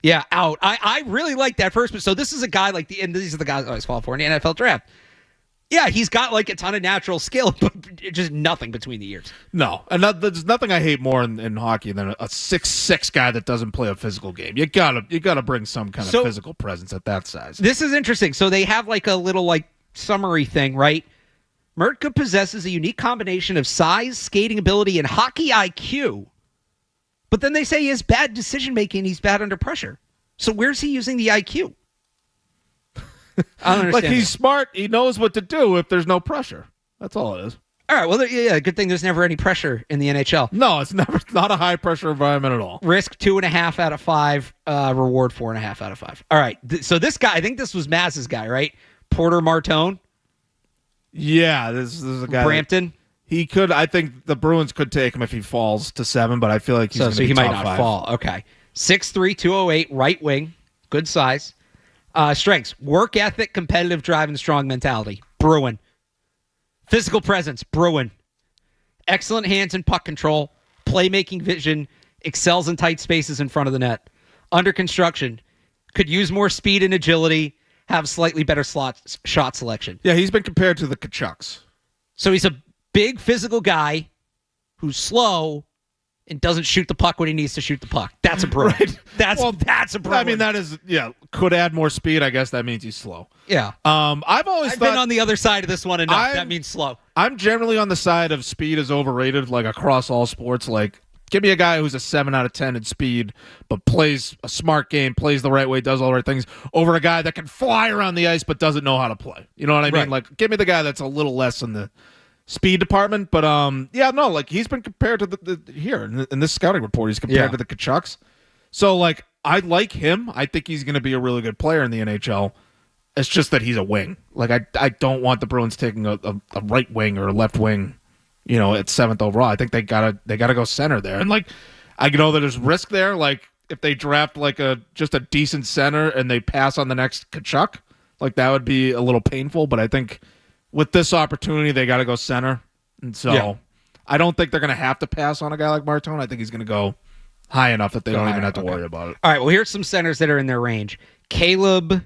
Yeah, out. I really like that first. So this is a guy and these are the guys I always fall for in the NFL draft. Yeah, he's got a ton of natural skill, but just nothing between the ears. No, and there's nothing I hate more in hockey than a 6'6" guy that doesn't play a physical game. You gotta bring some kind of physical presence at that size. This is interesting. So they have a little summary thing, right? Murtka possesses a unique combination of size, skating ability, and hockey IQ. But then they say he has bad decision making. He's bad under pressure. So where's he using the IQ? I don't understand. He's smart. He knows what to do if there's no pressure. That's all it is. All right. Well, yeah. Good thing there's never any pressure in the NHL. No, it's not a high pressure environment at all. Risk 2.5 out of 5. Reward 4.5 out of 5. All right. So this guy, I think this was Maz's guy, right? Porter Martone. Yeah, this is a guy. Brampton. He could. I think the Bruins could take him if he falls to 7, but I feel like he's going to be he might top not 5. fall. Okay. 6'3", 208, right wing. Good size. Strengths, work ethic, competitive drive, and strong mentality. Bruin. Physical presence. Bruin. Excellent hands and puck control. Playmaking vision. Excels in tight spaces in front of the net. Under construction. Could use more speed and agility. Have slightly better shot selection. Yeah, he's been compared to the Kachucks. So he's a big physical guy who's slow and doesn't shoot the puck when he needs to shoot the puck. That's a Bruin. Right. That's a Bruin. I mean, that is, could add more speed. I guess that means he's slow. Yeah. I've been on the other side of this one enough. That means slow. I'm generally on the side of speed is overrated, across all sports. Give me a guy who's a 7 out of 10 in speed, but plays a smart game, plays the right way, does all the right things, over a guy that can fly around the ice but doesn't know how to play. You know what I mean? Right. Give me the guy that's a little less in the speed department, but he's been compared to here in this scouting report. He's compared to the Kachucks. So I like him. I think he's going to be a really good player in the NHL. It's just that he's a wing. I don't want the Bruins taking a right wing or a left wing at 7th overall. I think they gotta go center there. And like, I know that there's risk there. Like if they draft like just a decent center and they pass on the next Kachuk, like that would be a little painful. But I think with this opportunity, they got to go center. And so I don't think they're going to have to pass on a guy like Martone. I think he's going to go high enough that they don't even have to worry about it. All right, well, here's some centers that are in their range. Caleb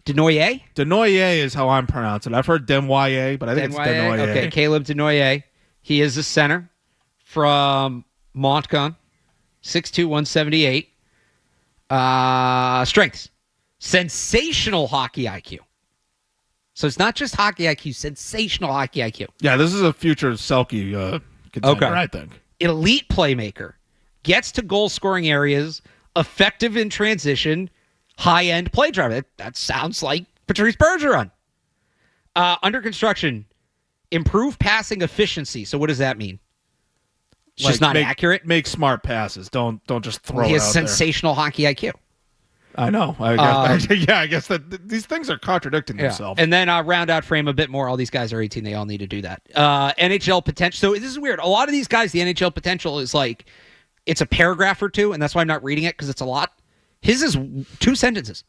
Denoyer? Denoyer is how I'm pronouncing it. I've heard Denoyer, but I think it's Denoyer. Okay, Caleb Denoyer. He is a center from Montcalm, 6'2", 178. Strengths. Sensational hockey IQ. So it's not just hockey IQ, sensational hockey IQ. Yeah, this is a future Selke contender, I think. Elite playmaker. Gets to goal-scoring areas, effective in transition, high-end play driver. That sounds like Patrice Bergeron. Under construction, improve passing efficiency. So what does that mean? It's just not accurate? Make smart passes. Don't just throw it out there. He has sensational hockey IQ. I know. I guess that these things are contradicting themselves. And then round out frame a bit more. All these guys are 18. They all need to do that. NHL potential. So this is weird. A lot of these guys, the NHL potential is like, it's a paragraph or two, and that's why I'm not reading it, because it's a lot. His is 2 sentences.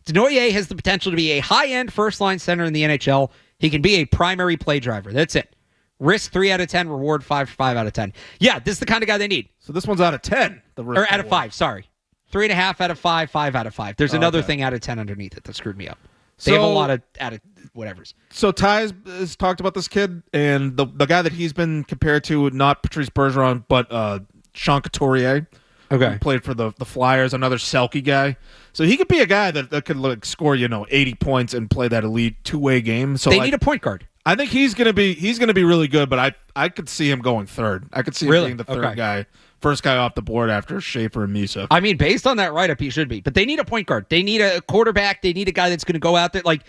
Denoyer has the potential to be a high-end first-line center in the NHL. He can be a primary play driver. That's it. Risk 3 out of 10, reward 5 out of 10. Yeah, this is the kind of guy they need. So this one's out of 10. Or out of 5, sorry. 3.5 out of 5, 5 out of 5. There's another thing out of 10 underneath it that screwed me up. They have a lot of out of whatevers. So Ty has talked about this kid, and the guy that he's been compared to, not Patrice Bergeron, but Sean Couturier. Okay. Who played for the Flyers, another Selke guy. So he could be a guy that could score, 80 points and play that elite two-way game. So they need a point guard. I think he's gonna be really good, but I could see him going third. I could see him being the third guy, first guy off the board after Schaefer and Misa. I mean, based on that write-up, he should be. But they need a point guard. They need a quarterback. They need a guy that's going to go out there. Like,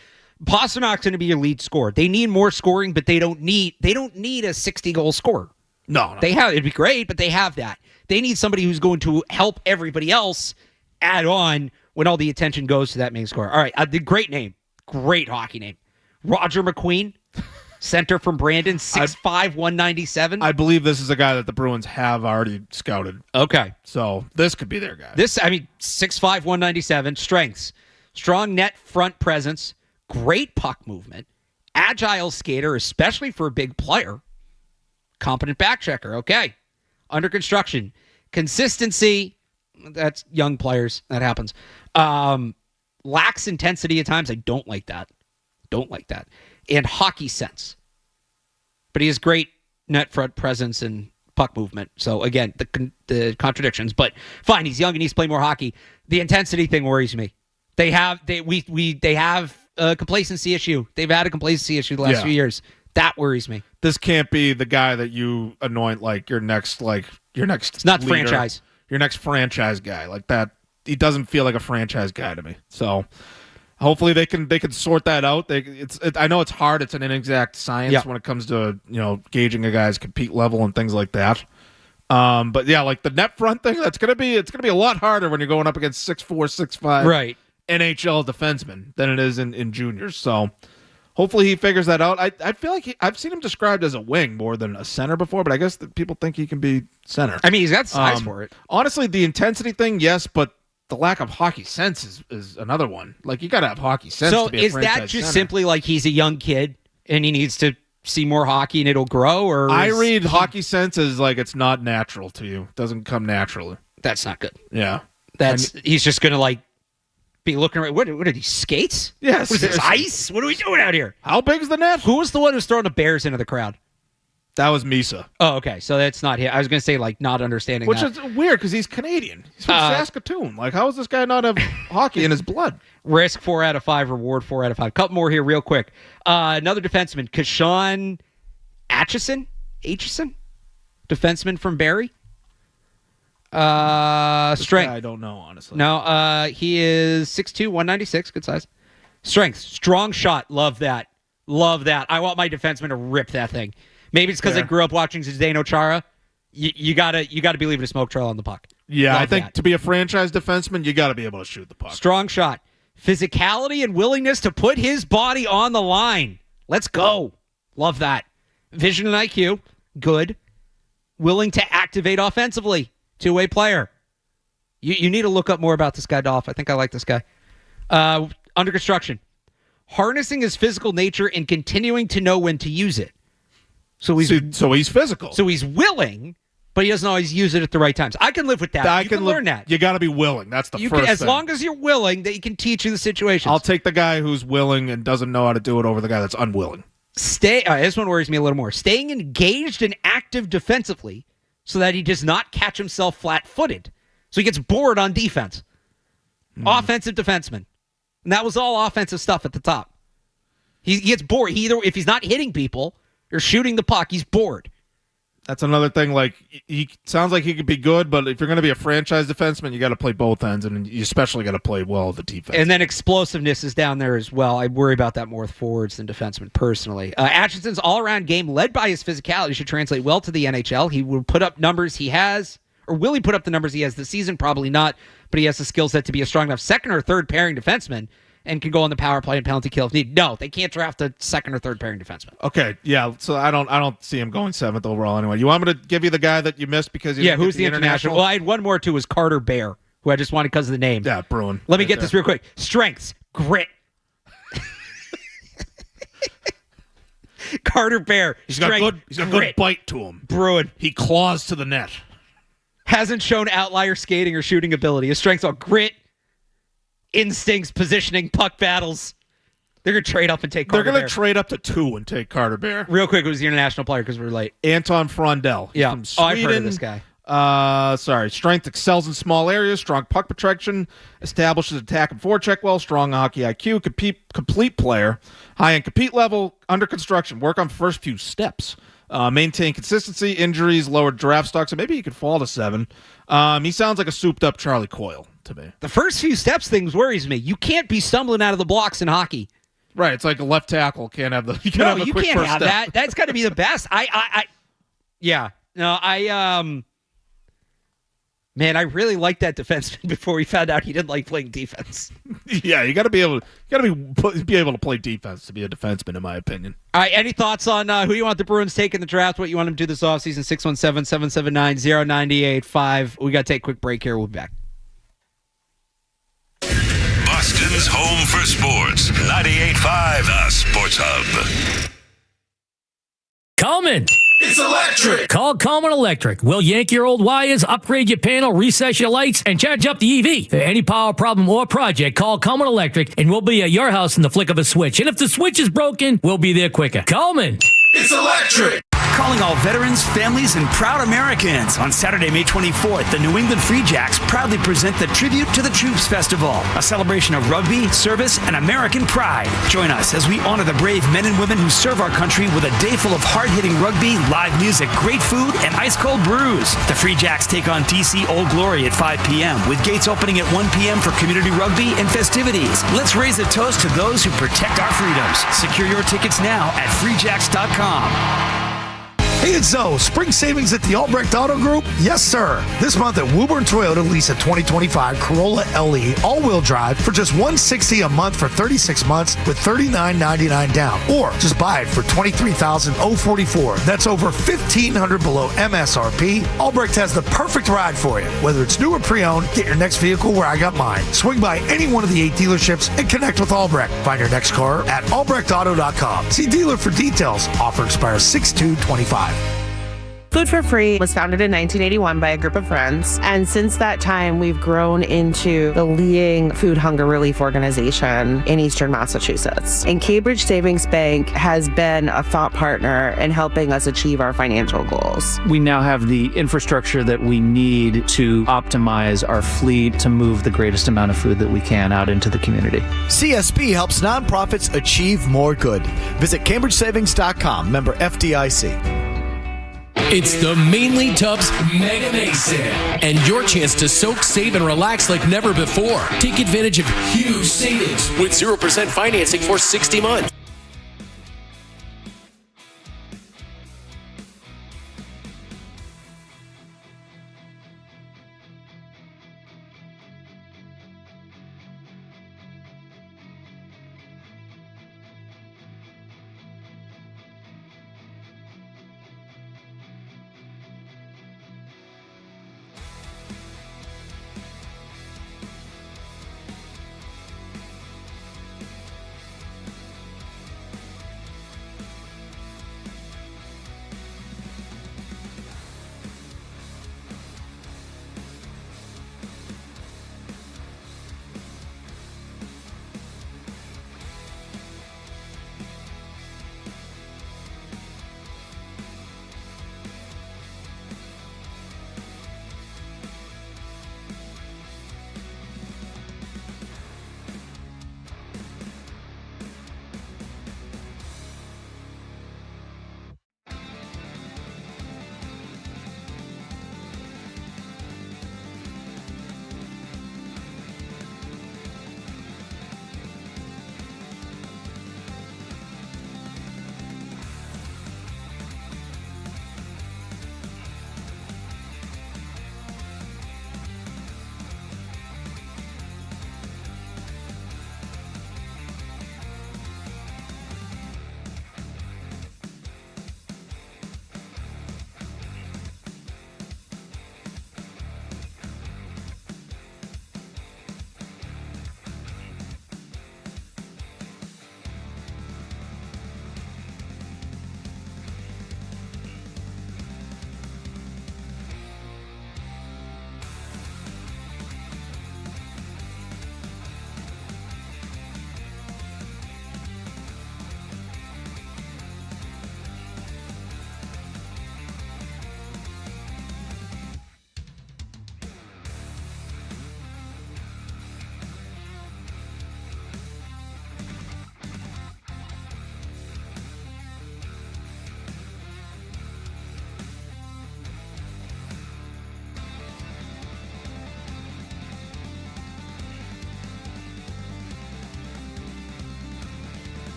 Pasternak's going to be your lead scorer. They need more scoring, but they don't need a 60-goal scorer. No. They have, it'd be great, but they have that. They need somebody who's going to help everybody else add on when all the attention goes to that main scorer. All right, the great name, great hockey name, Roger McQueen, center from Brandon, 6'5", 197. I believe this is a guy that the Bruins have already scouted. Okay, so this could be their guy. 6'5", 197, strengths, strong net front presence, great puck movement, agile skater, especially for a big player. Competent back checker. Okay. Under construction. Consistency. That's young players. That happens. Lacks intensity at times. I don't like that. And hockey sense. But he has great net front presence and puck movement. So again, the contradictions. But fine. He's young and he's playing more hockey. The intensity thing worries me. They have a complacency issue. They've had a complacency issue the last few years. That worries me. This can't be the guy that you anoint your next. It's not leader, franchise. Your next franchise guy like that. He doesn't feel like a franchise guy to me. So hopefully they can sort that out. I know it's hard. It's an inexact science when it comes to gauging a guy's compete level and things like that. But yeah, like the net front thing, it's gonna be a lot harder when you're going up against 6'4", 6'5", NHL defensemen than it is in juniors. So. Hopefully he figures that out. I feel like I've seen him described as a wing more than a center before, but I guess that people think he can be center. I mean, he's got size for it. Honestly, the intensity thing, yes, but the lack of hockey sense is another one. Like, you got to have hockey sense to be a franchise that just center. Simply like he's a young kid and he needs to see more hockey and it'll grow? Or I read hockey sense as like it's not natural to you. It doesn't come naturally. That's not good. Yeah. He's just going to be looking around. What are these skates? Yes. What is this, ice? What are we doing out here? How big's the net? Who was the one who's throwing the bears into the crowd? That was Misa. Oh, okay. So that's not him. I was going to say, not understanding Which that. is weird because he's Canadian. He's from Saskatoon. How does this guy not have hockey in his blood? Risk 4 out of 5, reward 4 out of 5. Couple more here real quick. Another defenseman, Kashawn Aitchison, defenseman from Barrie. Strength. I don't know, honestly. No, he is 6'2", 196. Good size. Strength. Strong shot. Love that. I want my defenseman to rip that thing. Maybe it's because I grew up watching Zdeno Chara. You gotta believe in a smoke trail on the puck. Yeah, I think to be a franchise defenseman, you gotta be able to shoot the puck. Strong shot. Physicality and willingness to put his body on the line. Let's go. Love that. Vision and IQ. good, willing to activate offensively, two-way player. You need to look up more about this guy, Dolph. I think I like this guy. Under construction. Harnessing his physical nature and continuing to know when to use it. So he's physical. So he's willing, but he doesn't always use it at the right times. I can live with that. You can learn that. You got to be willing. That's the first thing. As long as you're willing, that he can teach you the situations. I'll take the guy who's willing and doesn't know how to do it over the guy that's unwilling. This one worries me a little more. Staying engaged and active defensively so that he does not catch himself flat-footed. So he gets bored on defense. Offensive defenseman. And that was all offensive stuff at the top. He gets bored. If he's not hitting people or shooting the puck, he's bored. That's another thing. Like, he sounds like he could be good, but if you're going to be a franchise defenseman, you got to play both ends, and you especially got to play well the defense. And then explosiveness is down there as well. I worry about that more with forwards than defensemen personally. Atchinson's all-around game, led by his physicality, should translate well to the NHL. He will put up numbers he has, or will he put up the numbers he has this season? Probably not, but he has the skill set to be a strong enough second or third pairing defenseman and can go on the power play and penalty kill if need. No, they can't draft a second or third pairing defenseman. Okay, yeah. So I don't see him going 7th overall anyway. You want me to give you the guy that you missed because you didn't who's get the international? Well, I had one more too. Was Carter Bear, who I just wanted because of the name. Yeah, Bruin. Let me get this real quick. Strengths, grit. Carter Bear. He's got good bite to him. Bruin. He claws to the net. Hasn't shown outlier skating or shooting ability. His strengths are grit, instincts, positioning, puck battles. They're going to trade up and take Carter Bear. They're going to trade up to 2 and take Carter Bear. Real quick, it was the international player because we're late. Anton Frondell. Yeah. From Sweden. I've heard of this guy. Strength excels in small areas, strong puck protection, establishes attack and forecheck well, strong hockey IQ, complete player, high end compete level, under construction, work on first few steps. Maintain consistency, injuries, lowered draft stock, so maybe he could fall to 7. He sounds like a souped-up Charlie Coyle to me. The first few steps things worries me. You can't be stumbling out of the blocks in hockey. Right, it's like a left tackle can't have the. You can't have that. That's got to be the best. Man, I really liked that defenseman before we found out he didn't like playing defense. Yeah, you got to be able to play defense to be a defenseman, in my opinion. All right, any thoughts on who you want the Bruins take in the draft? What you want them to do this offseason? 617-779-0985. We got to take a quick break here. We'll be back. Boston's home for sports. 98.5, the Sports Hub. Coleman. It's electric. Call Coleman Electric. We'll yank your old wires, upgrade your panel, recess your lights, and charge up the EV. For any power problem or project, call Coleman Electric, and we'll be at your house in the flick of a switch. And if the switch is broken, we'll be there quicker. Coleman. It's electric. Calling all veterans, families, and proud Americans. On Saturday, May 24th, the New England Free Jacks proudly present the Tribute to the Troops Festival, a celebration of rugby, service, and American pride. Join us as we honor the brave men and women who serve our country with a day full of hard-hitting rugby, live music, great food, and ice-cold brews. The Free Jacks take on DC Old Glory at 5 p.m., with gates opening at 1 p.m. for community rugby and festivities. Let's raise a toast to those who protect our freedoms. Secure your tickets now at freejacks.com. Hey, it's Zoe. Spring savings at the Albrecht Auto Group? Yes, sir. This month at Woburn Toyota, lease a 2025 Corolla LE all-wheel drive for just $160 a month for 36 months with $39.99 down. Or just buy it for $23,044. That's over $1,500 below MSRP. Albrecht has the perfect ride for you. Whether it's new or pre-owned, get your next vehicle where I got mine. Swing by any one of the 8 dealerships and connect with Albrecht. Find your next car at albrechtauto.com. See dealer for details. Offer expires 6/2/25. Food for Free was founded in 1981 by a group of friends, and since that time, we've grown into the leading food hunger relief organization in Eastern Massachusetts. And Cambridge Savings Bank has been a thought partner in helping us achieve our financial goals. We now have the infrastructure that we need to optimize our fleet to move the greatest amount of food that we can out into the community. CSB helps nonprofits achieve more good. Visit CambridgeSavings.com, member FDIC. It's the Mainly Tubs Mega May Sale, and your chance to soak, save, and relax like never before. Take advantage of huge savings with 0% financing for 60 months.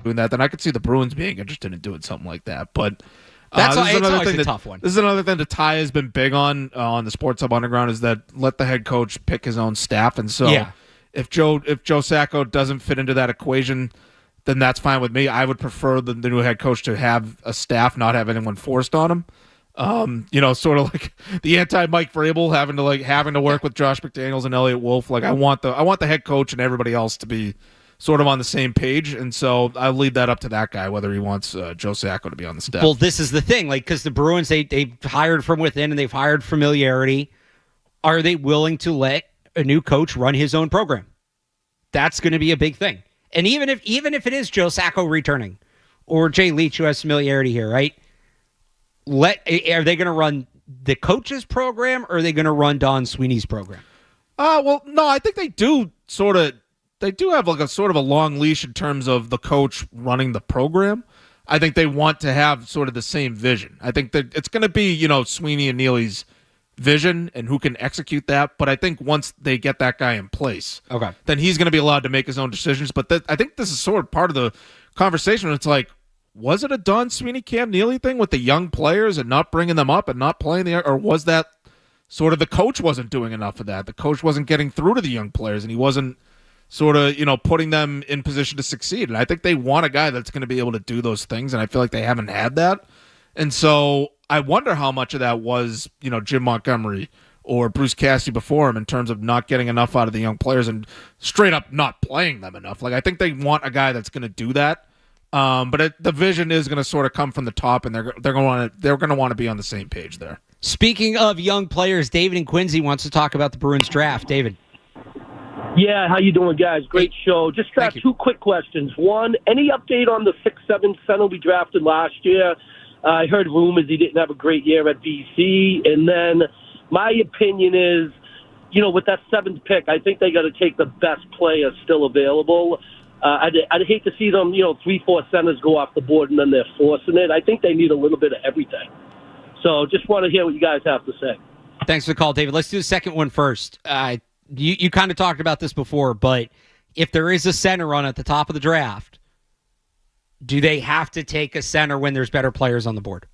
doing that, then I could see the Bruins being interested in doing something like that. But That's this is it's another always thing a tough one. This is another thing that Ty has been big on the Sports Hub Underground is that let the head coach pick his own staff. And so if Joe Sacco doesn't fit into that equation, then that's fine with me. I would prefer the new head coach to have a staff, not have anyone forced on him. Sort of like the anti-Mike Vrabel having to work with Josh McDaniels and Elliott Wolf. Like I want the head coach and everybody else to be sort of on the same page, and so I'll leave that up to that guy whether he wants Joe Sacco to be on the staff. Well, this is the thing, because the Bruins they hired from within and they've hired familiarity. Are they willing to let a new coach run his own program? That's going to be a big thing. And even if it is Joe Sacco returning or Jay Leach who has familiarity here, right? Are they going to run the coach's program or are they going to run Don Sweeney's program? Well, no, I think they do They do have like a sort of a long leash in terms of the coach running the program. I think they want to have sort of the same vision. I think that it's going to be, Sweeney and Neely's vision and who can execute that. But I think once they get that guy in place, then he's going to be allowed to make his own decisions. But I think this is sort of part of the conversation. It's like, was it a Don Sweeney, Cam Neely thing with the young players and not bringing them up and not playing or was that sort of the coach wasn't doing enough of that? The coach wasn't getting through to the young players and he wasn't sort of, putting them in position to succeed. And I think they want a guy that's going to be able to do those things, and I feel like they haven't had that. And so I wonder how much of that was, Jim Montgomery or Bruce Cassidy before him in terms of not getting enough out of the young players and straight up not playing them enough. Like, I think they want a guy that's going to do that. But the vision is going to sort of come from the top, and they're going to want to be on the same page there. Speaking of young players, David and Quincy wants to talk about the Bruins draft. David. Yeah, how you doing, guys? Great show. Just got two quick questions. One, any update on the 6'7" center we drafted last year? I heard rumors he didn't have a great year at BC. And then my opinion is, with that 7th pick, I think they got to take the best player still available. I'd hate to see them, 3-4 centers go off the board and then they're forcing it. I think they need a little bit of everything. So just want to hear what you guys have to say. Thanks for the call, David. Let's do the second one first. You kind of talked about this before, but if there is a center run at the top of the draft, do they have to take a center when there's better players on the board?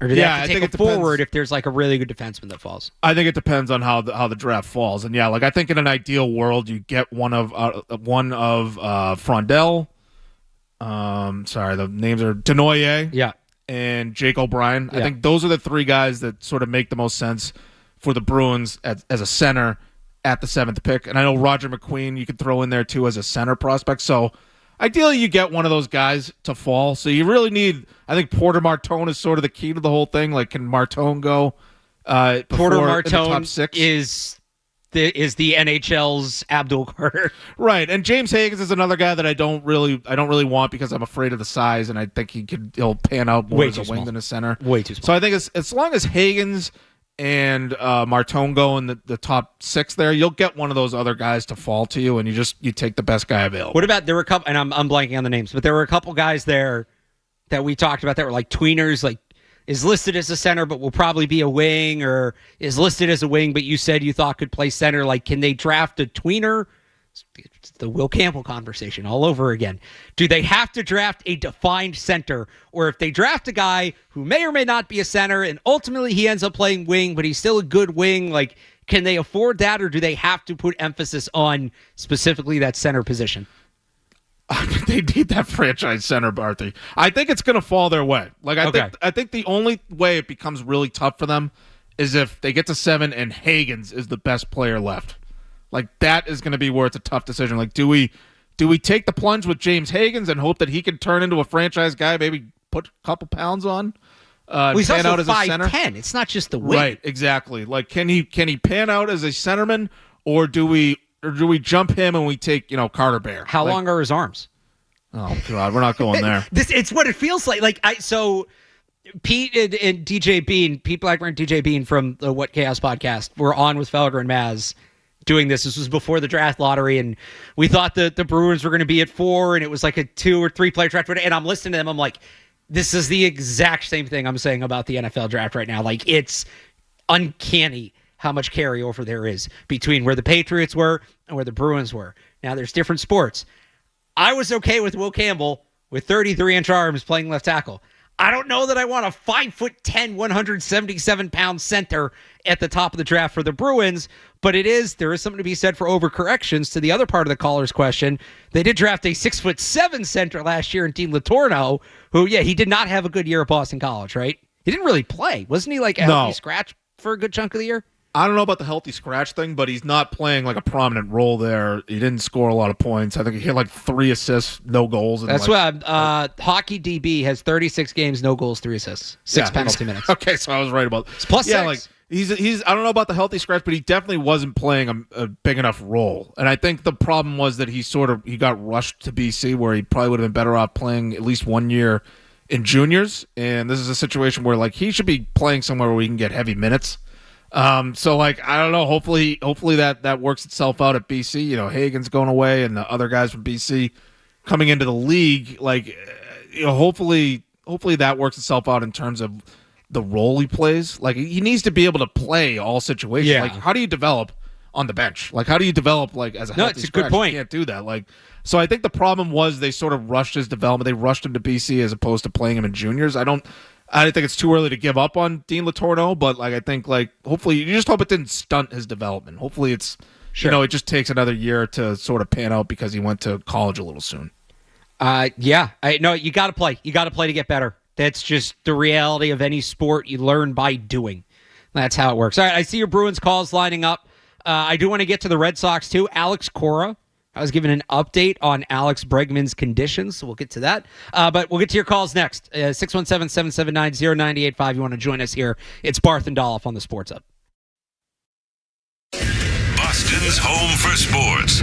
Or do they have to take a forward if there's like a really good defenseman that falls? I think it depends on how the draft falls. And I think in an ideal world, you get one of Frondell. Sorry, the names are Denoyer. And Jake O'Brien. I think those are the three guys that sort of make the most sense for the Bruins as a center at the 7th pick. And I know Roger McQueen you could throw in there too as a center prospect. So ideally you get one of those guys to fall. So you really need, I think Porter Martone is sort of the key to the whole thing. Like, can Martone go Porter Martone in the top 6? is the NHL's Abdul Carter. Right. And James Higgins is another guy that I don't really want because I'm afraid of the size, and I think he'll pan out more as a wing than a center. Way too small. So I think as long as Higgins and Martone go in the top 6 there, you'll get one of those other guys to fall to you, and you take the best guy available. What about, there were a couple, and I'm blanking on the names, but there were a couple guys there that we talked about that were like tweeners, like is listed as a center but will probably be a wing, or is listed as a wing but you said you thought could play center. Like, can they draft a tweener? It's the Will Campbell conversation all over again. Do they have to draft a defined center? Or if they draft a guy who may or may not be a center and ultimately he ends up playing wing, but he's still a good wing, like, can they afford that, or do they have to put emphasis on specifically that center position? They need that franchise center, Barthy. I think it's going to fall their way. Like, I think the only way it becomes really tough for them is if they get to 7 and Higgins is the best player left. Like, that is going to be where it's a tough decision. Like, do we take the plunge with James Higgins and hope that he can turn into a franchise guy, maybe put a couple pounds on? He's pan also out as a center? 5'10". It's not just the wing. Right, exactly. Like, can he pan out as a centerman, or do we jump him and we take, Carter Bear? How long are his arms? Oh God, we're not going there. It's what it feels like. So Pete and DJ Bean, Pete Blackburn and DJ Bean from the What Chaos podcast were on with Felger and Maz doing this. This was before the draft lottery, and we thought that the Bruins were going to be at 4, and it was like a 2 or 3 player draft. And I'm listening to them. I'm like, this is the exact same thing I'm saying about the NFL draft right now. Like, it's uncanny how much carryover there is between where the Patriots were and where the Bruins were. Now, there's different sports. I was okay with Will Campbell with 33-inch arms playing left tackle. I don't know that I want a 5'10", 177-pound center at the top of the draft for the Bruins, but there is something to be said for overcorrections. To the other part of the caller's question, they did draft a 6'7" center last year in Dean Letourneau, who, he did not have a good year at Boston College, right? He didn't really play. Wasn't he like a healthy scratch for a good chunk of the year? I don't know about the healthy scratch thing, but he's not playing like a prominent role there. He didn't score a lot of points. I think he had like 3 assists, no goals. That's what Hockey DB has 36 games, no goals, 3 assists, 6 penalty minutes. Okay, so I was right about it's plus 6. Like he's. I don't know about the healthy scratch, but he definitely wasn't playing a big enough role. And I think the problem was that he got rushed to BC, where he probably would have been better off playing at least 1 year in juniors. And this is a situation where like he should be playing somewhere where he can get heavy minutes. So like I don't know. Hopefully that works itself out at BC. Hagen's going away, and the other guys from BC coming into the league. Like, hopefully that works itself out in terms of the role he plays. Like he needs to be able to play all situations. Yeah. Like how do you develop on the bench? Like how do you develop like as a healthy it's a scratch? good point. You can't do that. Like so I think the problem was they sort of rushed his development. They rushed him to BC as opposed to playing him in juniors. I think it's too early to give up on Dean Letourneau, but like I think like hopefully you just hope it didn't stunt his development. Hopefully it's it just takes another year to sort of pan out because he went to college a little soon. You got to play. You got to play to get better. That's just the reality of any sport. You learn by doing. That's how it works. All right, I see your Bruins calls lining up. I do want to get to the Red Sox too. Alex Cora. I was given an update on Alex Bregman's conditions, so we'll get to that. But we'll get to your calls next. 617-779-0985. You want to join us here. It's Barth and Dolloff on the Sports Hub. Boston's home for sports.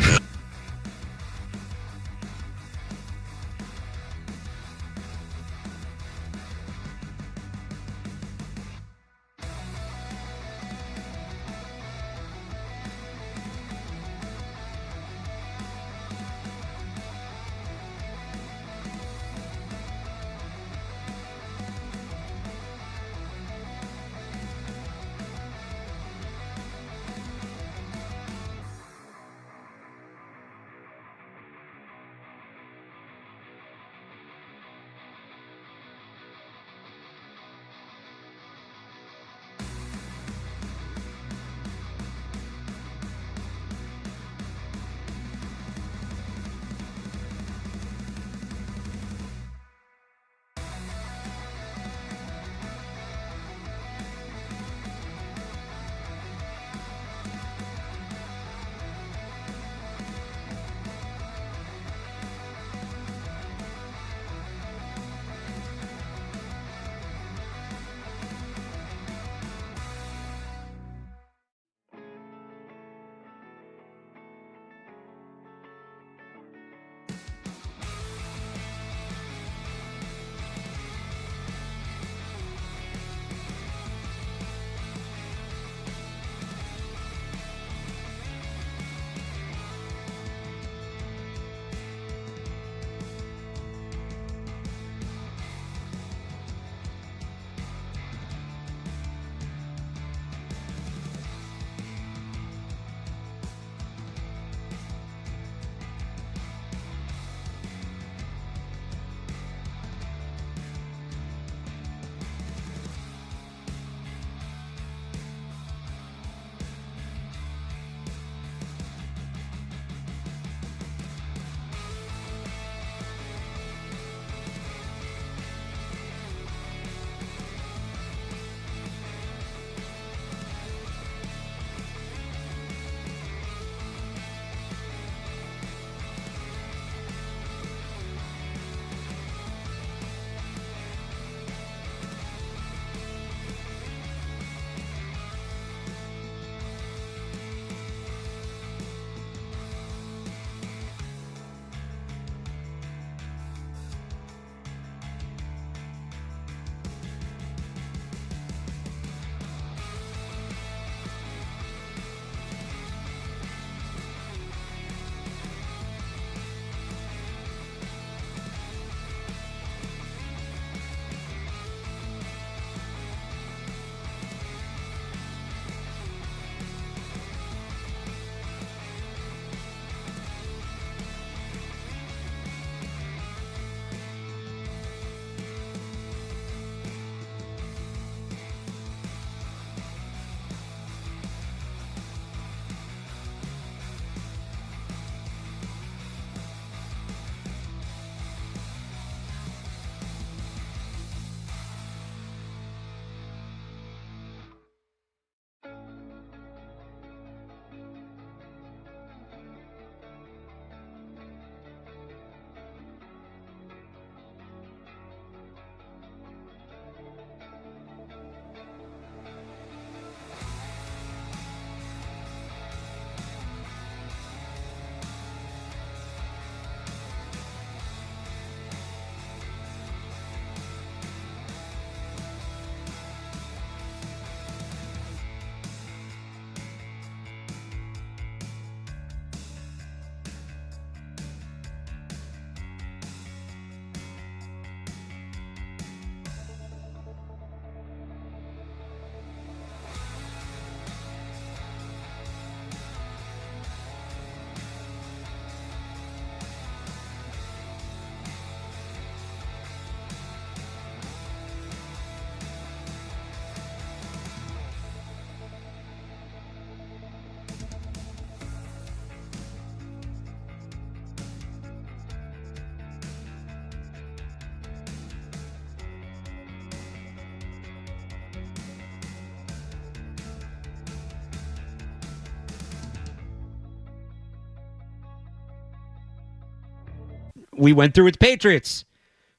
we went through with the Patriots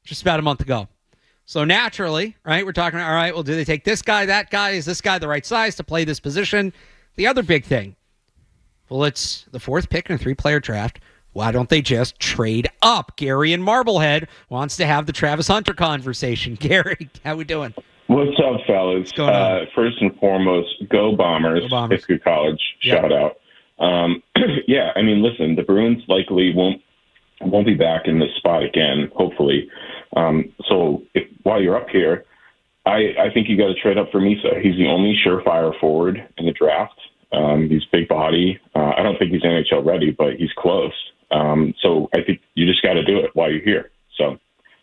just about a month ago. So naturally, right, we're talking, all right, well, do they take this guy, that guy? Is this guy the right size to play this position? The other big thing, well, it's the fourth pick in a 3-player draft. Why don't they just trade up? Gary in Marblehead wants to have the Travis Hunter conversation. Gary, how we doing? What's up, fellas? First and foremost, go Bombers. History College, shout out. Yeah, I mean, listen, the Bruins likely won't be back in this spot again, hopefully. So while you're up here, I think you got to trade up for Misa. He's the only surefire forward in the draft. He's big body. I don't think he's NHL ready, but he's close. So I think you just got to do it while you're here. So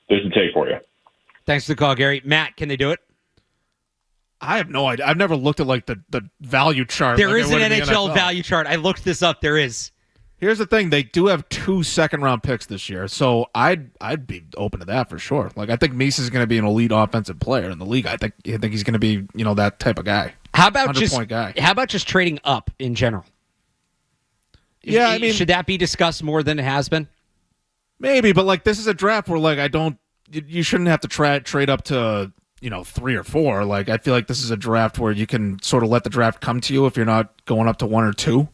there's the take for you. Thanks for the call, Gary. Matt, can they do it? I have no idea. I've never looked at like the value chart. There is an NHL value chart. I looked this up. There is. Here's the thing: they do have 2 second-round picks this year, so I'd be open to that for sure. Like I think Meese is going to be an elite offensive player in the league. I think he's going to be that type of guy. How about 100-point guy? How about just trading up in general? Yeah, I mean, should that be discussed more than it has been? Maybe, but like this is a draft where like you shouldn't have to trade up to 3 or 4. Like I feel like this is a draft where you can sort of let the draft come to you if you're not going up to 1 or 2.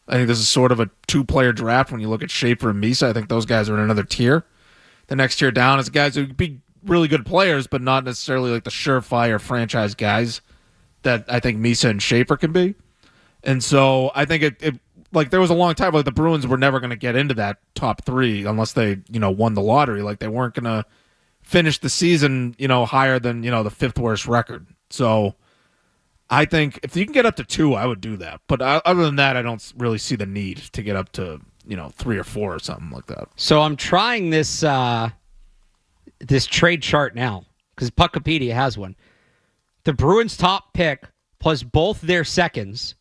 I think this is sort of a 2-player draft when you look at Schaefer and Misa. I think those guys are in another tier. The next tier down is guys who could be really good players, but not necessarily like the surefire franchise guys that I think Misa and Schaefer can be. And so I think it like there was a long time like the Bruins were never going to get into that top 3 unless they won the lottery. Like they weren't going to finish the season higher than the 5th worst record. So I think if you can get up to 2, I would do that. But other than that, I don't really see the need to get up to 3 or 4 or something like that. So I'm trying this this trade chart now because Puckopedia has one. The Bruins' top pick plus both their seconds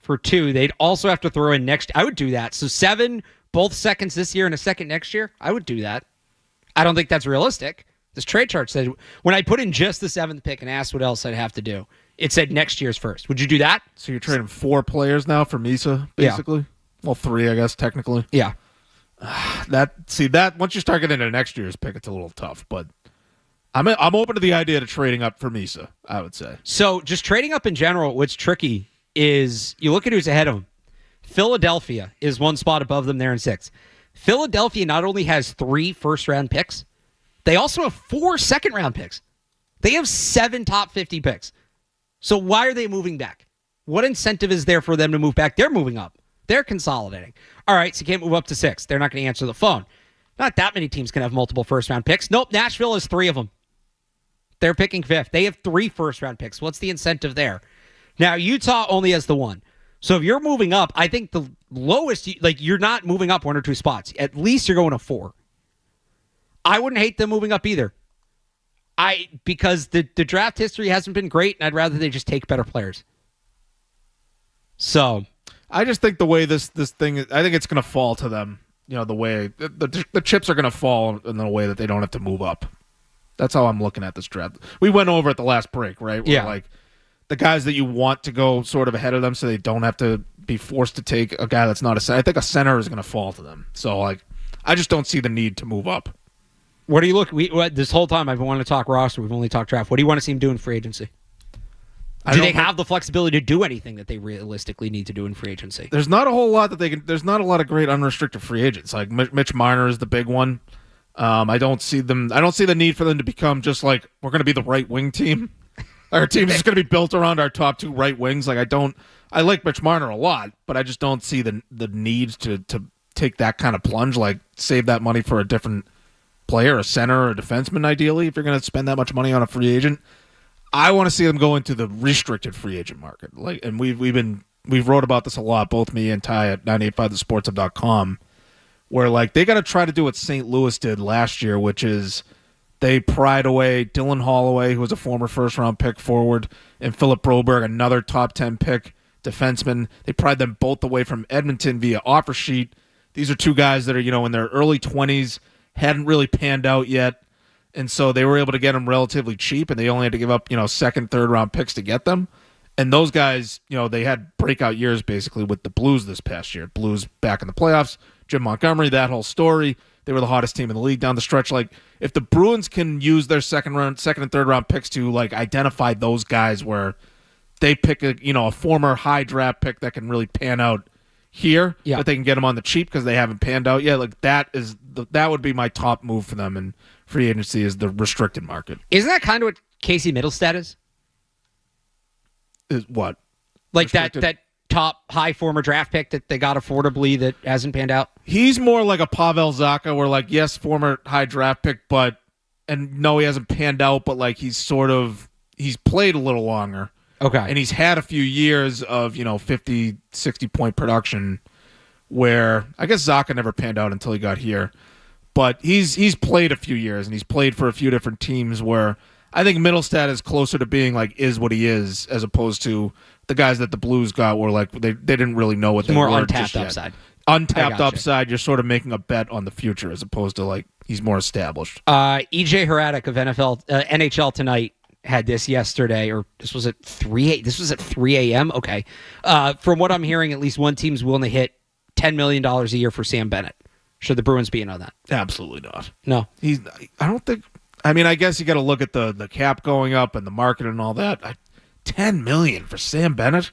for 2. They'd also have to throw in next. I would do that. So 7, both seconds this year and a second next year. I would do that. I don't think that's realistic. This trade chart said when I put in just the 7th pick and asked what else I'd have to do, it said next year's first. Would you do that? So you're trading 4 players now for Misa, basically? Yeah. Well, 3, I guess, technically. Yeah. That once you start getting into next year's pick, it's a little tough. But I'm open to the idea of trading up for Misa, I would say. So just trading up in general, what's tricky is you look at who's ahead of them. Philadelphia is 1 spot above them there in 6th. Philadelphia not only has 3 first-round picks, they also have 4 second-round picks. They have 7 top 50 picks. So why are they moving back? What incentive is there for them to move back? They're moving up. They're consolidating. All right, so you can't move up to 6. They're not going to answer the phone. Not that many teams can have multiple first-round picks. Nope, Nashville has 3 of them. They're picking 5th. They have 3 first-round picks. What's the incentive there? Now, Utah only has the 1. So if you're moving up, I think the lowest, you're not moving up 1 or 2 spots. At least you're going to 4. I wouldn't hate them moving up either. Because the draft history hasn't been great, and I'd rather they just take better players. So I just think the way this thing is, I think it's going to fall to them. The way the chips are going to fall in the way that they don't have to move up. That's how I'm looking at this draft. We went over at the last break, right? Where like the guys that you want to go sort of ahead of them so they don't have to be forced to take a guy that's not a center. I think a center is going to fall to them. So I just don't see the need to move up. What do you look? This whole time I've wanted to talk roster. We've only talked draft. What do you want to see him do in free agency? Do they have the flexibility to do anything that they realistically need to do in free agency? There's not a whole lot that they can. There's not a lot of great unrestricted free agents. Like Mitch Marner is the big one. I don't see the need for them to become just like we're going to be the right wing team. Our team is just going to be built around our top 2 right wings. Like I like Mitch Marner a lot, but I just don't see the need to take that kind of plunge. Like save that money for a different player, a center or a defenseman, ideally, if you're going to spend that much money on a free agent. I want to see them go into the restricted free agent market. And we've wrote about this a lot, both me and Ty at 985thesportsup.com, where they got to try to do what St. Louis did last year, which is they pried away Dylan Holloway, who was a former first-round pick forward, and Philip Broberg, another top 10 pick defenseman. They pried them both away from Edmonton via offer sheet. These are 2 guys that are in their early 20s, hadn't really panned out yet, and so they were able to get them relatively cheap, and they only had to give up, second, third-round picks to get them. And those guys, they had breakout years basically with the Blues this past year. Blues back in the playoffs, Jim Montgomery, that whole story. they were the hottest team in the league down the stretch. Like, if the Bruins can use their second and third round picks to like identify those guys where they pick a former high draft pick that can really pan out here, but they can get them on the cheap because they haven't panned out yet. Like, that would be my top move for them in free agency, is the restricted market. Isn't that kind of what Casey Middlestat is? Is what? Like that top high former draft pick that they got affordably that hasn't panned out? He's more like a Pavel Zacha, where like, yes, former high draft pick, and no, he hasn't panned out, but like he's played a little longer. Okay. And he's had a few years of, 50, 60 point production, where I guess Zacha never panned out until he got here. But he's played a few years, and he's played for a few different teams, where I think Middlestat is closer to being like is what he is, as opposed to the guys that the Blues got were like they didn't really know what they were. More untapped upside. Untapped upside. You're sort of making a bet on the future, as opposed to like he's more established. EJ Hradek of NHL Tonight had this yesterday, or this was at 3 a.m. Okay. From what I'm hearing, at least one team's willing to hit $10 million a year for Sam Bennett. Should the Bruins be in on that? Absolutely not. No. I don't think. I mean, I guess you got to look at the cap going up and the market and all that. $10 million for Sam Bennett?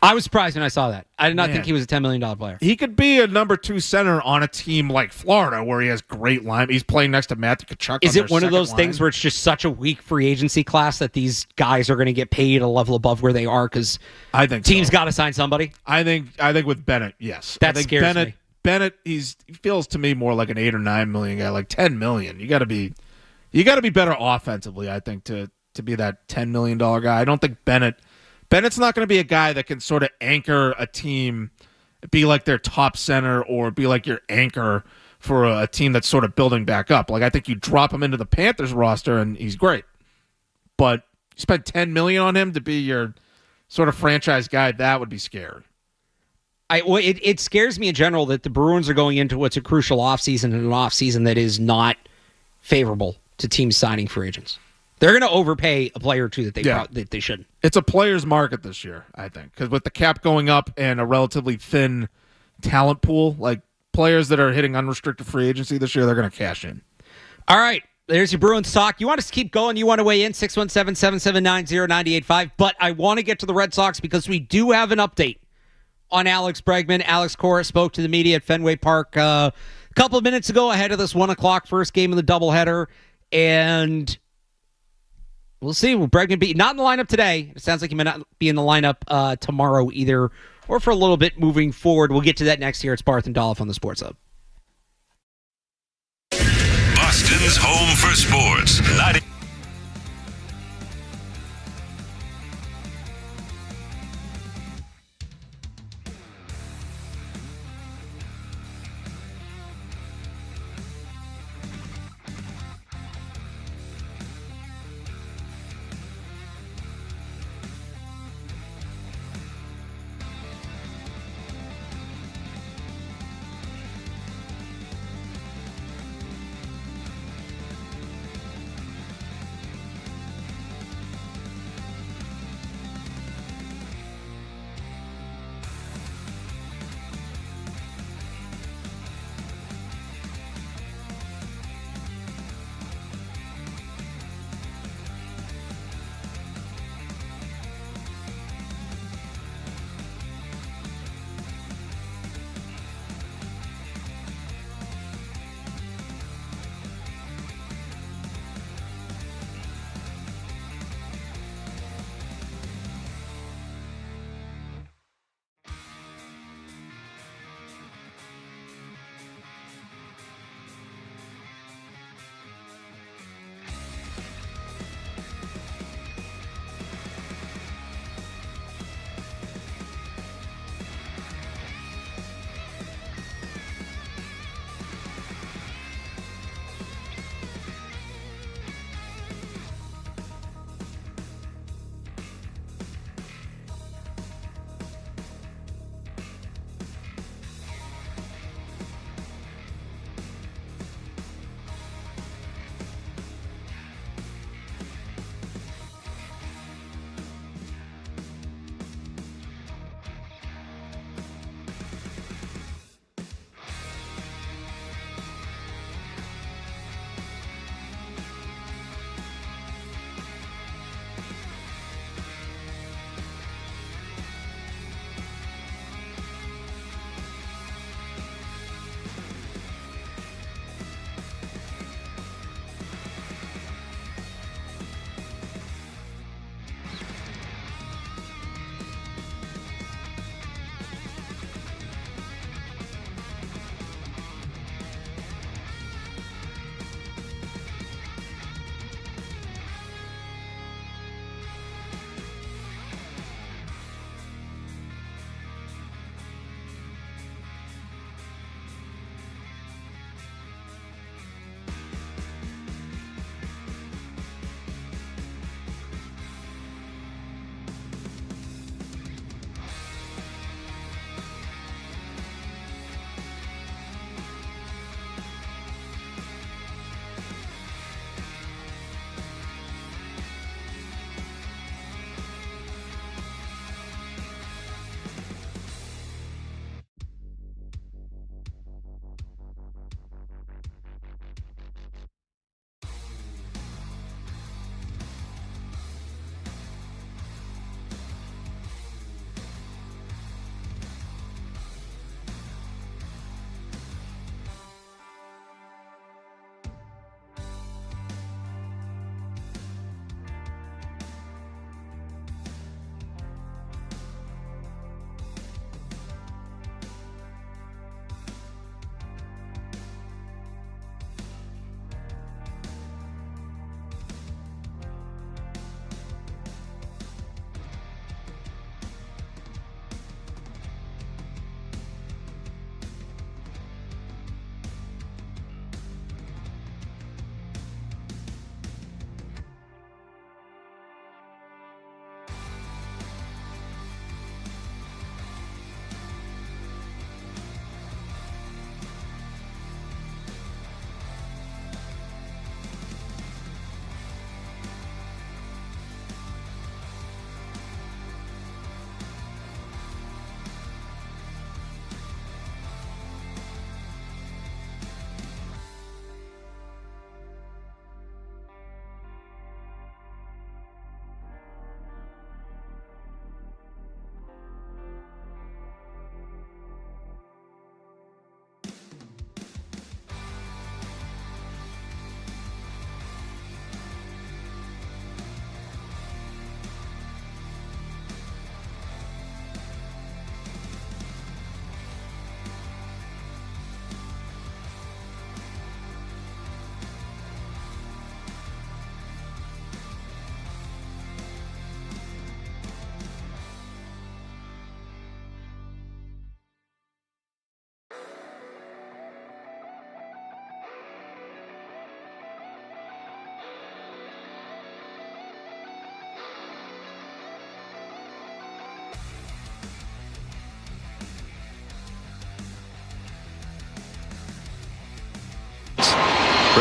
I was surprised when I saw that. I did not think he was a $10 million player. He could be a number 2 center on a team like Florida, where he has great line. He's playing next to Matthew Tkachuk. Is it one of those things where it's just such a weak free agency class that these guys are going to get paid a level above where they are because I think teams got to sign somebody? I think with Bennett, yes. That scares me. Bennett, he feels to me more like an $8 or $9 million guy. Like $10 million, you got to be better offensively, I think, to be that $10 million guy. I don't think Bennett's not going to be a guy that can sort of anchor a team, be like their top center, or be like your anchor for a team that's sort of building back up. Like, I think you drop him into the Panthers roster and he's great, but you spend $10 million on him to be your sort of franchise guy. That would be scary. It scares me in general that the Bruins are going into what's a crucial offseason, and an offseason that is not favorable to teams signing free agents. They're going to overpay a player or two that they shouldn't. It's a player's market this year, I think, because with the cap going up and a relatively thin talent pool, like players that are hitting unrestricted free agency this year, they're going to cash in. All right. There's your Bruins talk. You want us to keep going? You want to weigh in? 617-779-0985. But I want to get to the Red Sox because we do have an update on Alex Bregman. Alex Cora spoke to the media at Fenway Park a couple of minutes ago ahead of this 1 o'clock first game of the doubleheader. And we'll see. Will Bregman be not in the lineup today? It sounds like he may not be in the lineup tomorrow either, or for a little bit moving forward. We'll get to that next year. It's Barth and Dolloff on the Sports Hub. Boston's home for sports.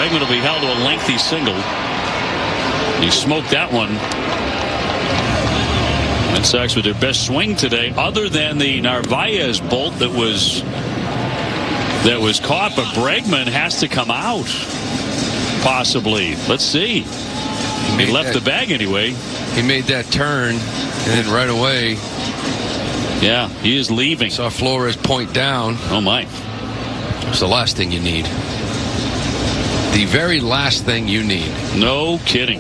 Bregman will be held to a lengthy single. He smoked that one. Red Sox with their best swing today, other than the Narvaez bolt that was caught. But Bregman has to come out, possibly. Let's see. He left the bag anyway. He made that turn, and then right away. Yeah, he is leaving. Saw Flores point down. Oh, my. It's the last thing you need. The very last thing you need. No kidding.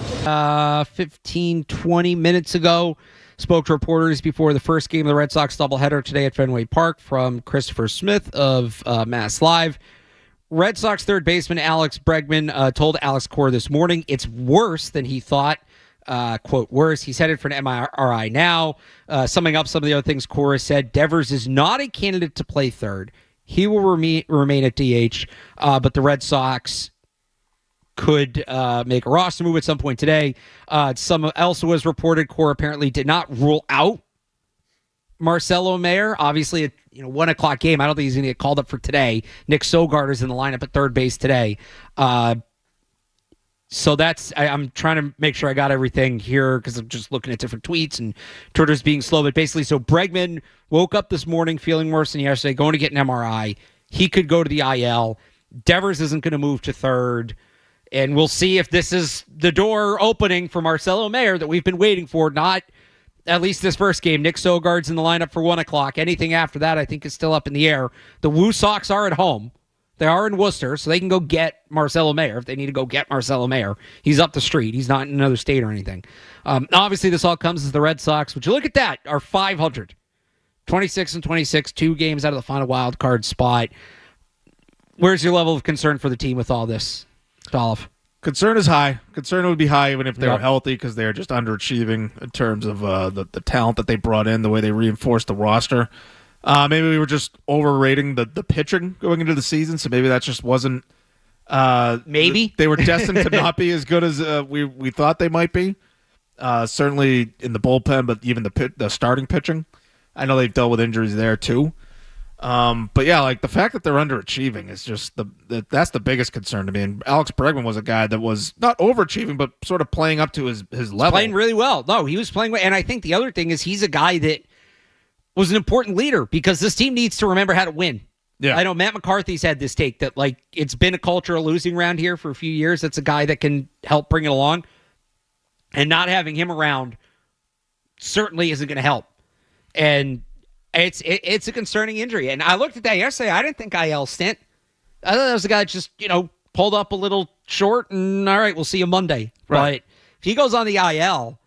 15, 20 minutes ago, spoke to reporters before the first game of the Red Sox doubleheader today at Fenway Park from Christopher Smith of Mass Live. Red Sox third baseman Alex Bregman told Alex Cora this morning it's worse than he thought. Quote, worse. He's headed for an MRI now. Summing up some of the other things Cora said, Devers is not a candidate to play third. He will remain at DH, but the Red Sox could make a roster move at some point today. Some else was reported. Cora apparently did not rule out Marcelo Mayer. Obviously, a 1 o'clock game. I don't think he's going to get called up for today. Nick Sogard is in the lineup at third base today. So that's, I'm trying to make sure I got everything here because I'm just looking at different tweets and Twitter's being slow. But basically, so Bregman woke up this morning feeling worse than yesterday, going to get an MRI. He could go to the IL. Devers isn't going to move to third. And we'll see if this is the door opening for Marcelo Mayer that we've been waiting for, not at least this first game. Nick Sogard's in the lineup for 1 o'clock. Anything after that, I think, is still up in the air. The Woo Sox are at home. They are in Worcester, so they can go get Marcelo Mayer if they need to go get Marcelo Mayer. He's up the street. He's not in another state or anything. Obviously, this all comes as the Red Sox, would you look at that, are 500. 26 and 26, 2 games out of the final wild card spot. Where's your level of concern for the team with all this, Dolloff? Concern is high. Concern would be high even if they were healthy because they're just underachieving in terms of the talent that they brought in, the way they reinforced the roster. Maybe we were just overrating the pitching going into the season, so maybe that just wasn't. Maybe they were destined to not be as good as we thought they might be. Certainly in the bullpen, but even the starting pitching. I know they've dealt with injuries there too. But yeah, like the fact that they're underachieving is just that's the biggest concern to me. And Alex Bregman was a guy that was not overachieving, but sort of playing up to his level. Playing really well. No, he was playing well. And I think the other thing is he's a guy that was an important leader because this team needs to remember how to win. Yeah. I know Matt McCarthy's had this take that like it's been a culture of losing around here for a few years. That's a guy that can help bring it along. And not having him around certainly isn't going to help. And it's a concerning injury. And I looked at that yesterday. I didn't think IL stint. I thought that was a guy that just, pulled up a little short and all right, we'll see you Monday. Right. But if he goes on the IL,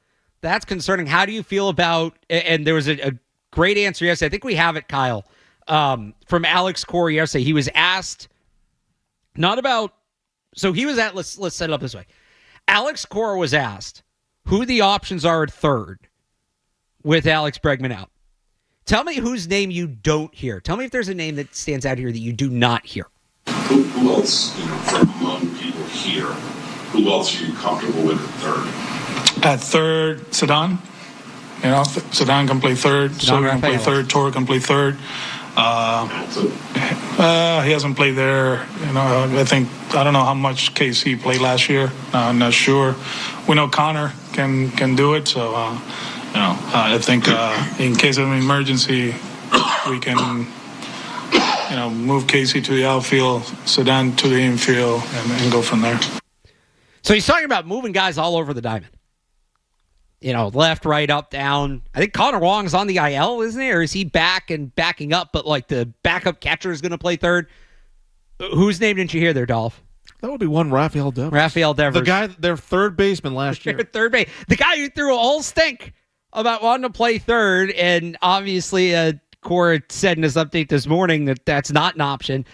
that's concerning. How do you feel about, and there was a great answer yesterday. I think we have it, Kyle, from Alex Cora yesterday. He was asked let's set it up this way. Alex Cora was asked who the options are at third with Alex Bregman out. Tell me whose name you don't hear. Tell me if there's a name that stands out here that you do not hear. Who else, from among people here, who else are you comfortable with at third? At third, Sedan. Sedan can play third. Soga can play third. Torre can play third. He hasn't played there. I don't know how much KC played last year. I'm not sure. We know Connor can do it. So, I think in case of an emergency, we can, move Casey to the outfield, Sedan to the infield, and go from there. So he's talking about moving guys all over the diamond. Left, right, up, down. I think Connor Wong's on the IL, isn't he? Or is he back and backing up, but like the backup catcher is going to play third? Whose name didn't you hear there, Dolph? That would be one Rafael Devers. Rafael Devers. The guy, their third baseman last year. Third base. The guy who threw a whole stink about wanting to play third, and obviously Cora said in his update this morning that that's not an option.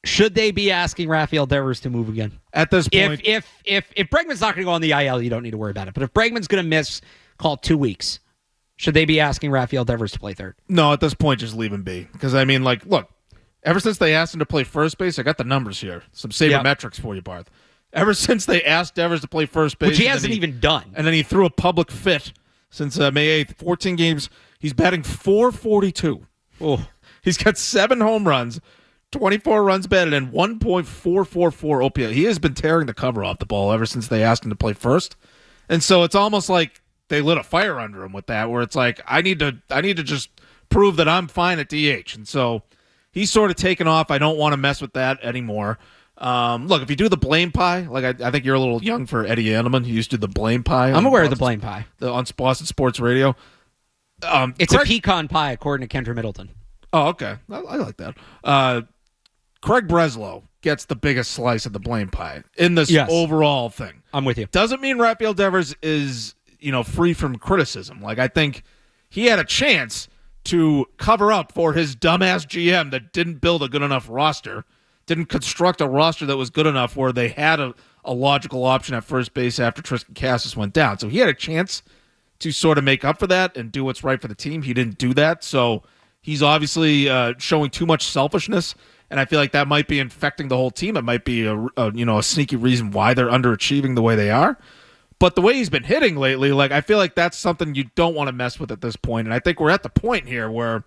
Should they be asking Rafael Devers to move again? At this point, if Bregman's not going to go on the IL, you don't need to worry about it. But if Bregman's going to miss, call it 2 weeks, should they be asking Rafael Devers to play third? No, at this point, just leave him be. Because, look, ever since they asked him to play first base, I got the numbers here. Some sabermetrics for you, Barth. Ever since they asked Devers to play first base. Which he hasn't even done. And then he threw a public fit since May 8th. 14 games. He's batting .442. Oh. He's got 7 home runs, 24 runs batted and 1.444 OPS. He has been tearing the cover off the ball ever since they asked him to play first. And so it's almost like they lit a fire under him with that, where it's like, I need to just prove that I'm fine at DH. And so he's sort of taken off. I don't want to mess with that anymore. Look, if you do the blame pie, like I think you're a little young for Eddie Andelman. He used to do the blame pie. I'm aware of the blame pie. On Boston Sports Radio. It's a pecan pie, according to Kendra Middleton. Oh, okay. I like that. Craig Breslow gets the biggest slice of the blame pie in this overall thing. I'm with you. Doesn't mean Rafael Devers is, free from criticism. Like, I think he had a chance to cover up for his dumbass GM that didn't build a good enough roster, didn't construct a roster that was good enough where they had a logical option at first base after Tristan Cassis went down. So he had a chance to sort of make up for that and do what's right for the team. He didn't do that. So he's obviously showing too much selfishness, and I feel like that might be infecting the whole team. It might be a sneaky reason why they're underachieving the way they are. But the way he's been hitting lately, like, I feel like that's something you don't want to mess with at this point. And I think we're at the point here where,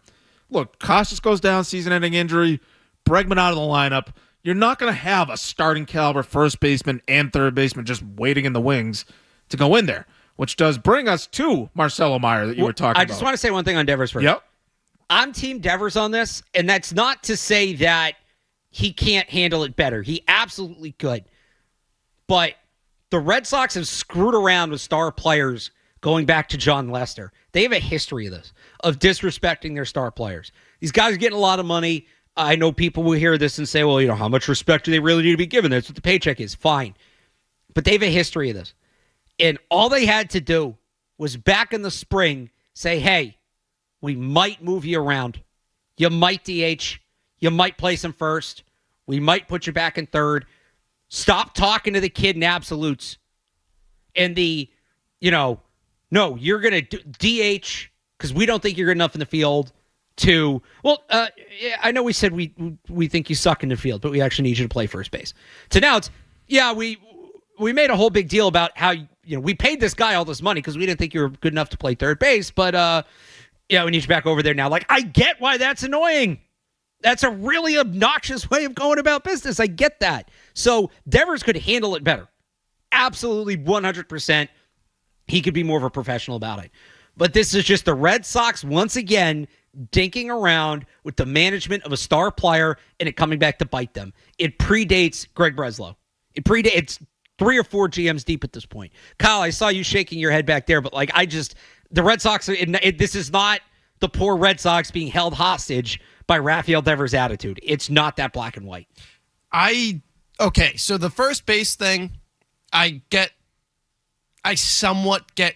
look, Costas goes down, season-ending injury, Bregman out of the lineup. You're not going to have a starting caliber first baseman and third baseman just waiting in the wings to go in there, which does bring us to Marcelo Meyer that you were talking about. I just want to say one thing on Devers first. Yep. I'm Team Devers on this, and that's not to say that he can't handle it better. He absolutely could. But the Red Sox have screwed around with star players going back to John Lester. They have a history of this, of disrespecting their star players. These guys are getting a lot of money. I know people will hear this and say, well, how much respect do they really need to be given? That's what the paycheck is. Fine. But they have a history of this. And all they had to do was back in the spring say, hey, we might move you around. You might DH. You might place him first. We might put you back in third. Stop talking to the kid in absolutes. And no, you're going to DH because we don't think you're good enough in the field to, I know we said we think you suck in the field, but we actually need you to play first base. So now it's, we made a whole big deal about how, we paid this guy all this money because we didn't think you were good enough to play third base, but we need you back over there now. Like, I get why that's annoying. That's a really obnoxious way of going about business. I get that. So Devers could handle it better. Absolutely 100%. He could be more of a professional about it. But this is just the Red Sox once again dinking around with the management of a star player and it coming back to bite them. It predates Greg Breslow. It's 3 or 4 GMs deep at this point. Kyle, I saw you shaking your head back there, but the Red Sox, this is not the poor Red Sox being held hostage by Rafael Devers' attitude. It's not that black and white. Okay, so the first base thing, I somewhat get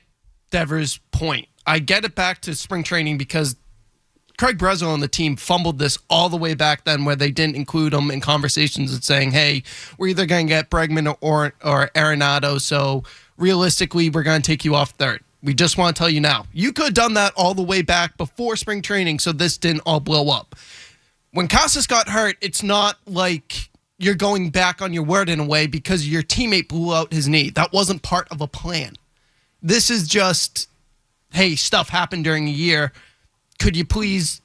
Devers' point. I get it back to spring training because Craig Breslow and the team fumbled this all the way back then where they didn't include him in conversations and saying, hey, we're either going to get Bregman or Arenado, so realistically, we're going to take you off third. We just want to tell you now. You could have done that all the way back before spring training so this didn't all blow up. When Casas got hurt, it's not like you're going back on your word in a way because your teammate blew out his knee. That wasn't part of a plan. This is just, hey, stuff happened during a year. Could you please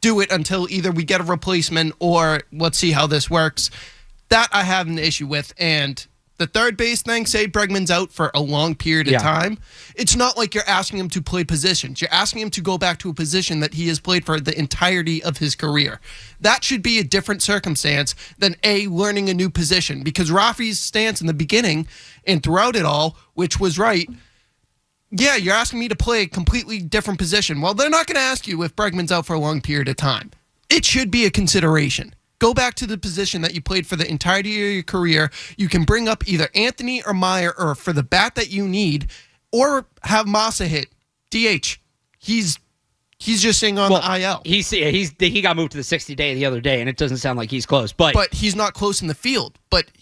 do it until either we get a replacement or let's see how this works? That I have an issue with. And the third base thing, say Bregman's out for a long period of time. It's not like you're asking him to play positions. You're asking him to go back to a position that he has played for the entirety of his career. That should be a different circumstance than learning a new position. Because Rafi's stance in the beginning and throughout it all, which was right, yeah, you're asking me to play a completely different position. Well, they're not going to ask you if Bregman's out for a long period of time. It should be a consideration. Go back to the position that you played for the entirety of your career. You can bring up either Anthony or Meyer or for the bat that you need, or have Massa hit DH. He's just sitting on the IL. He got moved to the 60-day the other day, and it doesn't sound like he's close. But he's not close in the field. But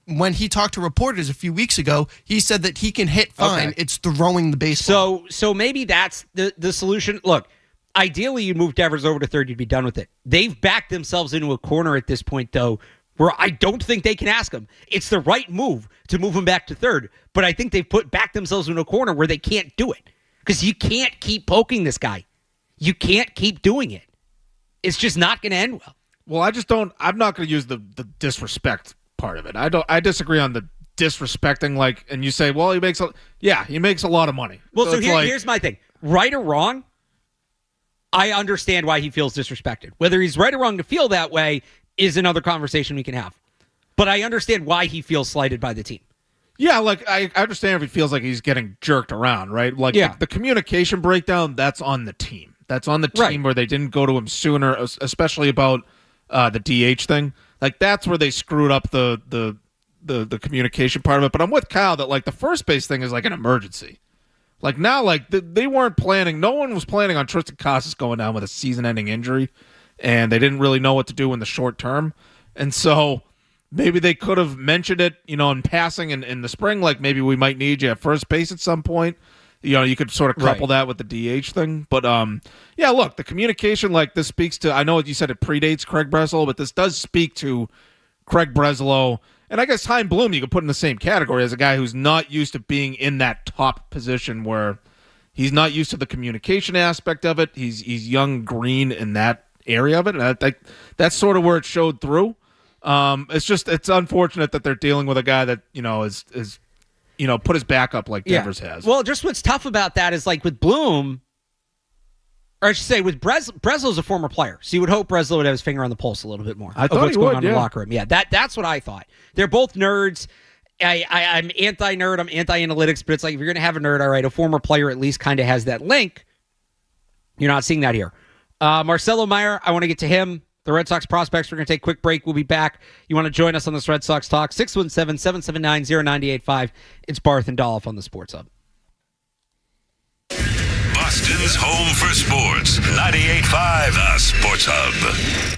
when he talked to reporters a few weeks ago, he said that he can hit fine. Okay. It's throwing the baseball. So maybe that's the solution. Look, ideally, you move Devers over to third, you'd be done with it. They've backed themselves into a corner at this point, though, where I don't think they can ask him. It's the right move to move him back to third, but I think they've backed themselves into a corner where they can't do it because you can't keep poking this guy. You can't keep doing it. It's just not going to end well. Well, I'm not going to use the disrespect part of it. I disagree on the disrespecting, like, and you say, well, he makes a lot of money. Well, so here's my thing. Right or wrong, I understand why he feels disrespected. Whether he's right or wrong to feel that way is another conversation we can have. But I understand why he feels slighted by the team. Yeah, like, I understand if he feels like he's getting jerked around, right? Like, the communication breakdown, that's on the team. That's on the team where they didn't go to him sooner, especially about the DH thing. Like, that's where they screwed up the communication part of it. But I'm with Kyle that, like, the first base thing is like an emergency. Like, now, like, they weren't planning. No one was planning on Tristan Casas going down with a season-ending injury, and they didn't really know what to do in the short term. And so maybe they could have mentioned it, in passing in the spring, like, maybe we might need you at first base at some point. You could sort of couple that with the DH thing. But, look, the communication, like, this speaks to, I know you said it predates Craig Breslow, but this does speak to Craig Breslow. And I guess Chaim Bloom you could put in the same category as a guy who's not used to being in that top position where he's not used to the communication aspect of it. He's young, green in that area of it. And that's sort of where it showed through. It's unfortunate that they're dealing with a guy that, is put his back up like Devers has. Well, just what's tough about that is, like, with Bloom, or I should say with Breslow's a former player, so you would hope Breslow would have his finger on the pulse a little bit more of what's going on in the locker room. Yeah, that's what I thought. They're both nerds. I'm anti-nerd. I'm anti-analytics, but it's like, if you're going to have a nerd, all right, a former player at least kind of has that link. You're not seeing that here. Marcelo Meyer, I want to get to him. The Red Sox prospects, we're going to take a quick break. We'll be back. You want to join us on this Red Sox Talk, 617-779-0985. It's Barth and Dolloff on the Sports Hub. Boston's home for sports. 98.5 The Sports Hub.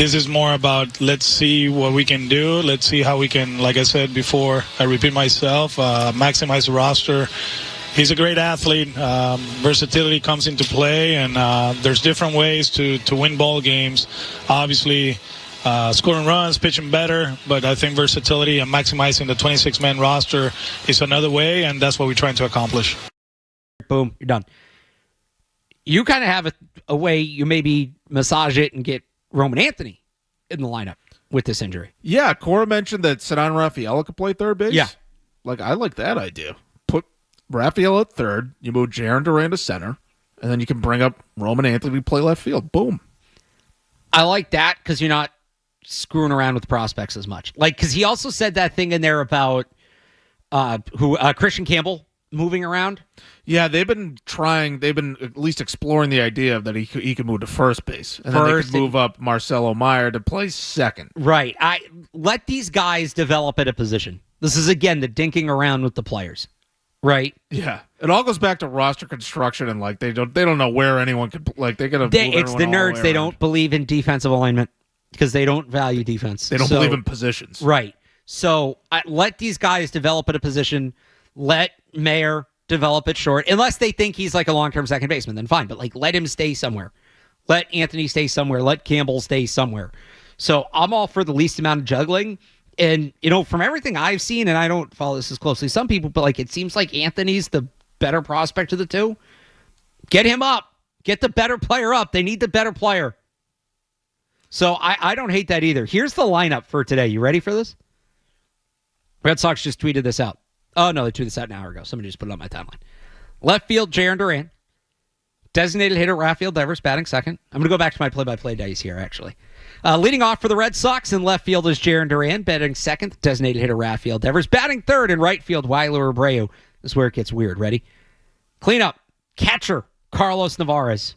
this is more about let's see what we can do. Let's see how we can, like I said before, I repeat myself, maximize the roster. He's a great athlete. Versatility comes into play, and there's different ways to win ball games. Obviously, scoring runs, pitching better, but I think versatility and maximizing the 26-man roster is another way, and that's what we're trying to accomplish. Boom, you're done. You kind of have a way you maybe massage it and get Roman Anthony in the lineup with this injury. Yeah, Cora mentioned that Ceddanne Rafaela could play third base. Yeah. I like that idea. Put Rafaela at third, you move Jarren Duran to center, and then you can bring up Roman Anthony to play left field. Boom. I like that because you're not screwing around with prospects as much. Because he also said that thing in there about Christian Campbell moving around. Yeah, they've been at least exploring the idea that he could move to first base. And then they could move up Marcelo Meyer to play second. Right. Let these guys develop at a position. This is, again, the dinking around with the players. Right? Yeah. It all goes back to roster construction and they don't know where anyone could they gotta move it's the nerds. They around. don't believe in defensive alignment because they don't value defense. They don't believe in positions. Right. So let these guys develop at a position. Let Mayer develop at short. Unless they think he's like a long-term second baseman, then fine. But let him stay somewhere. Let Anthony stay somewhere. Let Campbell stay somewhere. So I'm all for the least amount of juggling. And, from everything I've seen, and I don't follow this as closely, some people, but it seems like Anthony's the better prospect of the two. Get him up. Get the better player up. They need the better player. So I don't hate that either. Here's the lineup for today. You ready for this? Red Sox just tweeted this out. Oh, no, they tweeted this out an hour ago. Somebody just put it on my timeline. Left field, Jarren Duran. Designated hitter, Rafael Devers, batting second. I'm going to go back to my play-by-play days here, actually. Leading off for the Red Sox in left field is Jarren Duran, batting second. Designated hitter, Rafael Devers. Batting third in right field, Weiler Abreu. This is where it gets weird. Ready? Cleanup, catcher, Carlos Nevarez.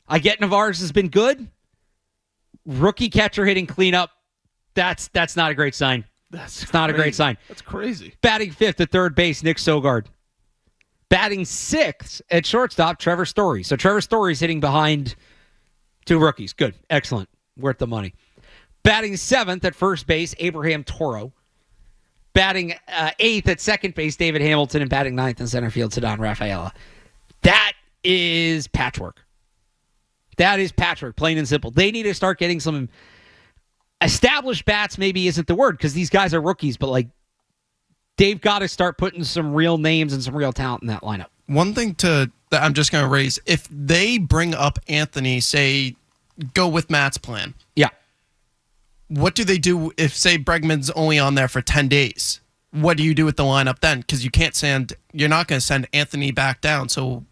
I get Nevarez has been good. Rookie catcher hitting cleanup. That's not a great sign. It's not a great sign. That's crazy. Batting fifth at third base, Nick Sogard. Batting sixth at shortstop, Trevor Story. So Trevor Story's hitting behind two rookies. Good. Excellent. Worth the money. Batting seventh at first base, Abraham Toro. Batting eighth at second base, David Hamilton. And batting ninth in center field, Ceddanne Rafaela. That is patchwork. That is patchwork, plain and simple. They need to start getting some established bats, maybe isn't the word, because these guys are rookies, but they've got to start putting some real names and some real talent in that lineup. One thing that I'm just going to raise, if they bring up Anthony, say, go with Matt's plan. Yeah. What do they do if, say, Bregman's only on there for 10 days? What do you do with the lineup then? Because you're not going to send Anthony back down. So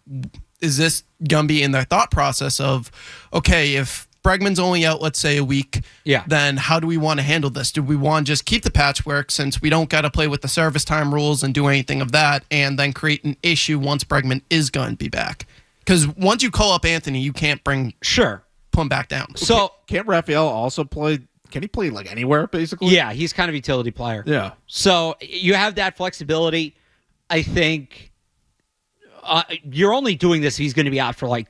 is this going to be in their thought process of, okay, if Bregman's only out, let's say, a week, then how do we want to handle this? Do we want to just keep the patchwork since we don't got to play with the service time rules and do anything of that, and then create an issue once Bregman is going to be back? Because once you call up Anthony, you can't put him back down. So can't Rafael also play? Can he play anywhere, basically? Yeah, he's kind of a utility player. Yeah. So you have that flexibility. I think you're only doing this if he's going to be out for a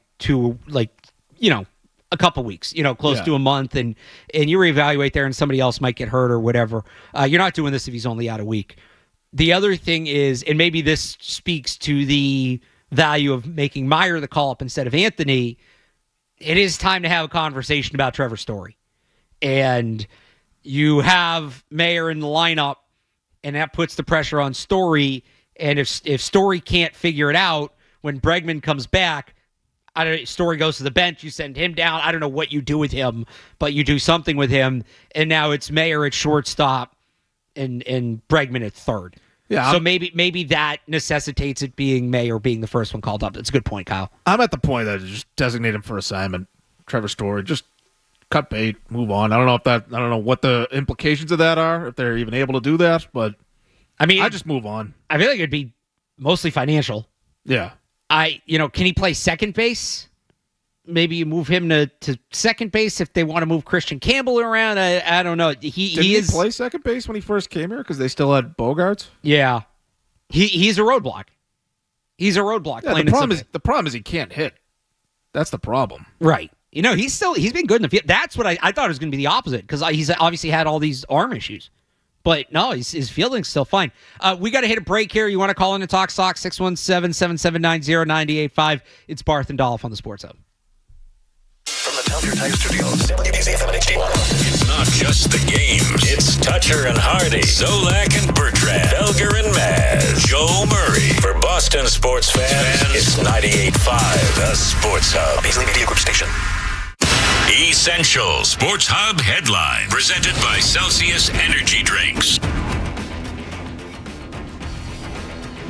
couple weeks, close to a month, and you reevaluate there and somebody else might get hurt or whatever. You're not doing this if he's only out a week. The other thing is, and maybe this speaks to the value of making Meyer the call-up instead of Anthony, it is time to have a conversation about Trevor Story. And you have Mayer in the lineup, and that puts the pressure on Story. And if Story can't figure it out, when Bregman comes back, Story goes to the bench, you send him down. I don't know what you do with him, but you do something with him. And now it's Mayer at shortstop and Bregman at third. Yeah. So maybe that necessitates it being Mayer being the first one called up. That's a good point, Kyle. I'm at the point that I just designate him for assignment. Trevor Story, just cut bait, move on. I don't know what the implications of that are, if they're even able to do that, but I just move on. I feel like it'd be mostly financial. Yeah. Can he play second base? Maybe you move him to second base if they want to move Christian Campbell around. I don't know. Did he play second base when he first came here because they still had Bogarts? Yeah. He's a roadblock. He's a roadblock. Yeah, the problem is he can't hit. That's the problem. Right. He's been good in the field. That's what I thought it was going to be the opposite because he's obviously had all these arm issues. But no, his fielding's still fine. We got to hit a break here. You want to call in and talk Sox, 617-779-0985. It's Barth and Dolloff on the Sports Hub. From the Tell Your Tire Studios, WBZ FM and HD1. It's not just the games. It's Toucher and Hardy, Zolak and Bertrand, Felger and Maz, Joe Murray. For Boston sports fans, it's 98.5, the Sports Hub. Beasley Media Group Station. Essential Sports Hub headline presented by Celsius Energy Drinks.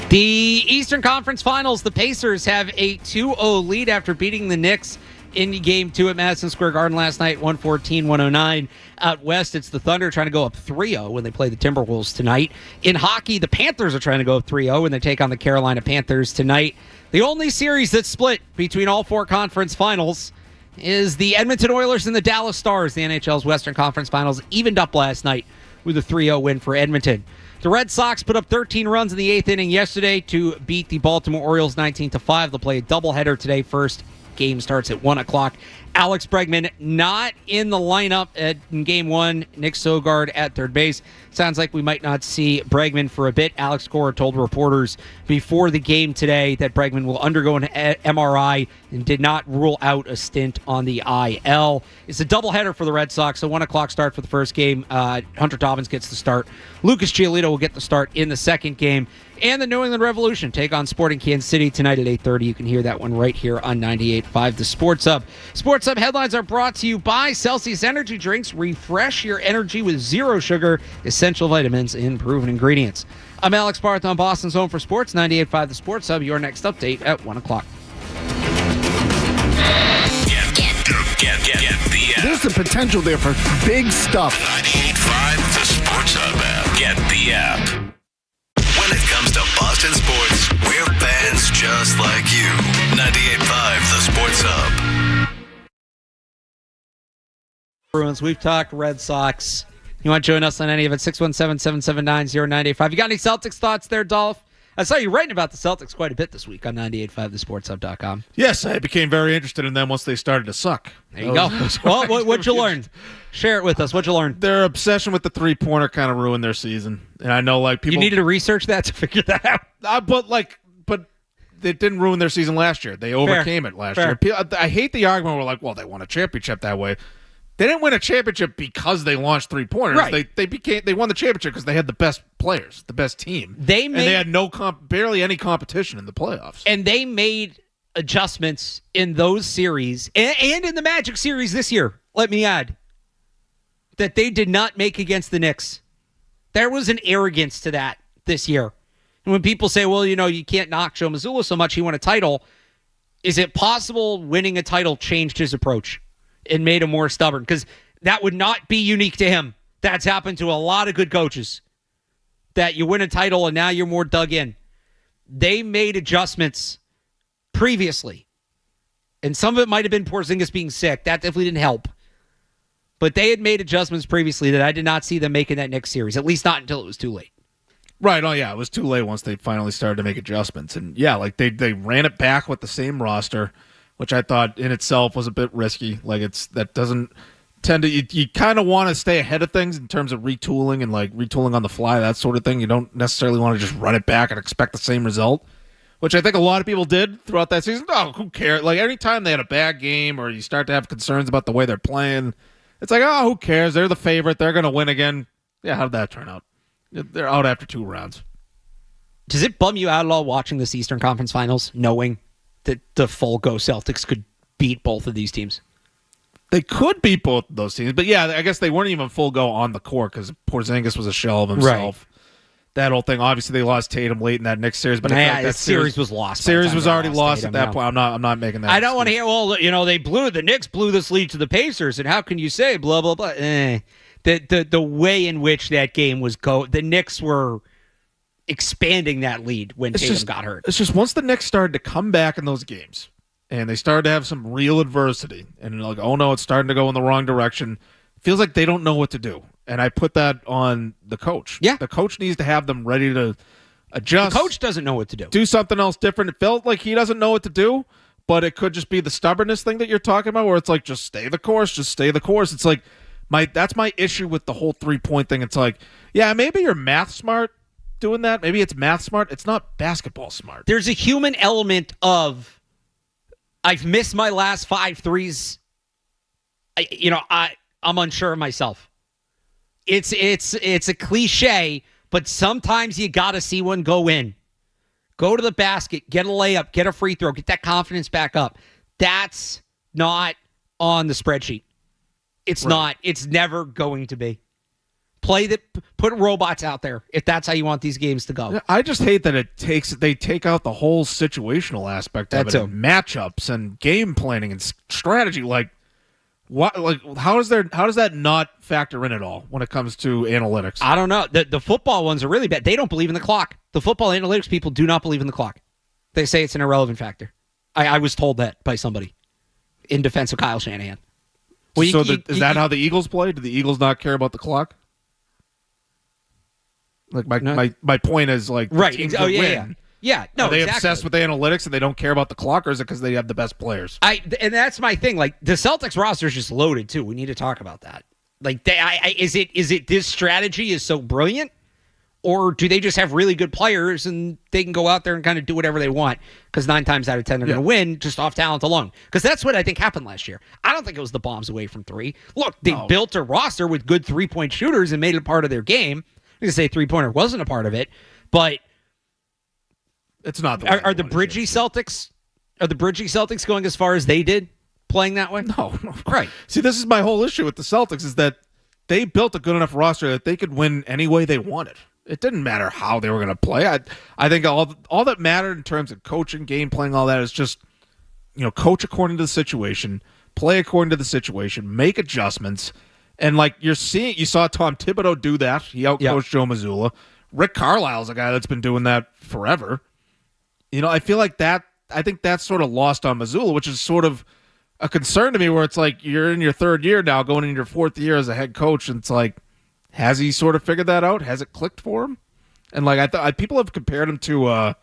The Eastern Conference Finals, the Pacers have a 2-0 lead after beating the Knicks in Game 2 at Madison Square Garden last night, 114-109. Out west, it's the Thunder trying to go up 3-0 when they play the Timberwolves tonight. In hockey, the Panthers are trying to go up 3-0 when they take on the Carolina Panthers tonight. The only series that's split between all four conference finals is the Edmonton Oilers and the Dallas Stars. The NHL's Western Conference Finals evened up last night with a 3-0 win for Edmonton. The Red Sox put up 13 runs in the eighth inning yesterday to beat the Baltimore Orioles 19-5. They'll play a doubleheader today. First game starts at 1 o'clock. Alex Bregman not in the lineup in Game 1. Nick Sogard at third base. Sounds like we might not see Bregman for a bit. Alex Cora told reporters before the game today that Bregman will undergo an MRI and did not rule out a stint on the IL. It's a doubleheader for the Red Sox, so 1 o'clock start for the first game. Hunter Dobbins gets the start. Lucas Giolito will get the start in the second game. And the New England Revolution take on Sporting Kansas City tonight at 8:30. You can hear that one right here on 98.5 The Sports Hub. Sports Hub headlines are brought to you by Celsius Energy Drinks. Refresh your energy with zero sugar, essential vitamins, and proven ingredients. I'm Alex Barth on Boston's Home for Sports, 98.5 The Sports Hub. Your next update at 1 o'clock. Get the app. There's the potential there for big stuff. 98.5 The Sports Hub app. Get the app. When it comes to Boston sports, we're fans just like you. 98.5 The Sports Hub. Bruins, we've talked Red Sox. You want to join us on any of it? 617-779-0985. You got any Celtics thoughts there, Dolph? I saw you writing about the Celtics quite a bit this week on 98.5thesportshub.com. Yes, I became very interested in them once they started to suck. There you go. Well, what'd you learn? Share it with us. What'd you learn? Their obsession with the three-pointer kind of ruined their season. And I know, like, people... You needed to research that to figure that out? But it didn't ruin their season last year. They overcame it last year. I hate the argument where, like, well, they won a championship that way. They didn't win a championship because they launched three-pointers. Right. They won the championship because they had the best players, the best team. They had barely any competition in the playoffs. And they made adjustments in those series and in the Magic series this year, let me add, that they did not make against the Knicks. There was an arrogance to that this year. And when people say, well, you can't knock Joe Mazzulla so much, he won a title, is it possible winning a title changed his approach and made him more stubborn? Because that would not be unique to him. That's happened to a lot of good coaches, that you win a title and now you're more dug in. They made adjustments previously, and some of it might have been Porzingis being sick. That definitely didn't help. But they had made adjustments previously that I did not see them making that next series, at least not until it was too late. Right. Oh, yeah. It was too late once they finally started to make adjustments. And, yeah, like they ran it back with the same roster, which I thought in itself was a bit risky. Like, that doesn't tend to... You kind of want to stay ahead of things in terms of retooling and, like, retooling on the fly, that sort of thing. You don't necessarily want to just run it back and expect the same result, which I think a lot of people did throughout that season. Oh, who cares? Like, anytime they had a bad game or you start to have concerns about the way they're playing, it's like, oh, who cares? They're the favorite. They're going to win again. Yeah, how did that turn out? They're out after 2 rounds. Does it bum you out at all watching this Eastern Conference Finals, knowing that the full go Celtics could beat both of these teams? They could beat both of those teams, but yeah, I guess they weren't even full go on the court because Porzingis was a shell of himself. Right. That whole thing. Obviously, they lost Tatum late in that Knicks series, but that series was lost. Series was already lost at that point. I'm not making that. I don't want to hear. Well, the Knicks blew this lead to the Pacers, and how can you say blah blah blah? The way in which that game was the Knicks were expanding that lead when Tatum got hurt. It's just once the Knicks started to come back in those games and they started to have some real adversity and like, oh no, it's starting to go in the wrong direction. It feels like they don't know what to do. And I put that on the coach. Yeah. The coach needs to have them ready to adjust. The coach doesn't know what to do. Do something else different. It felt like he doesn't know what to do, but it could just be the stubbornness thing that you're talking about, where it's like, just stay the course. It's like that's my issue with the whole 3-point thing. It's like, yeah, maybe you're math smart doing that. Maybe it's math smart. It's not basketball smart. There's a human element of, I've missed my last 5 threes. I'm unsure of myself. It's a cliche, but sometimes you got to see one go in. Go to the basket, get a layup, get a free throw, get that confidence back up. That's not on the spreadsheet. It's not. It's never going to be. Put robots out there if that's how you want these games to go. I just hate that they take out the whole situational aspect of it, and matchups and game planning and strategy. Like, what? Like, how does that not factor in at all when it comes to analytics? I don't know. The football ones are really bad. They don't believe in the clock. The football analytics people do not believe in the clock. They say it's an irrelevant factor. I was told that by somebody in defense of Kyle Shanahan. Well, is that how the Eagles play? Do the Eagles not care about the clock? Like my point is, like, right. Win. Yeah. No, are they exactly. obsessed with analytics and they don't care about the clock, or is it because they have the best players? And that's my thing. Like, the Celtics roster is just loaded too. We need to talk about that. Like, is it this strategy is so brilliant, or do they just have really good players and they can go out there and kind of do whatever they want? Because 9 times out of 10 they're going to win just off talent alone. Because that's what I think happened last year. I don't think it was the bombs away from 3. Look, they built a roster with good 3-point shooters and made it a part of their game. I'm going to say 3-pointer wasn't a part of it, but it's not. Are the Bridgie Celtics? Are the Bridgie Celtics going as far as they did, playing that way? No. Right. See, this is my whole issue with the Celtics, is that they built a good enough roster that they could win any way they wanted. It didn't matter how they were going to play. I think all that mattered in terms of coaching, game playing, all that is just, coach according to the situation, play according to the situation, make adjustments. And like you saw Tom Thibodeau do that. He outcoached Joe Mazzulla. Rick Carlisle's a guy that's been doing that forever. I feel like that. I think that's sort of lost on Mazzulla, which is sort of a concern to me, where it's like you're in your 3rd year now, going into your 4th year as a head coach, and it's like, has he sort of figured that out? Has it clicked for him? And like, I thought people have compared him to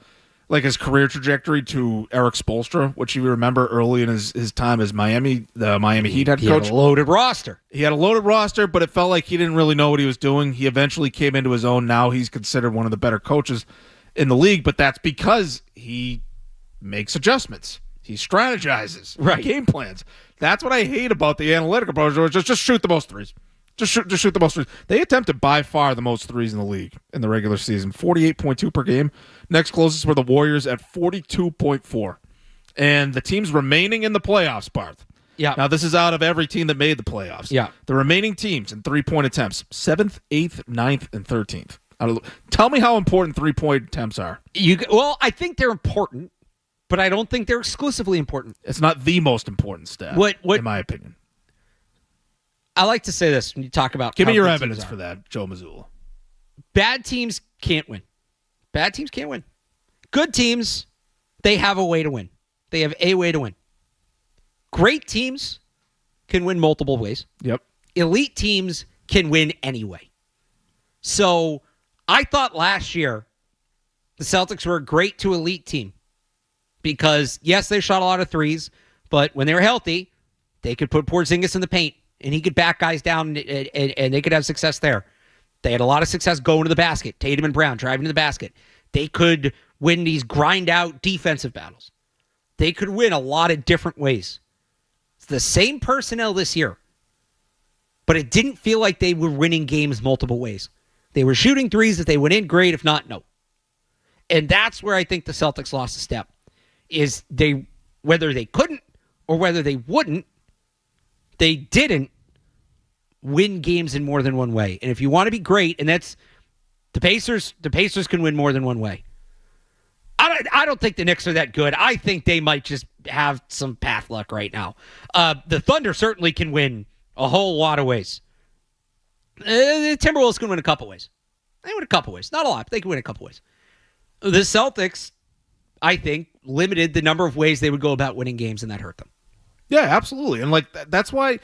like his career trajectory to Eric Spoelstra, which you remember early in his time as the Miami Heat head coach. He had a loaded roster. He had a loaded roster, but it felt like he didn't really know what he was doing. He eventually came into his own. Now he's considered one of the better coaches in the league, but that's because he makes adjustments. He strategizes. Right. Game plans. That's what I hate about the analytic approach. Just shoot the most threes. Just shoot the most threes. They attempted by far the most threes in the league in the regular season, 48.2 per game. Next closest were the Warriors at 42.4. And the teams remaining in the playoffs, Barth. Yeah. Now, this is out of every team that made the playoffs. Yeah. The remaining teams in 3-point attempts, 7th, 8th, 9th, and 13th. Tell me how important 3-point attempts are. Well, I think they're important, but I don't think they're exclusively important. It's not the most important stat, in my opinion. I like to say this when you talk about. Give me your evidence for that, Joe Mazzulla. Bad teams can't win. Bad teams can't win. Good teams, they have a way to win. They have a way to win. Great teams can win multiple ways. Yep. Elite teams can win anyway. So I thought last year the Celtics were a great to elite team because, yes, they shot a lot of threes, but when they were healthy, they could put Porzingis in the paint and he could back guys down and they could have success there. They had a lot of success going to the basket. Tatum and Brown driving to the basket. They could win these grind-out defensive battles. They could win a lot of different ways. It's the same personnel this year, but it didn't feel like they were winning games multiple ways. They were shooting threes. If they went in, great. If not, no. And that's where I think the Celtics lost a step, is whether they couldn't or whether they wouldn't, they didn't win games in more than one way. And if you want to be great, and that's the Pacers can win more than one way. I don't think the Knicks are that good. I think they might just have some path luck right now. The Thunder certainly can win a whole lot of ways. The Timberwolves can win a couple ways. They win a couple ways. Not a lot, but they can win a couple ways. The Celtics, I think, limited the number of ways they would go about winning games, and that hurt them. Yeah, absolutely. And that's why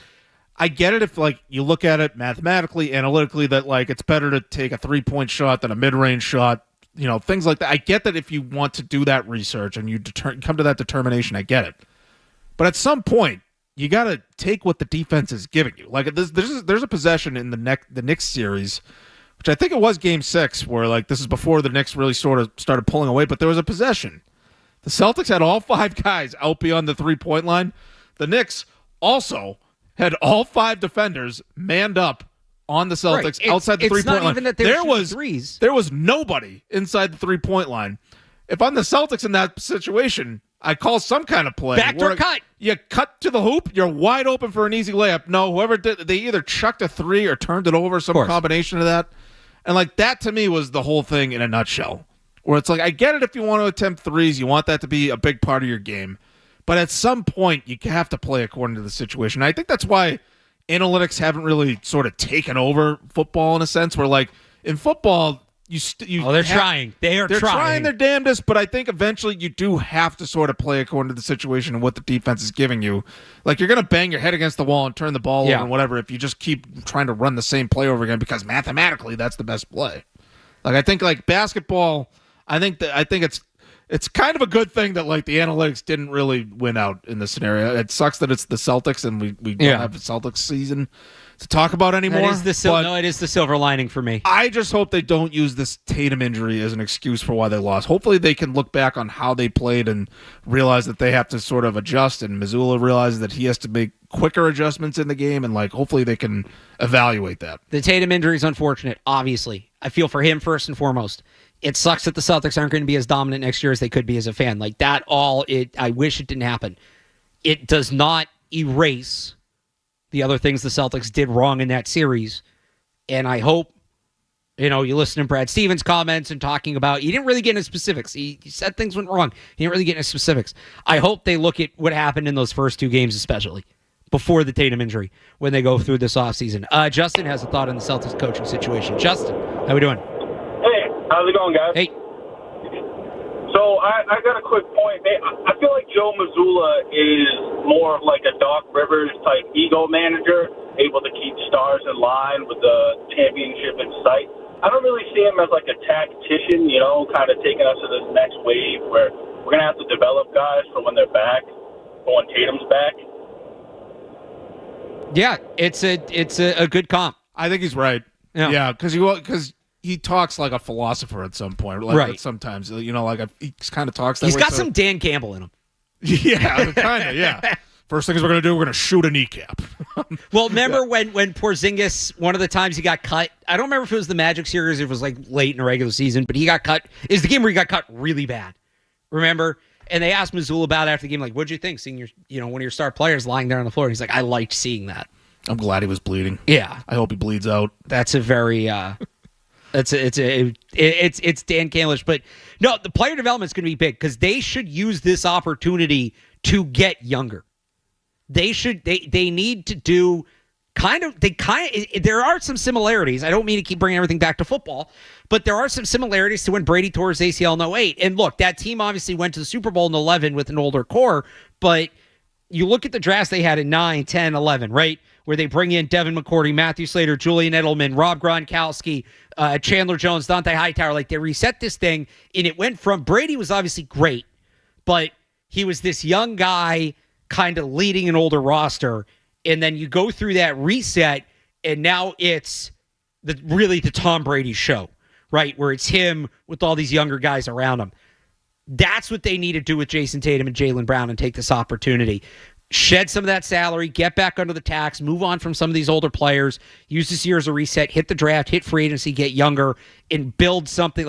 I get it if you look at it mathematically, analytically, that it's better to take a 3-point shot than a mid-range shot. things like that. I get that if you want to do that research and you come to that determination, I get it. But at some point, you got to take what the defense is giving you. Like there's a possession in the Knicks series, which I think it was Game 6, where this is before the Knicks really sort of started pulling away, but there was a possession. The Celtics had all 5 guys out beyond the 3-point line. The Knicks also had all 5 defenders manned up on the Celtics outside the 3-point line. Even that there was nobody inside the 3-point line. If I'm the Celtics in that situation, I call some kind of play. Backdoor cut. You cut to the hoop, you're wide open for an easy layup. No, whoever did, they either chucked a 3 or turned it over, some combination of that. And that to me was the whole thing in a nutshell. Where it's I get it if you want to attempt threes, you want that to be a big part of your game. But at some point, you have to play according to the situation. And I think that's why analytics haven't really sort of taken over football in a sense, where in football, they're trying. They're trying their damnedest, but I think eventually you do have to sort of play according to the situation and what the defense is giving you. You're going to bang your head against the wall and turn the ball over and whatever if you just keep trying to run the same play over again, because mathematically that's the best play. I think basketball, I think it's kind of a good thing that the analytics didn't really win out in this scenario. It sucks that it's the Celtics and we don't have a Celtics season to talk about anymore. It is the silver lining for me. I just hope they don't use this Tatum injury as an excuse for why they lost. Hopefully they can look back on how they played and realize that they have to sort of adjust, and Mazzulla realizes that he has to make quicker adjustments in the game, and hopefully they can evaluate that. The Tatum injury is unfortunate, obviously. I feel for him first and foremost. It sucks that the Celtics aren't going to be as dominant next year as they could be as a fan. I wish it didn't happen. It does not erase the other things the Celtics did wrong in that series. And I hope, you listen to Brad Stevens' comments and talking about, he didn't really get into specifics. He said things went wrong. He didn't really get into specifics. I hope they look at what happened in those first 2 games, especially before the Tatum injury, when they go through this offseason. Justin has a thought on the Celtics coaching situation. Justin, how we doing? Hey, how's it going, guys? Hey. So I got a quick point. I feel like Joe Mazzulla is more of a Doc Rivers type ego manager, able to keep stars in line with the championship in sight. I don't really see him as a tactician, kind of taking us to this next wave where we're going to have to develop guys for when they're back, for when Tatum's back. Yeah, it's a good comp. I think he's right. Yeah, because he talks like a philosopher at some point. Right. Sometimes, he kind of talks that way. He's got some Dan Campbell in him. Yeah, kind of, yeah. First things we're going to do, we're going to shoot a kneecap. Well, remember when Porzingis, one of the times he got cut, I don't remember if it was the Magic series, if it was late in the regular season, but he got cut. Is the game where he got cut really bad. Remember? And they asked Mazzulla about it after the game, what'd you think, seeing one of your star players lying there on the floor? And he's like, I liked seeing that. I'm glad he was bleeding. Yeah. I hope he bleeds out. That's a very it's Dan Campbellish, but no, the player development is going to be big because they should use this opportunity to get younger. They need to do there are some similarities. I don't mean to keep bringing everything back to football, but there are some similarities to when Brady tore his ACL in 2008. And look, that team obviously went to the Super Bowl in 2011 with an older core, but you look at the drafts they had in 9, 10, 11, right? Where they bring in Devin McCourty, Matthew Slater, Julian Edelman, Rob Gronkowski, Chandler Jones, Dante Hightower. They reset this thing, and it went from Brady was obviously great, but he was this young guy kind of leading an older roster. And then you go through that reset, and now it's really the Tom Brady show, right? Where it's him with all these younger guys around him. That's what they need to do with Jason Tatum and Jaylen Brown and take this opportunity. Shed some of that salary, get back under the tax, move on from some of these older players, use this year as a reset, hit the draft, hit free agency, get younger, and build something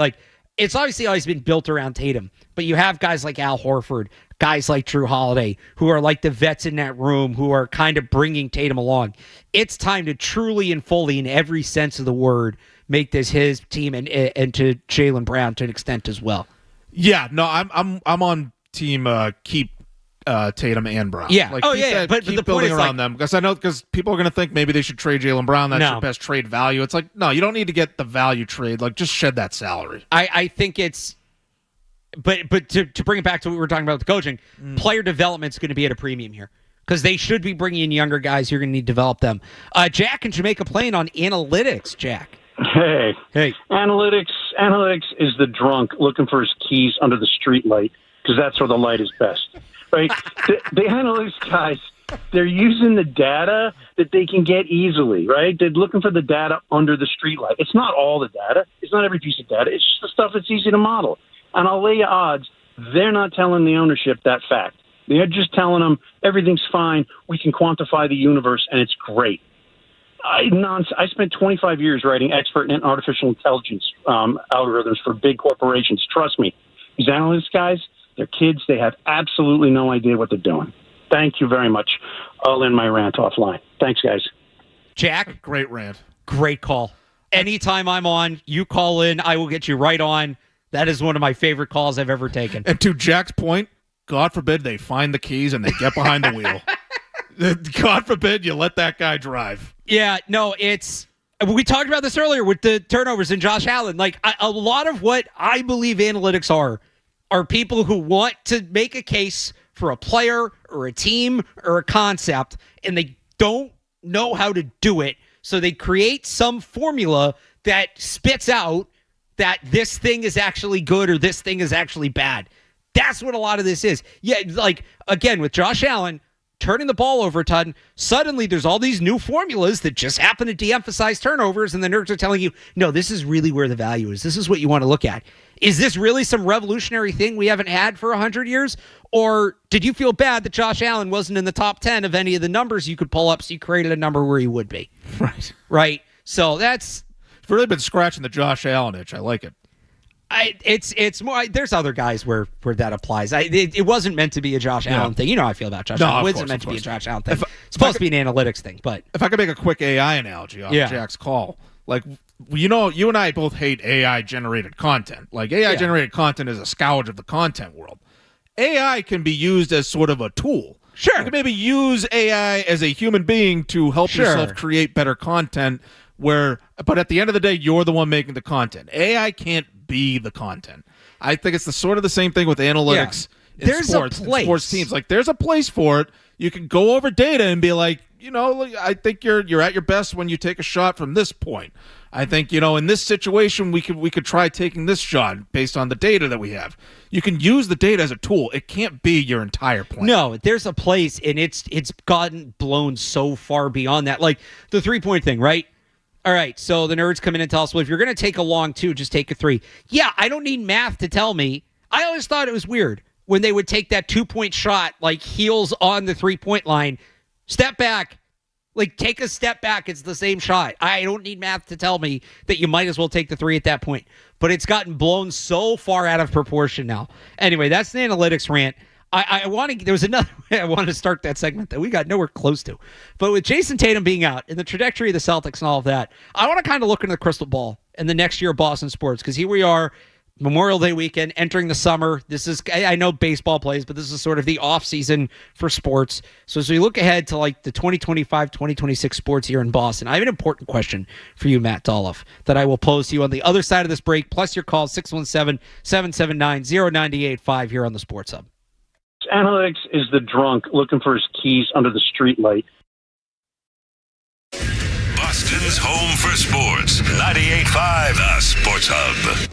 it's obviously always been built around Tatum, but you have guys like Al Horford, guys like Drew Holiday, who are like the vets in that room, who are kind of bringing Tatum along. It's time to truly and fully, in every sense of the word, make this his team and to Jaylen Brown to an extent as well. Yeah, no, I'm on team keep Tatum and Brown. Yeah. But keep the building point is around them because people are going to think maybe they should trade Jaylen Brown. That's your best trade value. It's no, you don't need to get the value trade. Just shed that salary. I think it's. But to bring it back to what we were talking about with the coaching, player development is going to be at a premium here because they should be bringing in younger guys. You're going to need to develop them. Jack in Jamaica Plain on analytics. Jack. Hey. Analytics Analytics is the drunk looking for his keys under the street light because that's where the light is best, right? The analytics guys, they're using the data that they can get easily, right? They're looking for the data under the street light. It's not all the data. It's not every piece of data. It's just the stuff that's easy to model. And I'll lay you odds, they're not telling the ownership that fact. They're just telling them everything's fine. We can quantify the universe, and it's great. I spent 25 years writing expert in artificial intelligence algorithms for big corporations. Trust me, these analytics guys, they're kids. They have absolutely no idea what they're doing. Thank you very much. I'll end my rant offline. Thanks, guys. Jack? Great rant. Great call. Anytime I'm on, you call in, I will get you right on. That is one of my favorite calls I've ever taken. And to Jack's point, God forbid they find the keys and they get behind the wheel. God forbid you let that guy drive. Yeah, no, we talked about this earlier with the turnovers and Josh Allen. Like, a lot of what I believe analytics are people who want to make a case for a player or a team or a concept, and they don't know how to do it. So they create some formula that spits out that this thing is actually good or this thing is actually bad. That's what a lot of this is. Yeah, like, again, with Josh Allen turning the ball over a ton, suddenly there's all these new formulas that just happen to de-emphasize turnovers, and the nerds are telling you, no, this is really where the value is. This is what you want to look at. Is this really some revolutionary thing we haven't had for 100 years? Or did you feel bad that Josh Allen wasn't in the top 10 of any of the numbers you could pull up, so you created a number where he would be? Right. So that's... You've really been scratching the Josh Allen itch. I like it. It's more. There's other guys where that applies. It wasn't meant to be a Josh Allen thing. You know how I feel about Josh Allen. It wasn't meant to be a Josh Allen thing. It's supposed to be an analytics thing. But if I could make a quick AI analogy off Jack's call, like, you know, you and I both hate AI generated content. Like, AI generated content is a scourge of the content world. AI can be used as sort of a tool. Sure, you can maybe use AI as a human being to help yourself create better content. But at the end of the day, you're the one making the content. AI can't be the content. I think it's sort of the same thing with analytics in sports. In sports teams. Like, there's a place for it. You can go over data and be like, you know, I think you're at your best when you take a shot from this point. I think, you know, in this situation, we could try taking this shot based on the data that we have. You can use the data as a tool. It can't be your entire plan. No, there's a place, and it's gotten blown so far beyond that. Like the 3-point thing, right? All right, so the nerds come in and tell us, well, if you're going to take a long two, just take a 3. Yeah, I don't need math to tell me. I always thought it was weird when they would take that 2-point shot, like heels on the 3-point line, step back, like take a step back. It's the same shot. I don't need math to tell me that you might as well take the 3 at that point. But it's gotten blown so far out of proportion now. Anyway, that's the analytics rant. I want to. There was another way I wanted to start that segment that we got nowhere close to, but with Jason Tatum being out and the trajectory of the Celtics and all of that, I want to kind of look into the crystal ball in the next year of Boston sports, because here we are, Memorial Day weekend, entering the summer. This is, I know baseball plays, but this is sort of the off season for sports. So as we look ahead to like the 2025-2026 sports year in Boston, I have an important question for you, Matt Dolloff, that I will pose to you on the other side of this break. Plus your call 617-779-0985 here on the Sports Hub. Analytics is the drunk looking for his keys under the street light. Boston's home for sports. 98.5 The Sports Hub.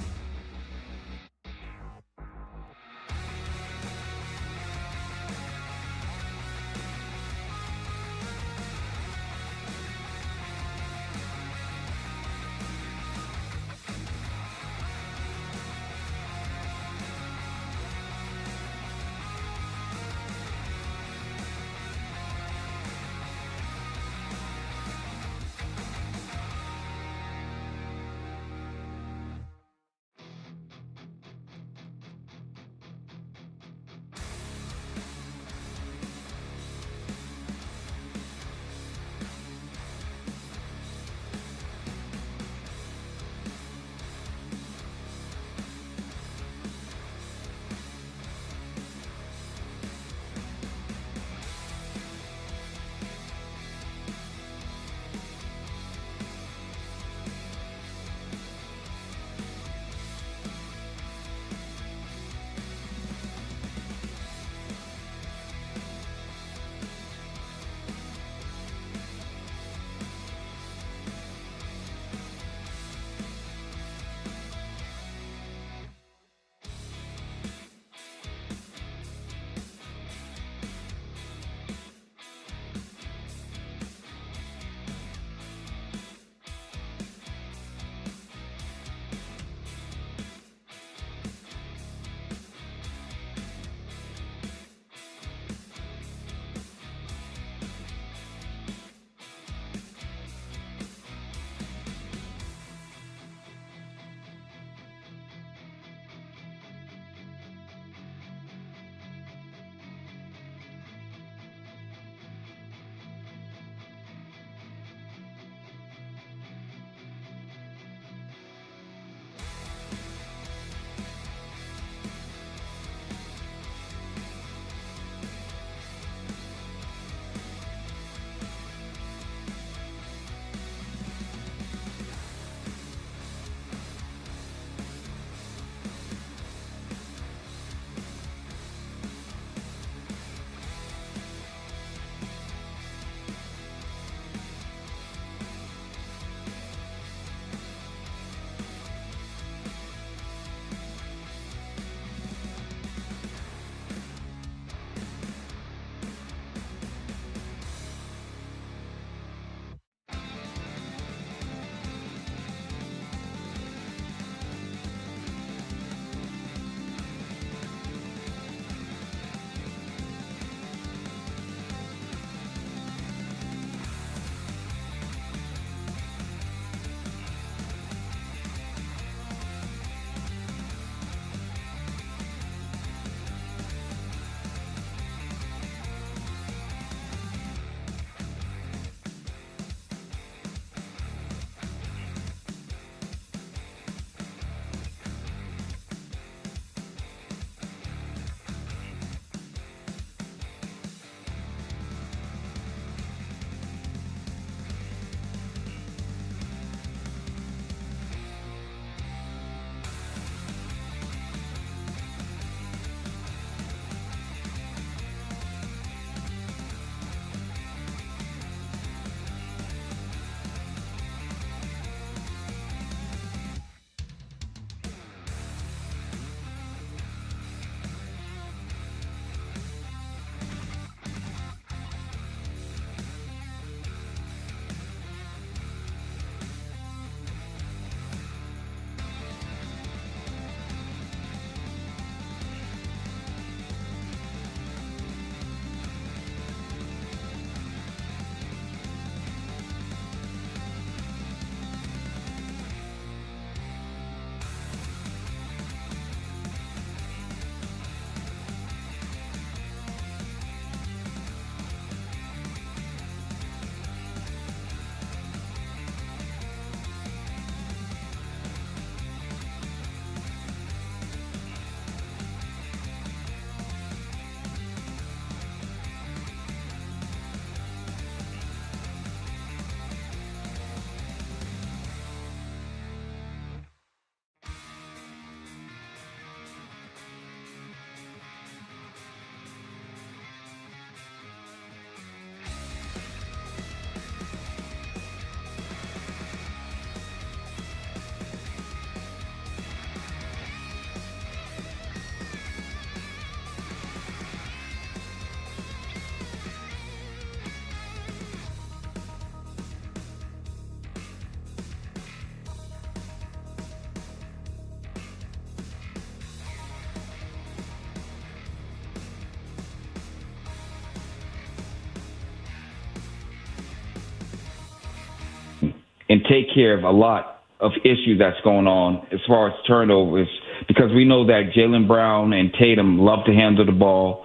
and take care of a lot of issues that's going on as far as turnovers, because we know that Jaylen Brown and Tatum love to handle the ball.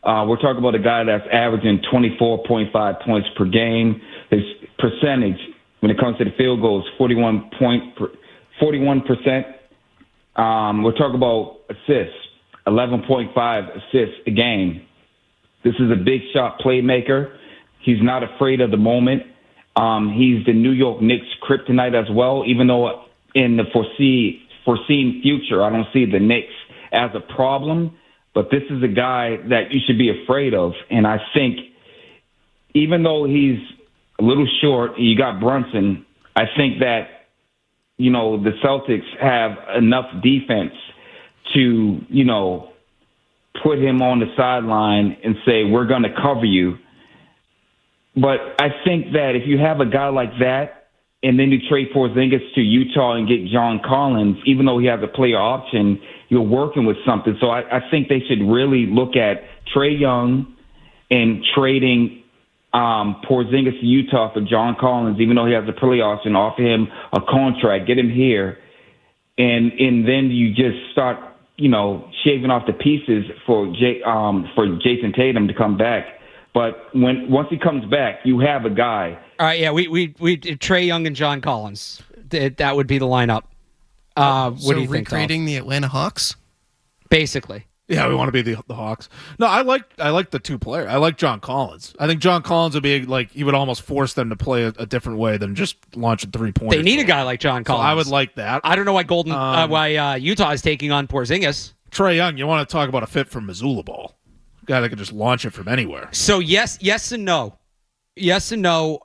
We're talking about a guy that's averaging 24.5 points per game. His percentage when it comes to the field goal is 41%. We're talking about assists, 11.5 assists a game. This is a big shot playmaker. He's not afraid of the moment. He's the New York Knicks kryptonite as well, even though in the foreseen future, I don't see the Knicks as a problem. But this is a guy that you should be afraid of. And I think even though he's a little short, you got Brunson, I think that, you know, the Celtics have enough defense to, you know, put him on the sideline and say, we're going to cover you. But I think that if you have a guy like that and then you trade Porzingis to Utah and get John Collins, even though he has a player option, you're working with something. So I think they should really look at Trae Young and trading Porzingis to Utah for John Collins, even though he has a player option, offer him a contract, get him here, and then you just start, you know, shaving off the pieces for Jason Tatum to come back. But once he comes back, you have a guy. All right, yeah, we Trae Young and John Collins. That would be the lineup. What do you think? Recreating the Atlanta Hawks, basically. Yeah, we want to be the Hawks. No, I like the two players. I like John Collins. I think John Collins would be like, he would almost force them to play a different way than just launching 3-pointers. They need a guy like John Collins. So I would like that. I don't know why Utah is taking on Porzingis. Trae Young, you want to talk about a fit for Missoula ball? A guy that could just launch it from anywhere. So yes and no. Yes and no.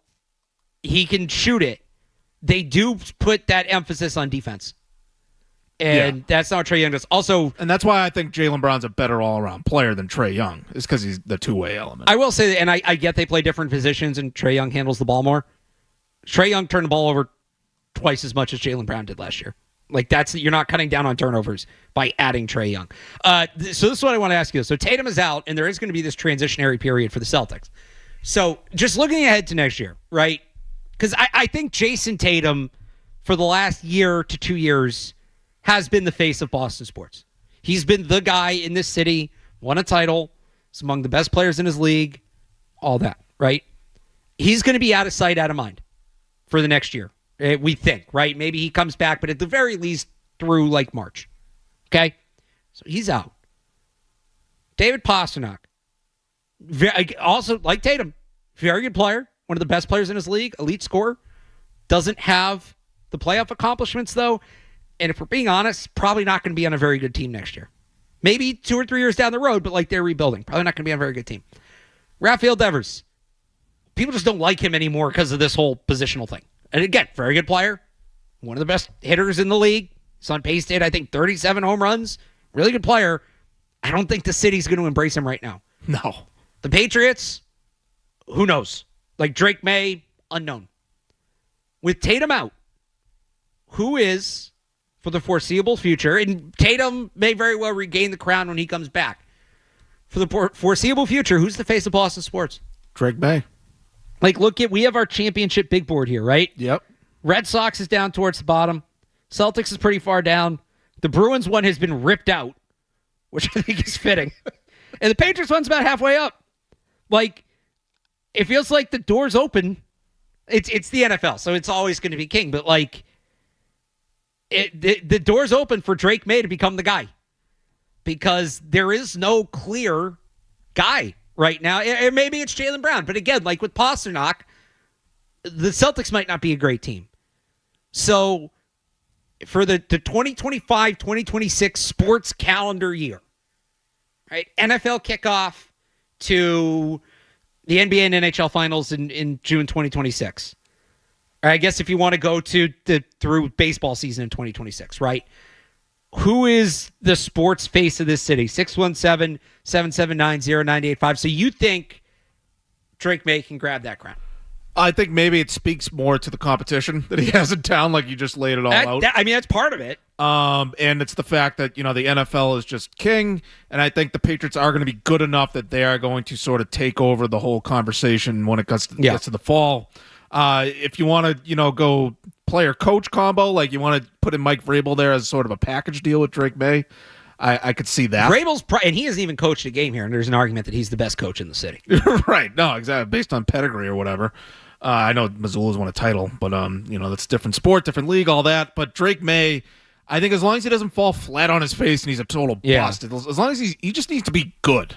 He can shoot it. They do put that emphasis on defense. And that's not what Trae Young does. Also, and that's why I think Jaylen Brown's a better all-around player than Trae Young, is because he's the two-way element. I will say that, and I get they play different positions, and Trae Young handles the ball more. Trae Young turned the ball over twice as much as Jaylen Brown did last year. Like, you're not cutting down on turnovers by adding Trae Young. So this is what I want to ask you. So Tatum is out, and there is going to be this transitionary period for the Celtics. So just looking ahead to next year, right? Because I think Jason Tatum, for the last year to 2 years, has been the face of Boston sports. He's been the guy in this city, won a title, is among the best players in his league, all that, right? He's going to be out of sight, out of mind for the next year, we think, right? Maybe he comes back, but at the very least through like March, okay? So he's out. David Pastrnak, also like Tatum, very good player, one of the best players in his league, elite scorer, doesn't have the playoff accomplishments though. And if we're being honest, probably not going to be on a very good team next year. Maybe 2 or 3 years down the road, but like they're rebuilding. Probably not going to be on a very good team. Rafael Devers. People just don't like him anymore because of this whole positional thing. And again, very good player. One of the best hitters in the league. He's on pace to hit, I think, 37 home runs. Really good player. I don't think the city's going to embrace him right now. No. The Patriots, who knows? Like Drake May, unknown. With Tatum out, who is, for the foreseeable future, and Tatum may very well regain the crown when he comes back. For the foreseeable future, who's the face of Boston sports? Drake May. Like, we have our championship big board here, right? Yep. Red Sox is down towards the bottom. Celtics is pretty far down. The Bruins one has been ripped out, which I think is fitting. And the Patriots one's about halfway up. Like, it feels like the door's open. It's the NFL, so it's always going to be king. But, like, the door's open for Drake May to become the guy. Because there is no clear guy right now. And maybe it's Jaylen Brown. But again, like with Pastrnak, the Celtics might not be a great team. So for the 2025-2026 sports calendar year, right? NFL kickoff to the NBA and NHL finals in June 2026. Or I guess if you want to go to through baseball season in 2026, right? Who is the sports face of this city? 617-779-0985. So you think Drake May can grab that crown? I think maybe it speaks more to the competition that he has in town, like you just laid it all out. I mean, that's part of it. And it's the fact that, the NFL is just king, and I think the Patriots are going to be good enough that they are going to sort of take over the whole conversation when it gets to the fall. If you want to, go player-coach combo, like you want to put in Mike Vrabel there as sort of a package deal with Drake May, I could see that. Vrabel's and he hasn't even coached a game here, and there's an argument that he's the best coach in the city. Right. No, exactly. Based on pedigree or whatever. I know Missoula's won a title, but that's a different sport, different league, all that. But Drake May, I think as long as he doesn't fall flat on his face and he's a total bust, as long as he just needs to be good,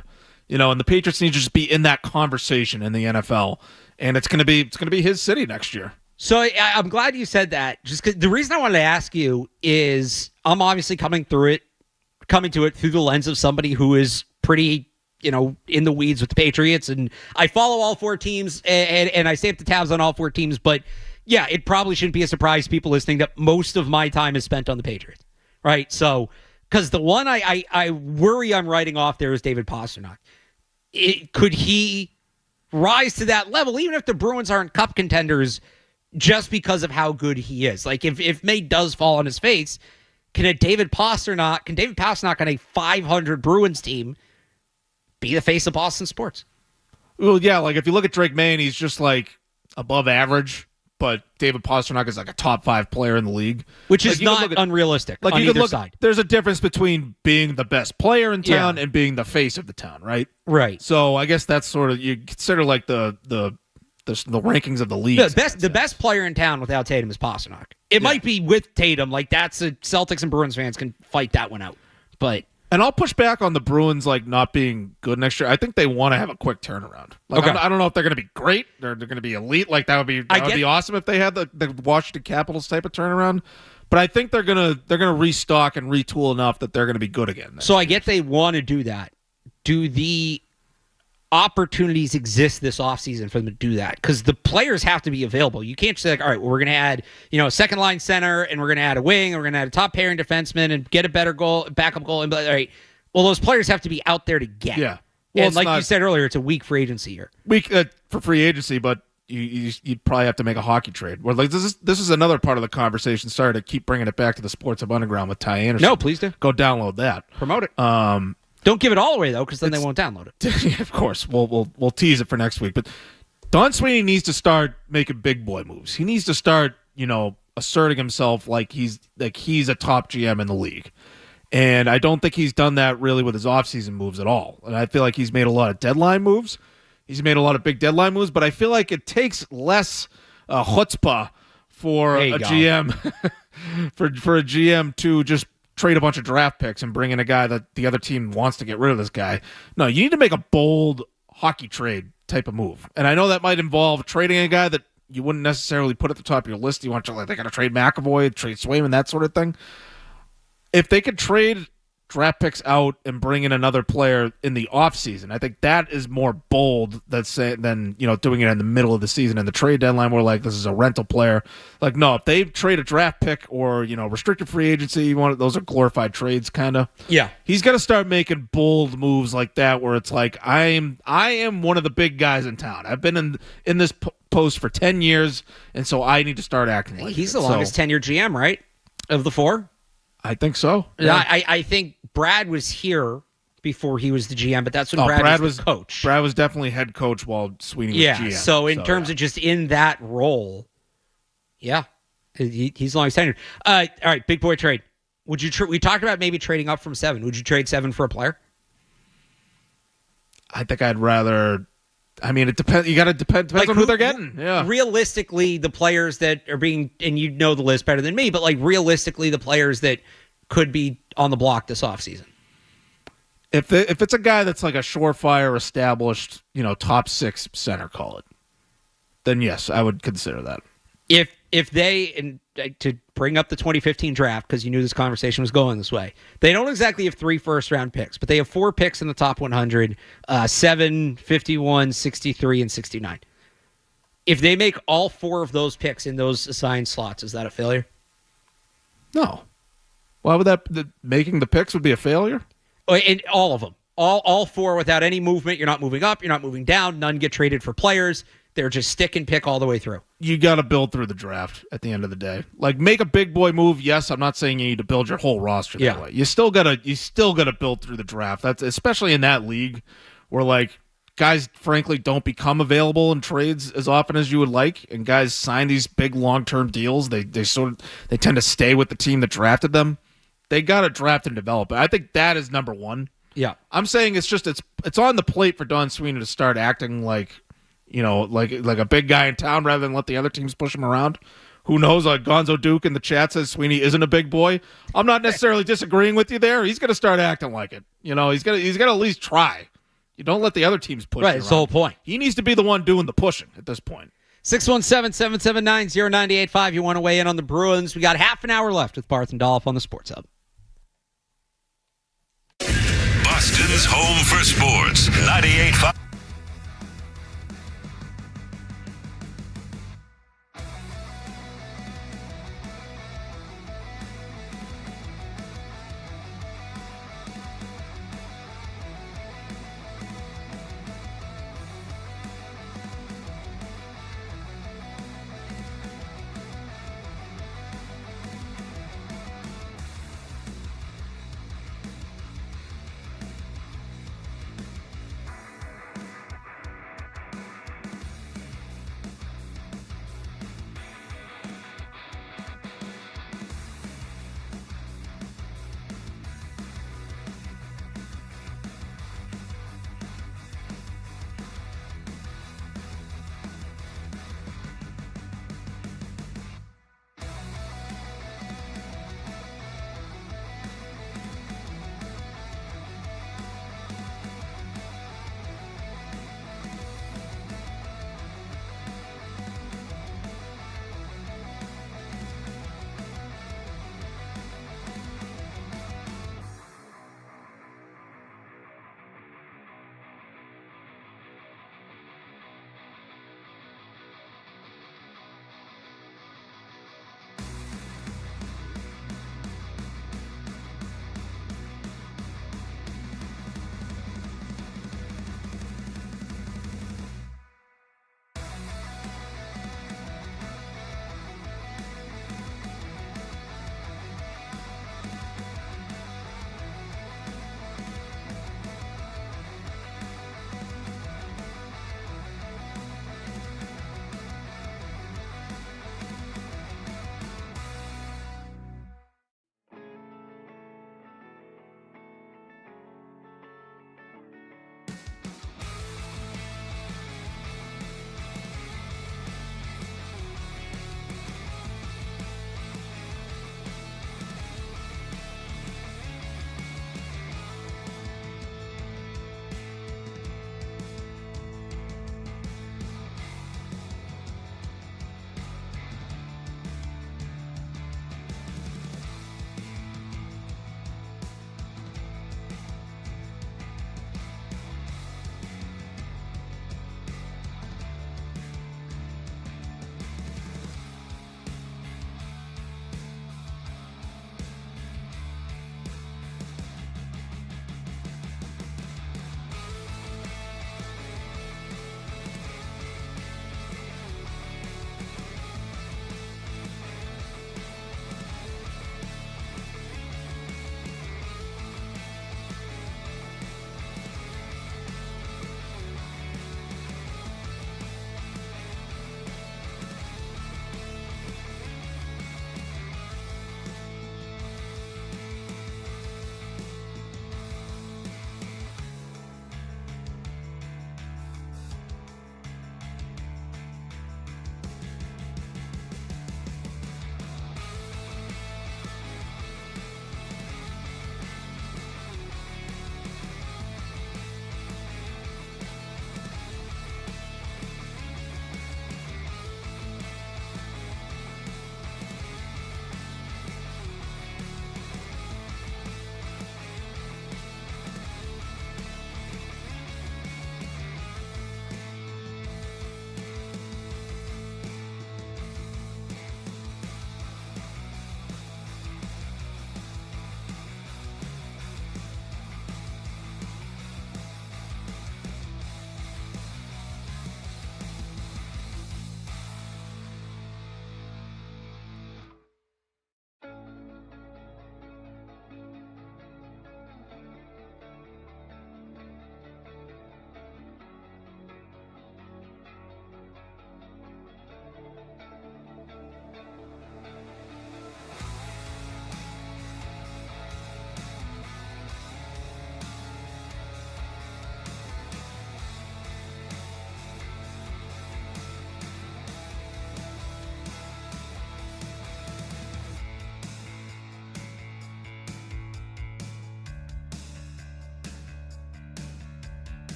and the Patriots need to just be in that conversation in the NFL, and it's gonna be his city next year. So I'm glad you said that. Just 'cause the reason I wanted to ask you is I'm obviously coming to it through the lens of somebody who is pretty, in the weeds with the Patriots, and I follow all four teams and I stay up the tabs on all four teams. But yeah, it probably shouldn't be a surprise to people listening that most of my time is spent on the Patriots, right? So, because the one I worry I'm writing off there is David Pastrnak. Could he rise to that level, even if the Bruins aren't cup contenders, just because of how good he is? Like, if May does fall on his face, can David Pastrnak on a 500 Bruins team be the face of Boston sports? Well, yeah, like if you look at Drake May, he's just like above average, but David Pastrnak is like a top 5 player in the league, which is not unrealistic. Like on either side, there's a difference between being the best player in town and being the face of the town, right? Right. So I guess that's sort of, you consider like the rankings of the league. The best player in town without Tatum is Pastrnak. It might be with Tatum, like that's a Celtics and Bruins fans can fight that one out, but. And I'll push back on the Bruins like not being good next year. I think they want to have a quick turnaround. Like, okay. I don't know if they're going to be great. They're going to be elite. Like that would be awesome if they had the Washington Capitals type of turnaround. But I think they're gonna restock and retool enough that they're going to be good again. So I get they want to do that. Do the opportunities exist this offseason for them to do that? Because the players have to be available. You can't just say, like, all right, well, we're going to add, a second line center, and we're going to add a wing, and we're going to add a top pairing defenseman, and get a better backup goal. And all right, well, those players have to be out there to get. Yeah. Well, and like you said earlier, it's a weak free agency year. Weak for free agency, but you'd probably have to make a hockey trade. Where like this is another part of the conversation. Sorry to keep bringing it back to the Sports Hub Underground with Ty Anderson. No, please do. Go download that. Promote it. Don't give it all away, though, because then they won't download it. Yeah, of course. We'll tease it for next week. But Don Sweeney needs to start making big boy moves. He needs to start, asserting himself like he's a top GM in the league. And I don't think he's done that really with his offseason moves at all. And I feel like he's made a lot of deadline moves. He's made a lot of big deadline moves, but I feel like it takes less chutzpah for a GM for a GM to just trade a bunch of draft picks and bring in a guy that the other team wants to get rid of this guy. No, you need to make a bold hockey trade type of move. And I know that might involve trading a guy that you wouldn't necessarily put at the top of your list. You want to, like, they got to trade McAvoy, trade Swayman, that sort of thing. If they could trade draft picks out and bring in another player in the offseason, I think that is more bold than doing it in the middle of the season and the trade deadline where like this is a rental player. Like, no, if they trade a draft pick or restricted free agency, those are glorified trades kind of. Yeah. He's got to start making bold moves like that where it's like I am one of the big guys in town. I've been in this post for 10 years and so I need to start acting like he's the longest tenured GM, right? Of the four? I think so. Yeah. I think Brad was here before he was the GM, but that's when Brad was the coach. Brad was definitely head coach while Sweeney was GM. So in terms of just in that role, yeah, he's long tenured. All right, big boy trade. Would you? We talked about maybe trading up from 7. Would you trade 7 for a player? I think I'd rather. I mean, it depends. You got to depends on who they're getting. Yeah. Realistically, the players that are being, and you know the list better than me, but like realistically, the players that could be on the block this offseason. If it's a guy that's like a surefire, established, top 6 center, call it, then yes, I would consider that. If they, and to bring up the 2015 draft, because you knew this conversation was going this way, they don't exactly have 3 first-round picks, but they have 4 picks in the top 100, 7, 51, 63, and 69. If they make all 4 of those picks in those assigned slots, is that a failure? No. Why would making the picks would be a failure? And all of them. All 4 without any movement. You're not moving up. You're not moving down. None get traded for players. They're just stick and pick all the way through. You got to build through the draft at the end of the day. Like, make a big boy move. Yes, I'm not saying you need to build your whole roster that way. You still gotta build through the draft. That's especially in that league where like guys, frankly, don't become available in trades as often as you would like, and guys sign these big long-term deals. They tend to stay with the team that drafted them. They got to draft and develop. I think that is number one. Yeah, I'm saying it's on the plate for Don Sweeney to start acting like, like a big guy in town rather than let the other teams push him around. Who knows? Gonzo Duke in the chat says Sweeney isn't a big boy. I'm not necessarily disagreeing with you there. He's going to start acting like it. He's going to at least try. You don't let the other teams push you around. That's the whole point. He needs to be the one doing the pushing at this point. 617-779-0985. You want to weigh in on the Bruins? We got half an hour left with Barth and Dolloff on the Sports Hub. Boston's home for sports. 98.5.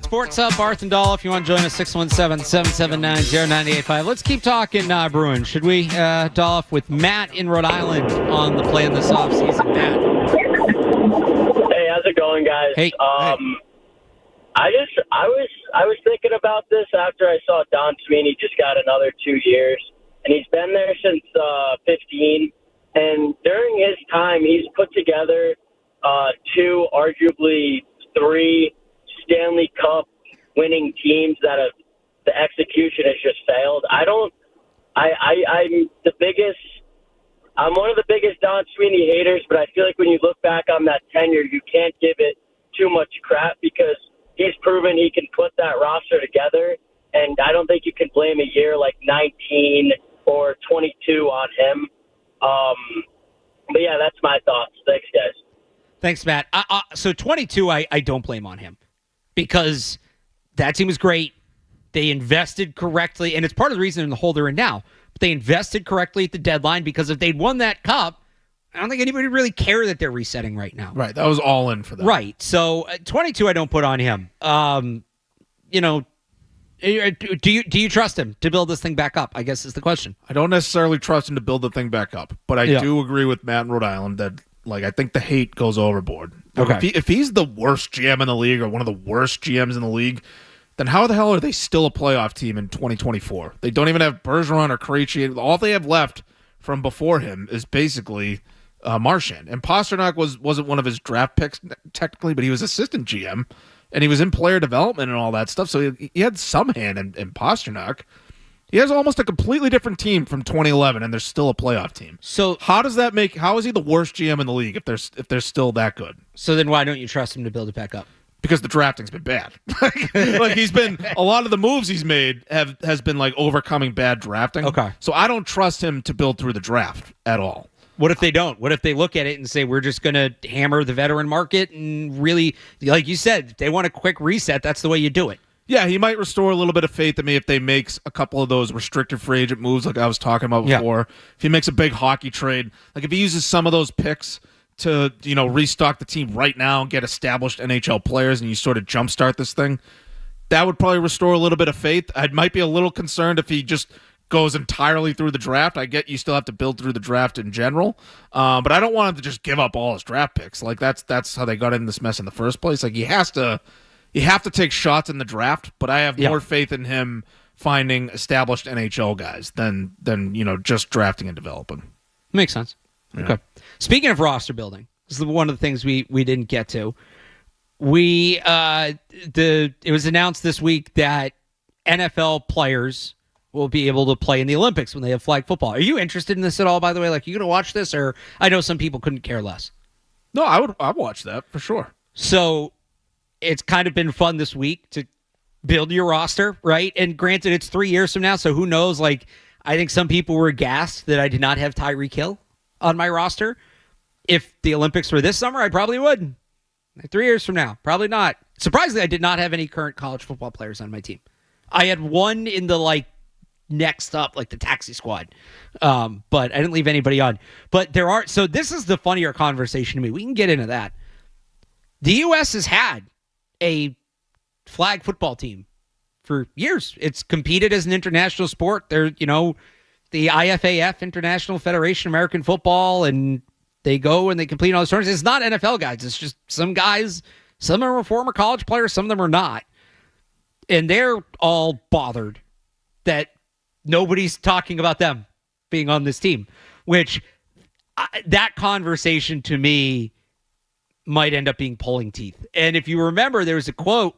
Sports Hub, Barth and Dolloff. If you want to join us, 617-779-0985. Let's keep talking Bruins. Should we, Dolloff, with Matt in Rhode Island on the plan this offseason? Matt. Hey, how's it going, guys? Hey. I was thinking about this after I saw Don Sweeney just got another 2 years, and he's been there since 15. And during his time, he's put together 2, arguably 3 Stanley Cup winning teams that the execution has just failed. I'm one of the biggest Don Sweeney haters, but I feel like when you look back on that tenure, you can't give it too much crap because he's proven he can put that roster together, and I don't think you can blame a year like 19 or 22 on him. But yeah, that's my thoughts. Thanks, guys. Thanks, Matt. So 22, I don't blame on him because that team was great. They invested correctly, and it's part of the reason in the hole they're in now. But they invested correctly at the deadline because if they'd won that cup, I don't think anybody would really care that they're resetting right now. Right, that was all in for them. Right, so 22, I don't put on him. Do you trust him to build this thing back up? I guess is the question. I don't necessarily trust him to build the thing back up, but I do agree with Matt in Rhode Island that I think the hate goes overboard. Okay. If he's the worst GM in the league or one of the worst GMs in the league, then how the hell are they still a playoff team in 2024? They don't even have Bergeron or Krejci. All they have left from before him is basically Marchand. And Pastrnak wasn't one of his draft picks technically, but he was assistant GM, and he was in player development and all that stuff. So he had some hand in Pastrnak. He has almost a completely different team from 2011, and they're still a playoff team. So how is he the worst GM in the league if they're still that good? So then why don't you trust him to build it back up? Because the drafting's been bad. Like he's been a lot of the moves he's made has been like overcoming bad drafting. Okay. So I don't trust him to build through the draft at all. What if they don't? What if they look at it and say, we're just going to hammer the veteran market and really, like you said, if they want a quick reset, that's the way you do it. Yeah, he might restore a little bit of faith in me if they makes a couple of those restricted free agent moves like I was talking about before. If he makes a big hockey trade, like if he uses some of those picks to, restock the team right now and get established NHL players and you sort of jumpstart this thing, that would probably restore a little bit of faith. I might be a little concerned if he just goes entirely through the draft. I get you still have to build through the draft in general, but I don't want him to just give up all his draft picks. Like that's how they got in this mess in the first place. Like you have to take shots in the draft, but I have more faith in him finding established NHL guys than just drafting and developing. Makes sense. Yeah. Okay. Speaking of roster building, this is one of the things we didn't get to. It was announced this week that NFL players will be able to play in the Olympics when they have flag football. Are you interested in this at all, by the way? Like, are you going to watch this? Or I know some people couldn't care less. No, I'd watch that for sure. So it's kind of been fun this week to build your roster, right? And granted, it's 3 years from now, so who knows? Like, I think some people were aghast that I did not have Tyreek Hill on my roster. If the Olympics were this summer, I probably would. 3 years from now, probably not. Surprisingly, I did not have any current college football players on my team. I had one in the, next up, the taxi squad. But I didn't leave anybody on. But so this is the funnier conversation to me. We can get into that. The U.S. has had a flag football team for years. It's competed as an international sport. They're, the IFAF, International Federation of American Football, and they go and they compete in all those tournaments. It's not NFL guys. It's just some guys. Some of them are former college players. Some of them are not. And they're all bothered that nobody's talking about them being on this team, which that conversation to me might end up being pulling teeth. And if you remember, there was a quote,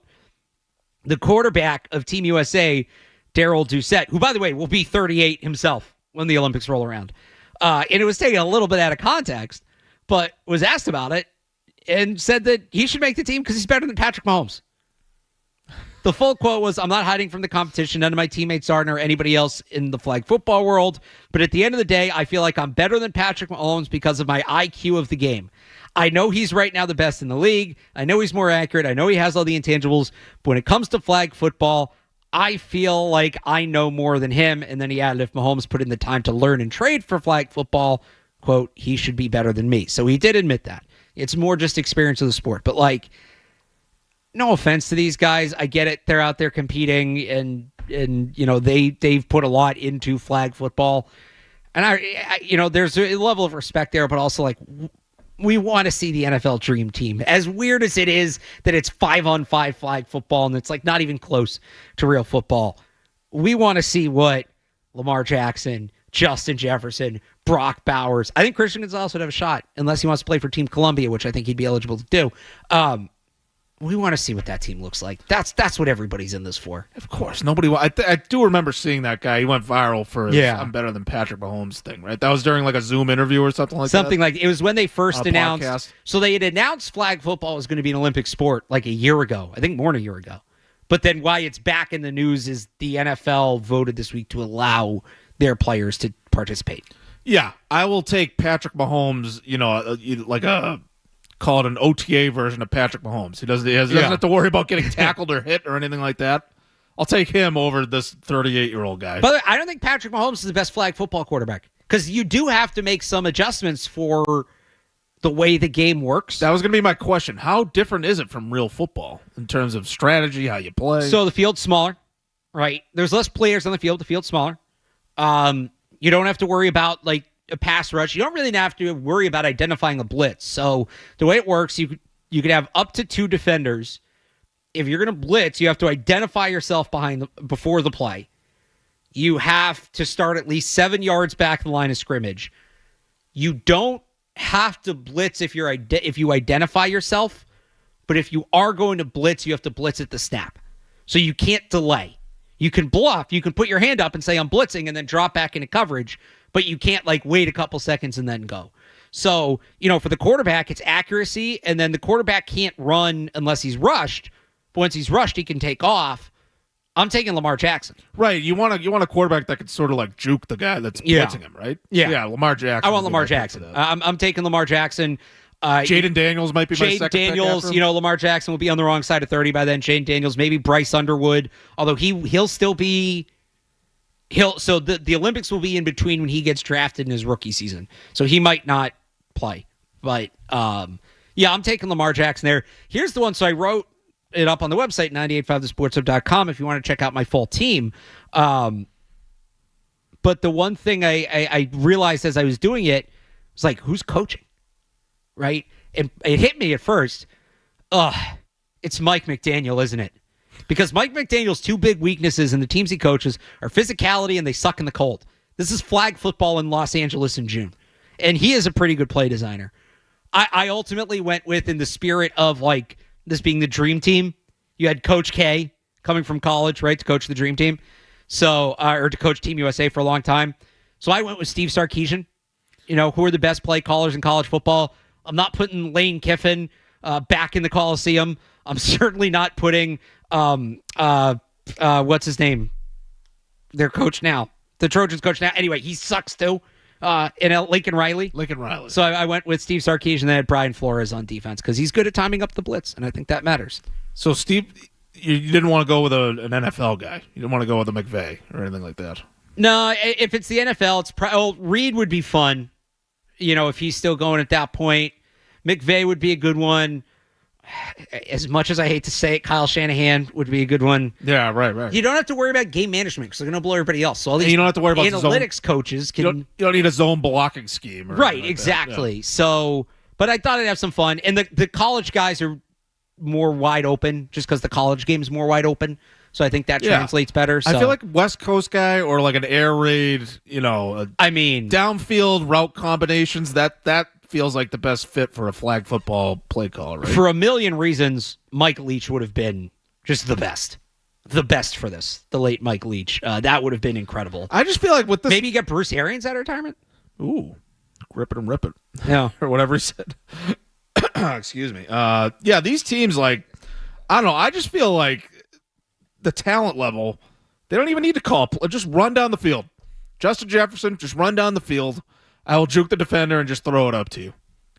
the quarterback of Team USA, Darryl Doucette, who, by the way, will be 38 himself when the Olympics roll around. And it was taken a little bit out of context, but was asked about it and said that he should make the team because he's better than Patrick Mahomes. The full quote was, "I'm not hiding from the competition. None of my teammates are, nor anybody else in the flag football world. But at the end of the day, I feel like I'm better than Patrick Mahomes because of my IQ of the game. I know he's right now the best in the league. I know he's more accurate. I know he has all the intangibles. But when it comes to flag football, I feel like I know more than him." And then he added, if Mahomes put in the time to learn and trade for flag football, quote, he should be better than me. So he did admit that. It's more just experience of the sport. But no offense to these guys. I get it. They're out there competing and they've put a lot into flag football. And I there's a level of respect there, but also like we want to see the NFL dream team. As weird as it is that it's 5-on-5 flag football and it's like not even close to real football. We want to see what Lamar Jackson, Justin Jefferson, Brock Bowers. I think Christian Gonzalez would have a shot unless he wants to play for Team Columbia, which I think he'd be eligible to do. We want to see what that team looks like. That's what everybody's in this for. Of course. I do remember seeing that guy. He went viral for his I'm better than Patrick Mahomes thing, right? That was during like a Zoom interview or something like that? Something like it was when they first announced. Podcast. So they had announced flag football was going to be an Olympic sport like a year ago. I think more than a year ago. But then why it's back in the news is the NFL voted this week to allow their players to participate. Yeah, I will take Patrick Mahomes, call it an OTA version of Patrick Mahomes. He doesn't have to worry about getting tackled or hit or anything like that. I'll take him over this 38-year-old guy. But I don't think Patrick Mahomes is the best flag football quarterback because you do have to make some adjustments for the way the game works. That was going to be my question. How different is it from real football in terms of strategy, how you play? So the field's smaller, right? There's less players on the field. The field's smaller. You don't have to worry about like a pass rush. You don't really have to worry about identifying a blitz. So the way it works, you could have up to 2 defenders. If you're going to blitz, you have to identify yourself before the play. You have to start at least 7 yards back the line of scrimmage. You don't have to blitz if you identify yourself, but if you are going to blitz, you have to blitz at the snap. So you can't delay. You can bluff. You can put your hand up and say, I'm blitzing, and then drop back into coverage, but you can't like wait a couple seconds and then go. So, for the quarterback, it's accuracy, and then the quarterback can't run unless he's rushed. But once he's rushed, he can take off. I'm taking Lamar Jackson. Right. You want a quarterback that can sort of like juke the guy that's blitzing him, right? Yeah, Lamar Jackson. I want Lamar Jackson. I'm taking Lamar Jackson. Jaden Daniels might be my second pick. Jaden Daniels, Lamar Jackson will be on the wrong side of 30 by then. Jaden Daniels, maybe Bryce Underwood, although he'll still be. So the Olympics will be in between when he gets drafted in his rookie season, so he might not play. But I'm taking Lamar Jackson there. Here's the one. So I wrote it up on the website 985thesportshub.com if you want to check out my full team. But the one thing I realized as I was doing it was like, who's coaching, right? And it hit me at first. It's Mike McDaniel, isn't it? Because Mike McDaniel's 2 big weaknesses in the teams he coaches are physicality and they suck in the cold. This is flag football in Los Angeles in June. And he is a pretty good play designer. I ultimately went with, in the spirit of like this being the dream team, you had Coach K coming from college, right, to coach the dream team. So, or to coach Team USA for a long time. So I went with Steve Sarkisian. Who are the best play callers in college football? I'm not putting Lane Kiffin back in the Coliseum. I'm certainly not putting what's his name? Their coach now. The Trojans coach now. Anyway, he sucks too. Lincoln Riley. So I went with Steve Sarkisian and then I had Brian Flores on defense because he's good at timing up the blitz, and I think that matters. So Steve, you didn't want to go with an NFL guy. You didn't want to go with a McVay or anything like that. No, if it's the NFL, it's Reed would be fun. If he's still going at that point. McVay would be a good one. As much as I hate to say it, Kyle Shanahan would be a good one. Yeah, right. You don't have to worry about game management because they're going to blow everybody else. So all these you don't have to worry about analytics coaches can. You don't need a zone blocking scheme. Right, exactly. Yeah. So, but I thought I'd have some fun. And the college guys are more wide open just because the college game is more wide open. So I think that translates better. So. I feel like West Coast guy or like an air raid, downfield route combinations, that feels like the best fit for a flag football play call, right? For a million reasons, Mike Leach would have been just the best. The best for this. The late Mike Leach. That would have been incredible. I just feel like with this... Maybe you get Bruce Arians out of retirement? Ooh. Rip it and rip it. Yeah. Or whatever he said. Excuse me. These teams, like... I don't know. I just feel like the talent level, they don't even need to call. Just run down the field. Justin Jefferson, just run down the field. I will juke the defender and just throw it up to you.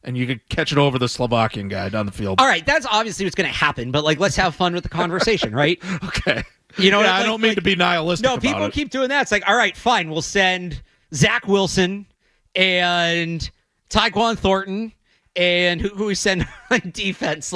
And you can catch it over the Slovakian guy down the field. All right, that's obviously what's going to happen, but let's have fun with the conversation, right? Okay. I don't mean to be nihilistic about it. No, people keep doing that. It's like, all right, fine, we'll send Zach Wilson and Tyquan Thornton and who we send on defense,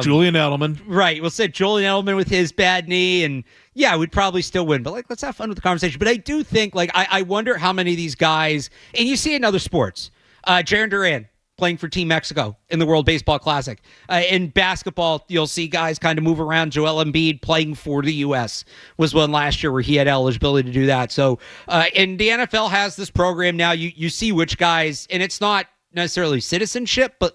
Julian Edelman. Right. We'll say Julian Edelman with his bad knee, and yeah, we'd probably still win. But let's have fun with the conversation. But I do think, I wonder how many of these guys, and you see in other sports, Jaron Duran playing for Team Mexico in the World Baseball Classic. In basketball, you'll see guys kind of move around. Joel Embiid playing for the U.S. was one last year where he had eligibility to do that. So, and the NFL has this program now. You see which guys, and it's not necessarily citizenship, but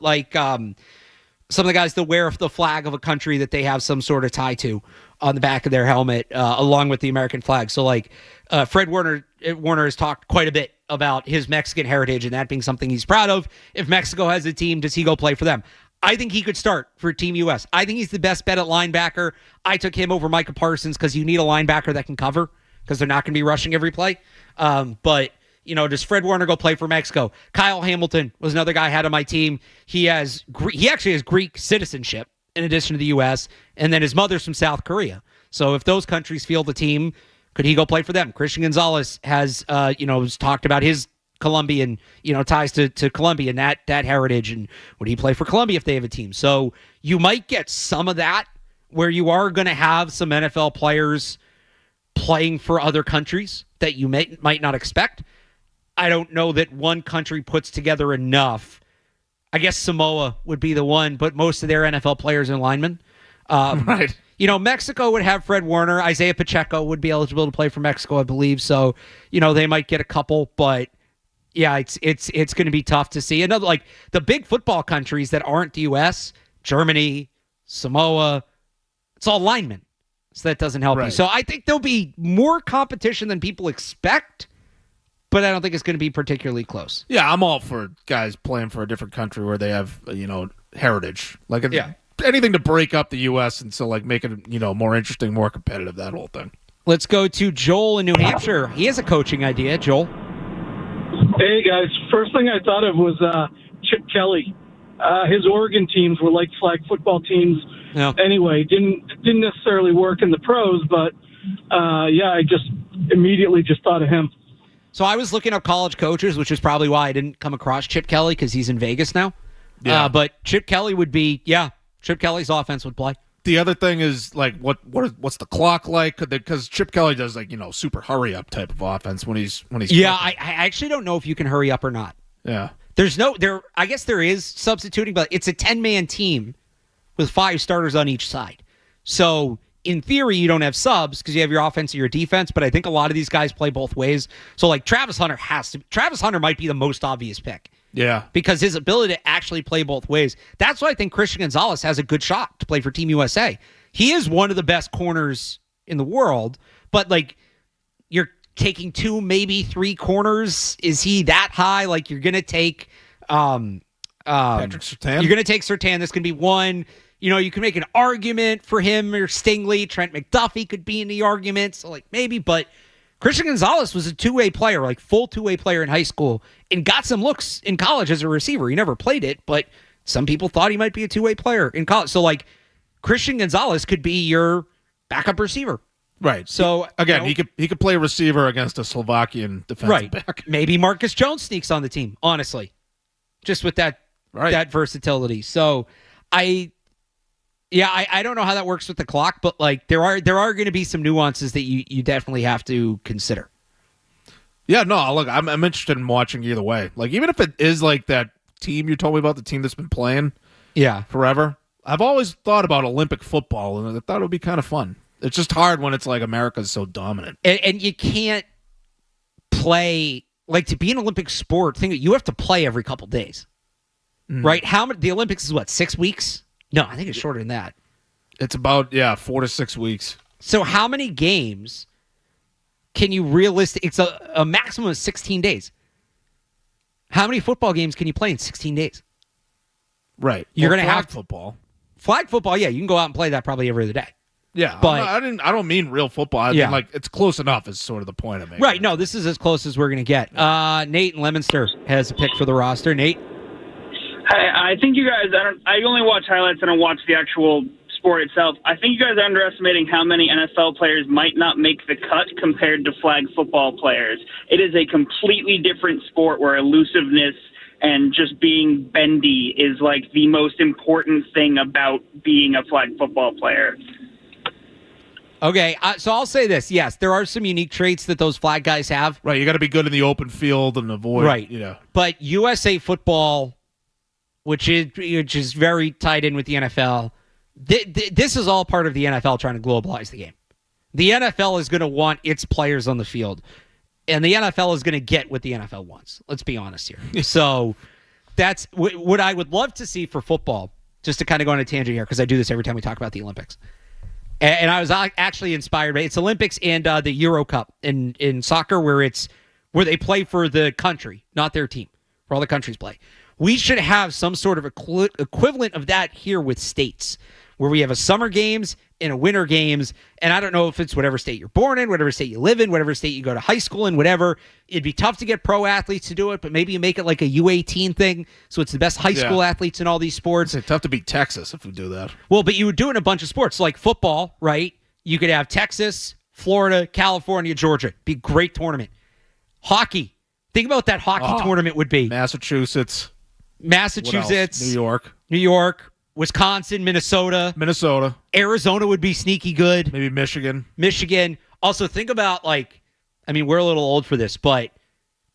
some of the guys that wear the flag of a country that they have some sort of tie to on the back of their helmet, along with the American flag. So, Fred Warner has talked quite a bit about his Mexican heritage and that being something he's proud of. If Mexico has a team, does he go play for them? I think he could start for Team U.S. I think he's the best bet at linebacker. I took him over Micah Parsons because you need a linebacker that can cover because they're not going to be rushing every play. But does Fred Warner go play for Mexico? Kyle Hamilton was another guy I had on my team. He actually has Greek citizenship in addition to the U.S., and then his mother's from South Korea. So if those countries field the team, could he go play for them? Christian Gonzalez has talked about his Colombian, ties to Colombia and that heritage, and would he play for Colombia if they have a team? So you might get some of that where you are going to have some NFL players playing for other countries that you might not expect. I don't know that one country puts together enough. I guess Samoa would be the one, but most of their NFL players are linemen. Right. Mexico would have Fred Warner. Isaiah Pacheco would be eligible to play for Mexico, I believe. So, they might get a couple, but yeah, it's going to be tough to see. Another, the big football countries that aren't the U.S., Germany, Samoa, it's all linemen. So that doesn't help you. So I think there'll be more competition than people expect, but I don't think it's going to be particularly close. Yeah, I'm all for guys playing for a different country where they have, heritage. Anything to break up the U.S. and so, make it, more interesting, more competitive, that whole thing. Let's go to Joel in New Hampshire. He has a coaching idea. Joel? Hey, guys. First thing I thought of was Chip Kelly. His Oregon teams were like flag football teams. No. Anyway, didn't necessarily work in the pros, but, I just immediately thought of him. So I was looking up college coaches, which is probably why I didn't come across Chip Kelly because he's in Vegas now. Yeah. But Chip Kelly would be, Chip Kelly's offense would play. The other thing is, what's the clock like? Because Chip Kelly does, super hurry-up type of offense when he's Yeah, I actually don't know if you can hurry up or not. Yeah. I guess there is substituting, but it's a 10-man team with 5 starters on each side. So in theory, you don't have subs because you have your offense and your defense, but I think a lot of these guys play both ways. So Travis Hunter might be the most obvious pick. Yeah. Because his ability to actually play both ways. That's why I think Christian Gonzalez has a good shot to play for Team USA. He is one of the best corners in the world, but you're taking 2, maybe 3 corners. Is he that high? You're going to take Patrick Surtain. You're going to take Surtain. This can be one. You can make an argument for him or Stingley. Trent McDuffie could be in the argument. So maybe, but Christian Gonzalez was a two-way player, full two-way player in high school, and got some looks in college as a receiver. He never played it, but some people thought he might be a two-way player in college. So, Christian Gonzalez could be your backup receiver. Right. So, again, he could play receiver against a Slovakian defensive back. Maybe Marcus Jones sneaks on the team, honestly, just with that versatility. So, I don't know how that works with the clock, but there are going to be some nuances that you definitely have to consider. Yeah, no, look, I'm interested in watching either way. Even if it is that team you told me about, the team that's been playing forever, I've always thought about Olympic football, and I thought it would be kind of fun. It's just hard when it's America's so dominant. And you can't play, to be an Olympic sport, you have to play every couple days, right? The Olympics is what, 6 weeks? No, I think it's shorter than that. It's about, 4 to 6 weeks. So how many games can you it's a maximum of 16 days. How many football games can you play in 16 days? Right. You're going to have football. Flag football, yeah, you can go out and play that probably every other day. Yeah, but I don't mean real football. I mean, it's close enough is sort of the point I'm making. Right, no, this is as close as we're going to get. Nate in Leominster has a pick for the roster. Nate? I think you guys, I only watch highlights. I don't watch the actual sport itself. I think you guys are underestimating how many NFL players might not make the cut compared to flag football players. It is a completely different sport where elusiveness and just being bendy is like the most important thing about being a flag football player. Okay, so I'll say this. Yes, there are some unique traits that those flag guys have. Right, you got to be good in the open field and avoid. Right, you know. But USA football, which is very tied in with the NFL, this is all part of the NFL trying to globalize the game. The NFL is going to want its players on the field, and the NFL is going to get what the NFL wants. Let's be honest here. So that's what I would love to see for football, just to kind of go on a tangent here, because I do this every time we talk about the Olympics. And I was actually inspired by it's Olympics and the Euro Cup in soccer, where they play for the country, not their team, where all the countries play. We should have some sort of equivalent of that here with states, where we have a summer games and a winter games. And I don't know if it's whatever state you're born in, whatever state you live in, whatever state you go to high school in, whatever. It'd be tough to get pro athletes to do it, but maybe you make it like a U18 thing, so it's the best high school athletes in all these sports. It's tough to beat Texas if we do that. Well, but you would do it in a bunch of sports, like football, right? You could have Texas, Florida, California, Georgia. Be a great tournament. Hockey. Think about what that hockey tournament would be. Massachusetts. New York. Wisconsin, Minnesota. Arizona would be sneaky good. Maybe Michigan. Also, think about, we're a little old for this, but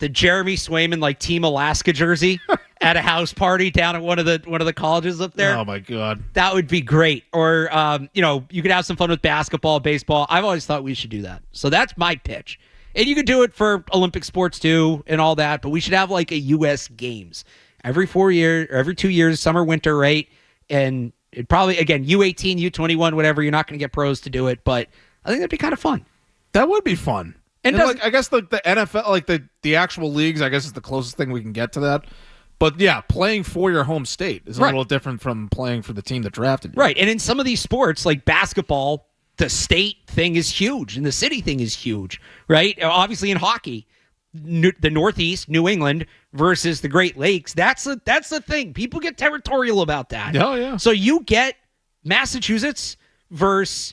the Jeremy Swayman, Team Alaska jersey at a house party down at one of the colleges up there. Oh, my God. That would be great. Or, you could have some fun with basketball, baseball. I've always thought we should do that. So that's my pitch. And you could do it for Olympic sports, too, and all that, but we should have, a U.S. Games. Every 4 years, or every 2 years, summer, winter, right? And it probably, again, U18, U21, whatever, you're not going to get pros to do it, but I think that'd be kind of fun. That would be fun. And I guess the NFL, the actual leagues, I guess is the closest thing we can get to that. But yeah, playing for your home state is a little different from playing for the team that drafted you. Right, and in some of these sports, like basketball, the state thing is huge, and the city thing is huge, right? Obviously in hockey, the Northeast, New England versus the Great Lakes. That's the thing. People get territorial about that. Oh, yeah. So you get Massachusetts versus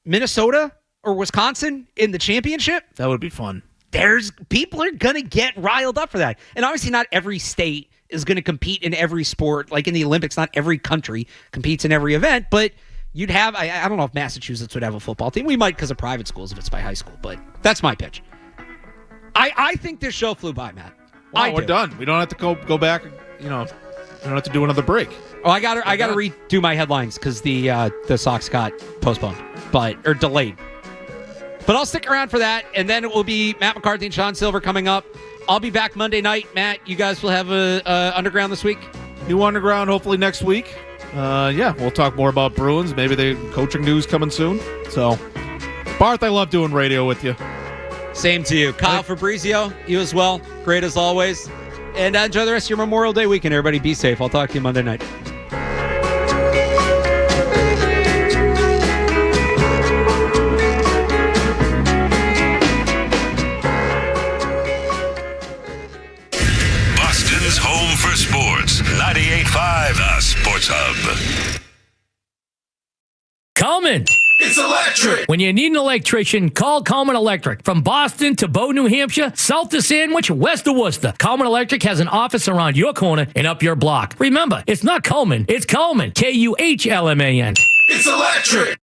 Minnesota or Wisconsin in the championship. That would be fun. People are going to get riled up for that. And obviously not every state is going to compete in every sport. Like in the Olympics, not every country competes in every event, but you'd have, I don't know if Massachusetts would have a football team. We might because of private schools if it's by high school, but that's my pitch. I think this show flew by, Matt. We're done. We don't have to go back. We don't have to do another break. Oh, I got to redo my headlines because the Sox got postponed, or delayed. But I'll stick around for that, and then it will be Matt McCarthy and Sean Silver coming up. I'll be back Monday night. Matt, you guys will have a Underground this week. New Underground, hopefully next week. We'll talk more about Bruins. Maybe the coaching news coming soon. So, Barth, I love doing radio with you. Same to you. Kyle Fabrizio, you as well. Great as always. And enjoy the rest of your Memorial Day weekend, everybody. Be safe. I'll talk to you Monday night. Boston's home for sports. 98.5 The Sports Hub. Coleman. It's electric. When you need an electrician, call Coleman Electric. From Boston to Bow, New Hampshire, south to Sandwich, west to Worcester, Coleman Electric has an office around your corner and up your block. Remember, it's not Coleman, it's Coleman. Kuhlman. It's electric.